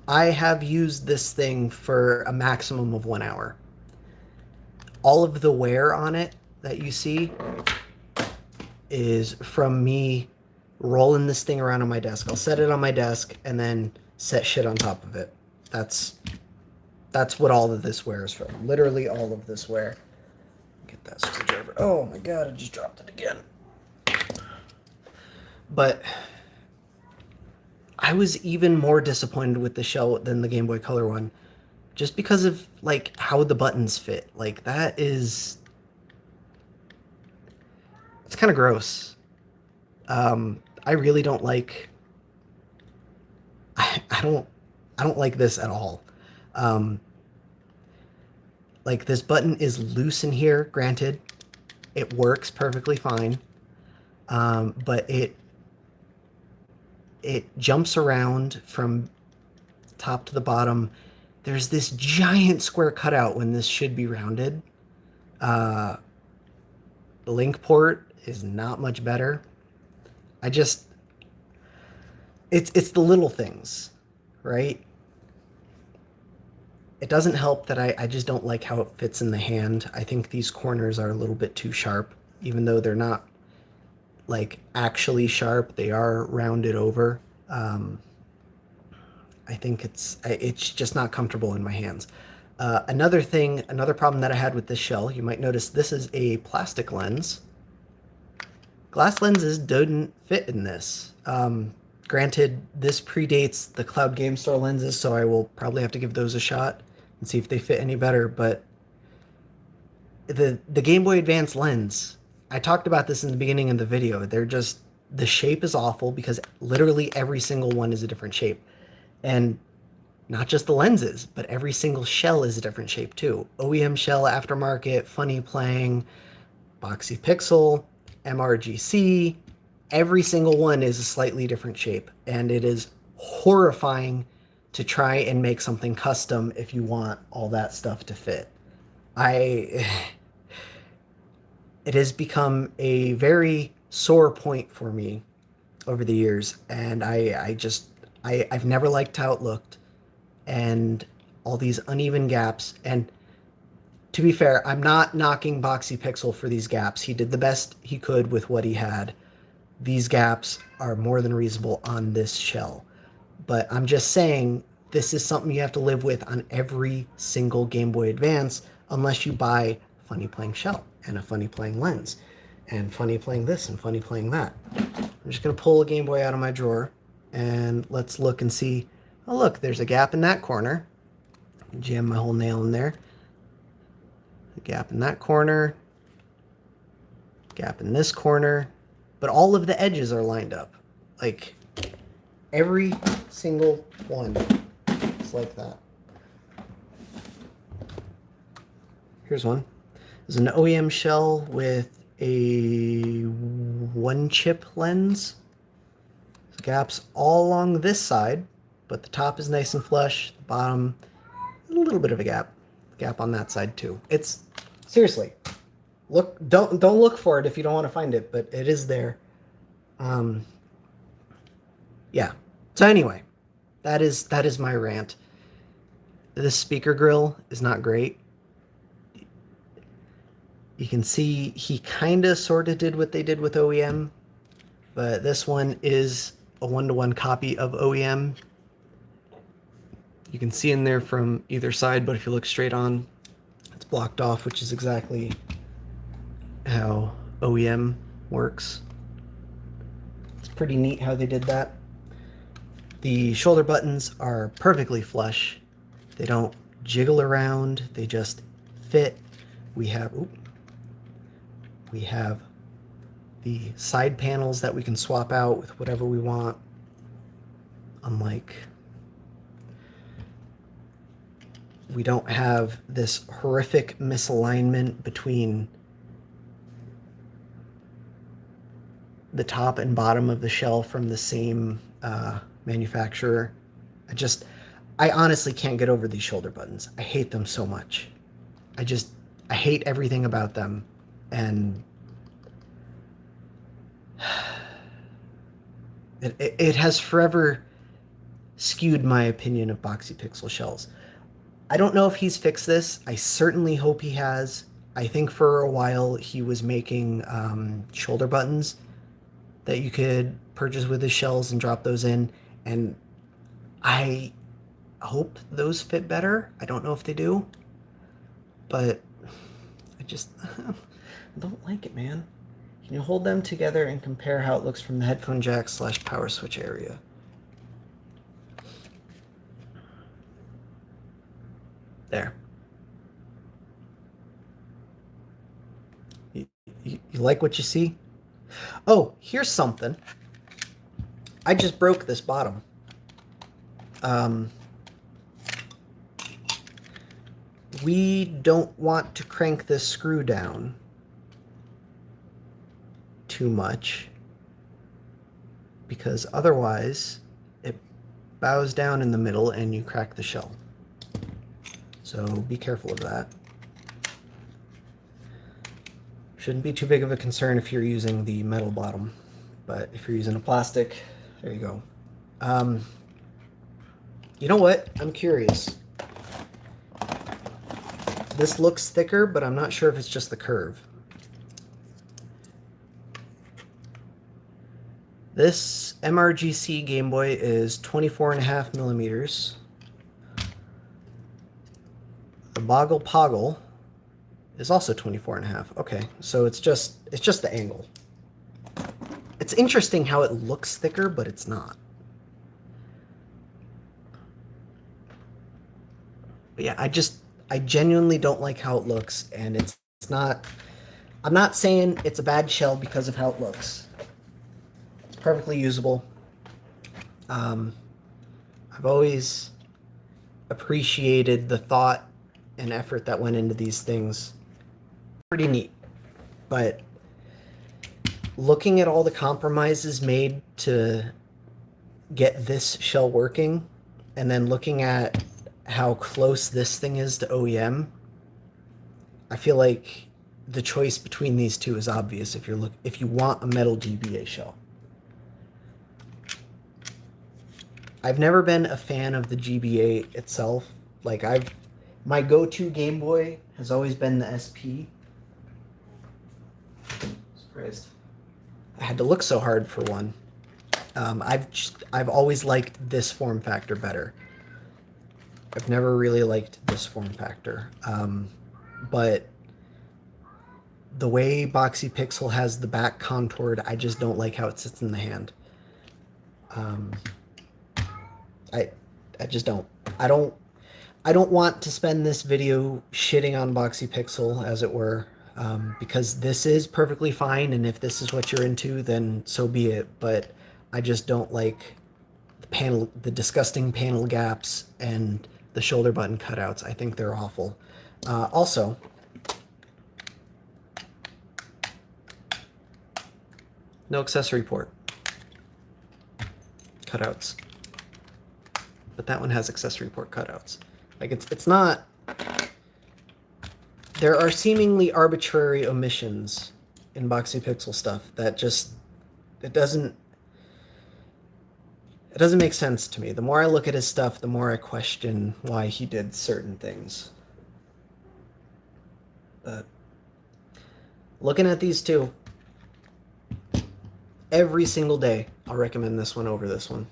Speaker 1: I have used this thing for a maximum of 1 hour. All of the wear on it that you see is from me rolling this thing around on my desk. I'll set it on my desk and then set shit on top of it. That's what all of this wear is from. Literally all of this wear. Get that screwdriver. Oh my god, I just dropped it again. But I was even more disappointed with the shell than the Game Boy Color one, just because of like how the buttons fit. Like that is, it's kind of gross. I really don't like. I don't like this at all. Like this button is loose in here. Granted, it works perfectly fine, but it jumps around from top to the bottom. There's this giant square cutout when this should be rounded. The link port is not much better. It's the little things, right? It doesn't help that I just don't like how it fits in the hand. I think these corners are a little bit too sharp, even though they're not like actually sharp. They are rounded over. I think it's just not comfortable in my hands. Another problem that I had with this shell, you might notice this is a plastic lens. Glass lenses didn't fit in this. Granted, this predates the Cloud Game Store lenses, so I will probably have to give those a shot and see if they fit any better. But the Game Boy Advance lens, I talked about this in the beginning of the video. The shape is awful because literally every single one is a different shape. And not just the lenses, but every single shell is a different shape too. OEM shell, aftermarket, Funny Playing, Boxy Pixel, MRGC, every single one is a slightly different shape, and it is horrifying to try and make something custom if you want all that stuff to fit. It has become a very sore point for me over the years, and I've never liked how it looked, and all these uneven gaps. And to be fair, I'm not knocking Boxy Pixel for these gaps. He did the best he could with what he had. These gaps are more than reasonable on this shell. But I'm just saying this is something you have to live with on every single Game Boy Advance unless you buy funny playing shell and a funny playing lens and funny playing this and funny playing that. I'm just going to pull a Game Boy out of my drawer and let's look and see. Oh, look, there's a gap in that corner. Jam my whole nail in there. A gap in that corner. Gap in this corner. But all of the edges are lined up. Like, every single one is like that. Here's one. There's an OEM shell with a one-chip lens. There's gaps all along this side, but the top is nice and flush. The bottom, a little bit of a gap. Gap on that side too. It's seriously, look. Don't look for it if you don't want to find it, but it is there. Yeah. So anyway, that is my rant. This speaker grill is not great. You can see he kind of sort of did what they did with OEM, but this one is a one-to-one copy of OEM. You can see in there from either side, but if you look straight on, it's blocked off, which is exactly how OEM works. It's pretty neat how they did that. The shoulder buttons are perfectly flush. They don't jiggle around, they just fit. We have the side panels that we can swap out with whatever we want. Unlike, we don't have this horrific misalignment between the top and bottom of the shell from the same manufacturer. I honestly can't get over these shoulder buttons. I hate them so much. I hate everything about them. And it has forever skewed my opinion of Boxy Pixel shells. I don't know if he's fixed this. I certainly hope he has. I think for a while he was making shoulder buttons that you could purchase with his shells and drop those in. And I hope those fit better. I don't know if they do. But I just don't like it, man. Can you hold them together and compare how it looks from the headphone jack / power switch area? There. You like what you see? Oh, here's something. I just broke this bottom. We don't want to crank this screw down too much because otherwise it bows down in the middle and you crack the shell. So be careful of that. Shouldn't be too big of a concern if you're using the metal bottom, but if you're using a plastic, there you go. You know what? I'm curious. This looks thicker, but I'm not sure if it's just the curve. This MRGC Game Boy is 24.5 millimeters. The Boggle Poggle is also 24.5. Okay, so it's just the angle. It's interesting how it looks thicker, but it's not. But yeah, I genuinely don't like how it looks, and it's not. I'm not saying it's a bad shell because of how it looks. It's perfectly usable. I've always appreciated the thought and effort that went into these things. Pretty neat. But looking at all the compromises made to get this shell working, and then looking at how close this thing is to OEM, I feel like the choice between these two is obvious if you want a metal GBA shell. I've never been a fan of the GBA itself. Like My go-to Game Boy has always been the SP. Surprised I had to look so hard for one. I've always liked this form factor better. I've never really liked this form factor, but the way Boxy Pixel has the back contoured, I just don't like how it sits in the hand. I just don't. I don't want to spend this video shitting on Boxy Pixel, as it were, because this is perfectly fine, and if this is what you're into, then so be it. But I just don't like the disgusting panel gaps and the shoulder button cutouts. I think they're awful. Also, no accessory port cutouts, but that one has accessory port cutouts. Like it's not. There are seemingly arbitrary omissions in Boxy Pixel stuff that just it doesn't make sense to me. The more I look at his stuff, the more I question why he did certain things. But looking at these two, every single day, I'll recommend this one over this one.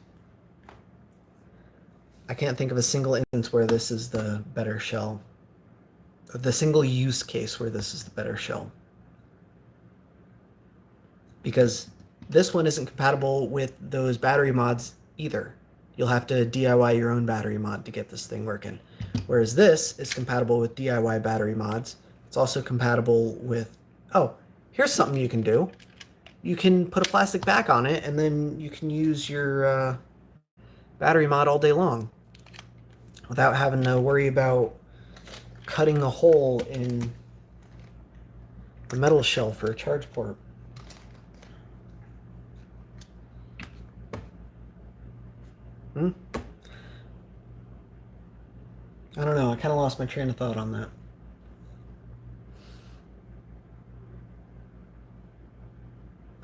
Speaker 1: I can't think of a single instance where this is the better shell. The single use case where this is the better shell. Because this one isn't compatible with those battery mods either. You'll have to DIY your own battery mod to get this thing working. Whereas this is compatible with DIY battery mods. It's also compatible with... Oh, here's something you can do. You can put a plastic back on it, and then you can use your battery mod all day long without having to worry about cutting a hole in the metal shell for a charge port. I don't know. I kind of lost my train of thought on that.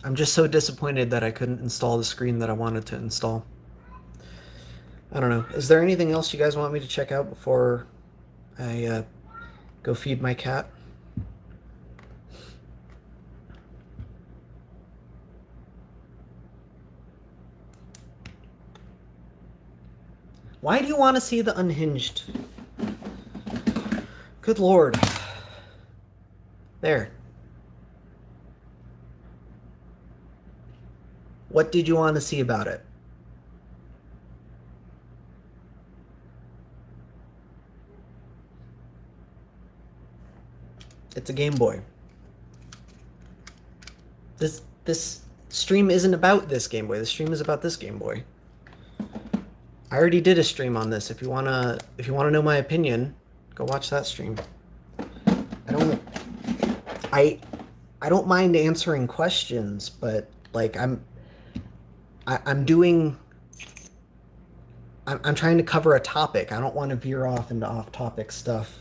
Speaker 1: I'm just so disappointed that I couldn't install the screen that I wanted to install. I don't know. Is there anything else you guys want me to check out before I go feed my cat? Why do you want to see the unhinged? Good Lord. There. What did you want to see about it? It's a Game Boy. This stream isn't about this Game Boy. The stream is about this Game Boy. I already did a stream on this. If you wanna know my opinion, go watch that stream. I don't mind answering questions, but like I'm trying to cover a topic. I don't want to veer off into off-topic stuff.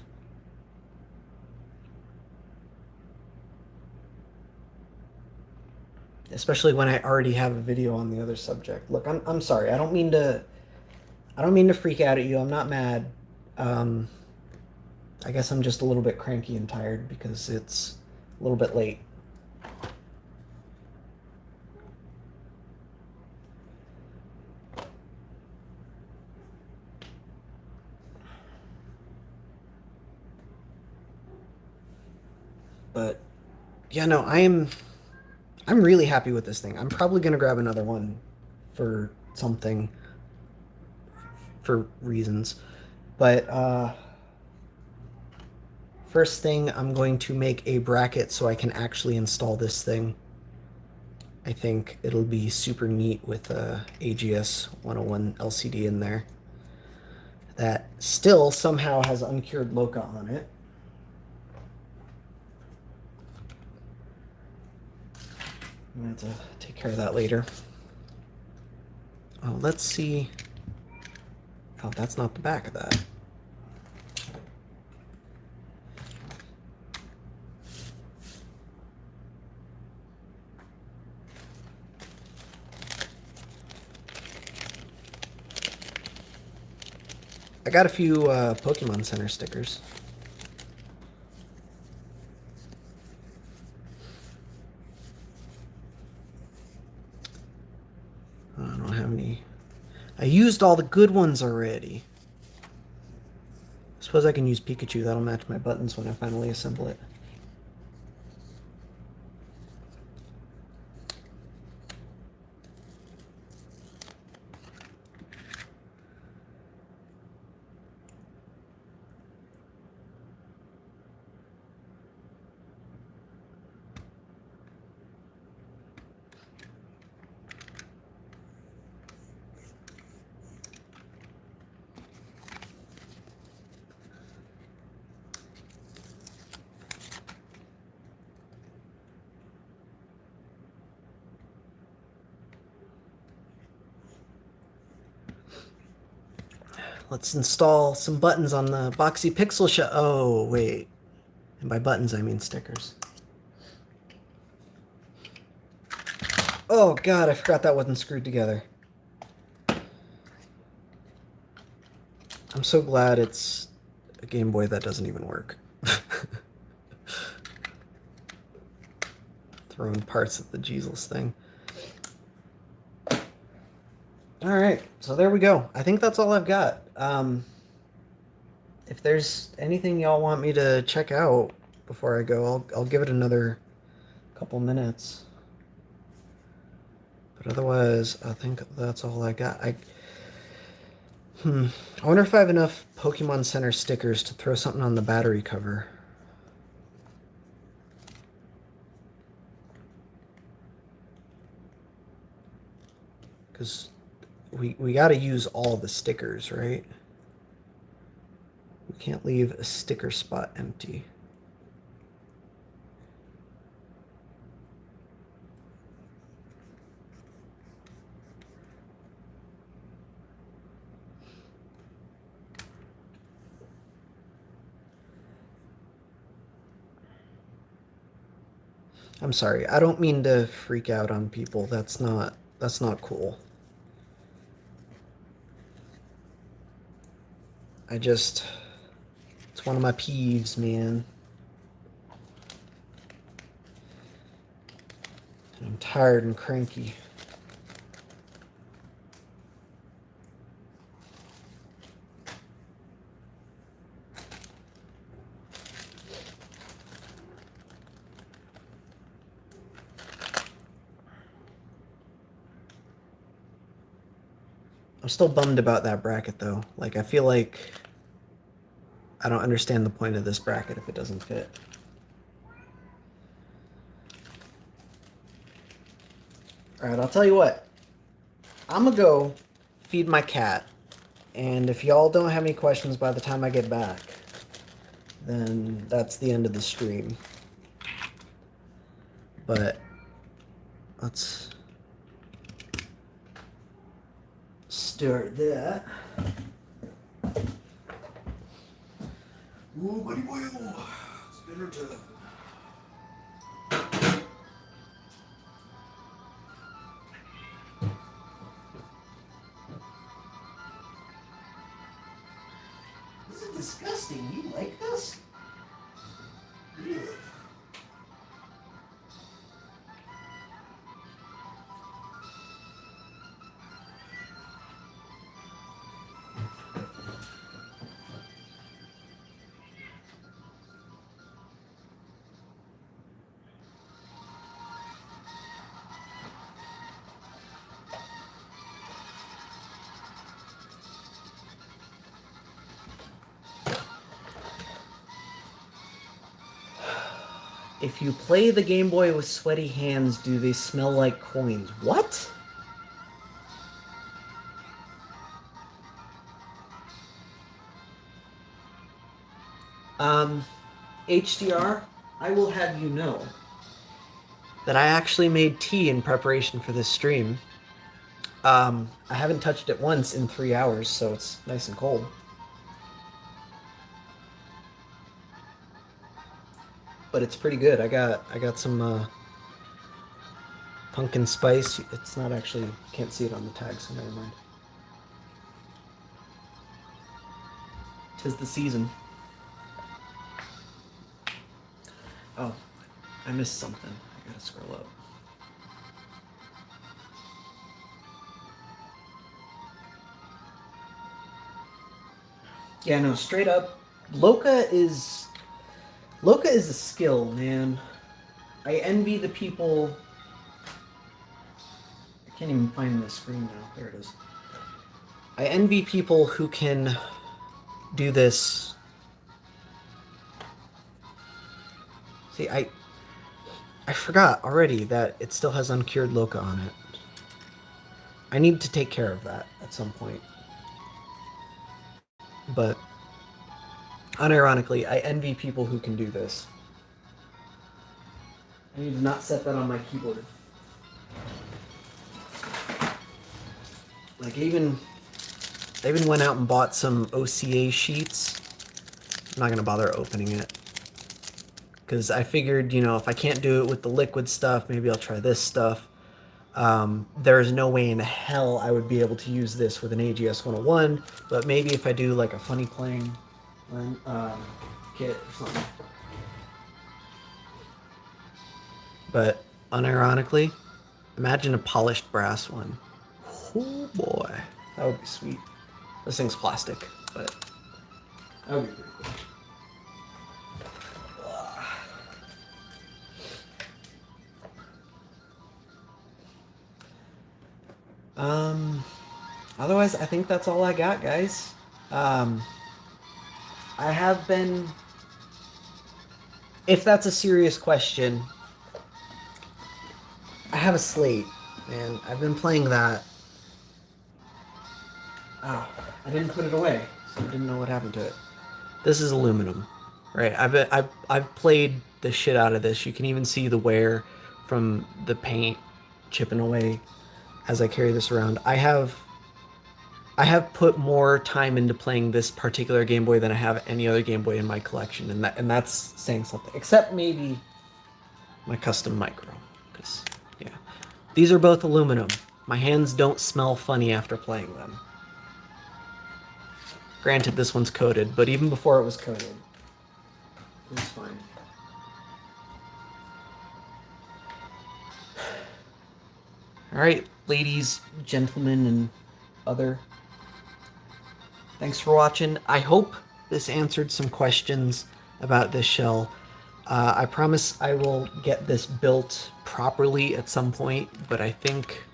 Speaker 1: Especially when I already have a video on the other subject. Look, I'm sorry. I don't mean to freak out at you. I'm not mad. I guess I'm just a little bit cranky and tired because it's a little bit late. But yeah, no, I'm really happy with this thing. I'm probably gonna grab another one for something, for reasons. But first thing, I'm going to make a bracket so I can actually install this thing. I think it'll be super neat with a AGS 101 LCD in there that still somehow has uncured Loca on it. I'm going to have to take care of that later. Oh, let's see. Oh, that's not the back of that. I got a few Pokemon Center stickers. I don't have any. I used all the good ones already. I suppose I can use Pikachu. That'll match my buttons when I finally assemble it. Let's install some buttons on the Boxy Pixel Shell. Oh, wait. And by buttons, I mean stickers. Oh, God, I forgot that wasn't screwed together. I'm so glad it's a Game Boy that doesn't even work. Throwing parts at the Jesus thing. Alright, so there we go. I think that's all I've got. If there's anything y'all want me to check out before I go, I'll give it another couple minutes. But otherwise, I think that's all I got. I wonder if I have enough Pokemon Center stickers to throw something on the battery cover. Because we got to use all the stickers, right? We can't leave a sticker spot empty. I'm sorry. I don't mean to freak out on people. That's not cool. It's one of my peeves, man. And I'm tired and cranky. I'm still bummed about that bracket, though. Like, I feel like I don't understand the point of this bracket if it doesn't fit. Alright, I'll tell you what. I'm gonna go feed my cat. And if y'all don't have any questions by the time I get back, then that's the end of the stream. But let's start that. Ooh, buddy boy, it's dinner time. This is disgusting. You like this? Yeah. If you play the Game Boy with sweaty hands, do they smell like coins? What? HDR, I will have you know that I actually made tea in preparation for this stream. I haven't touched it once in 3 hours, so it's nice and cold. But it's pretty good. I got some pumpkin spice. It's not actually, can't see it on the tag, so never mind. 'tis the season. Oh, I missed something. I gotta scroll up. Yeah, no, straight up, Loka is a skill, man. I envy the people. I can't even find the screen now. There it is. I envy people who can do this. See, I forgot already that it still has uncured Loka on it. I need to take care of that at some point. But unironically, I envy people who can do this. I need to not set that on my keyboard. Like, I even went out and bought some OCA sheets. I'm not gonna bother opening it. Because I figured, you know, if I can't do it with the liquid stuff, maybe I'll try this stuff. There's no way in hell I would be able to use this with an AGS 101, but maybe if I do like a funny playing kit or something. But unironically, imagine a polished brass one. Oh boy, that would be sweet. This thing's plastic, but that would be pretty cool. Otherwise, I think that's all I got, guys. I have been, if that's a serious question, I have a slate, and I've been playing that. Oh, I didn't put it away, so I didn't know what happened to it. This is aluminum, right? I've played the shit out of this. You can even see the wear from the paint chipping away as I carry this around. I have put more time into playing this particular Game Boy than I have any other Game Boy in my collection, and that's saying something. Except maybe my custom micro, because yeah, these are both aluminum. My hands don't smell funny after playing them. Granted, this one's coated, but even before it was coated, it was fine. All right, ladies, gentlemen, and other. Thanks for watching. I hope this answered some questions about this shell. I promise I will get this built properly at some point, but I think...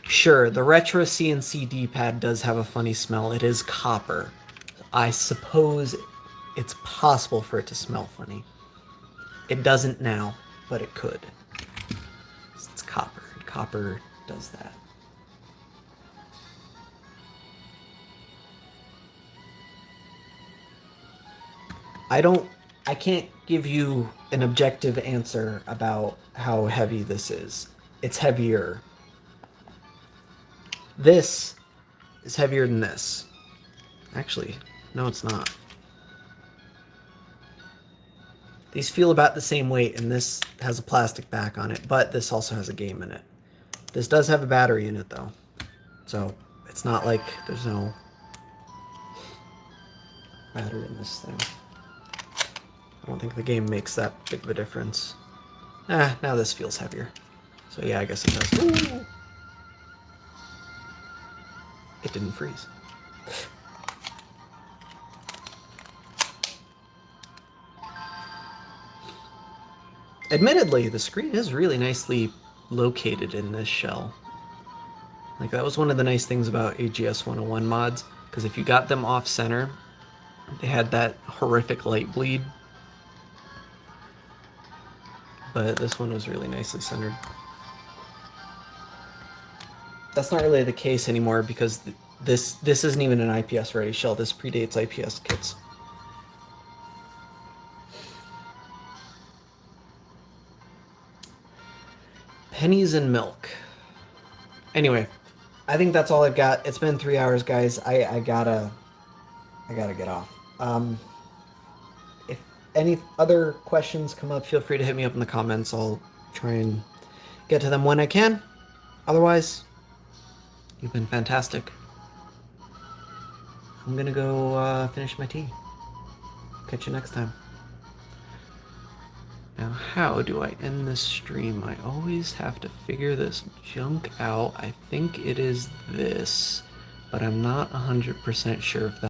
Speaker 1: Sure, the retro CNC D-pad does have a funny smell. It is copper. I suppose it's possible for it to smell funny. It doesn't now, but it could. It's copper. Copper does that. I can't give you an objective answer about how heavy this is. It's heavier. This is heavier than this. Actually, no, it's not. These feel about the same weight, and this has a plastic back on it, but this also has a game in it. This does have a battery in it, though. So, it's not like there's no battery in this thing. I don't think the game makes that big of a difference. Now this feels heavier. So yeah, I guess it does. Ooh. It didn't freeze. Admittedly, the screen is really nicely located in this shell. Like, that was one of the nice things about AGS 101 mods, because if you got them off center, they had that horrific light bleed. But this one was really nicely centered. That's not really the case anymore because this isn't even an IPS ready shell. This predates IPS kits. Pennies and milk. Anyway, I think that's all I've got. It's been 3 hours, guys. I gotta get off. If any other questions come up, feel free to hit me up in the comments. I'll try and get to them when I can. Otherwise, you've been fantastic. I'm gonna go finish my tea. Catch you next time. Now, how do I end this stream? I always have to figure this junk out. I think it is this, but I'm not 100% sure if that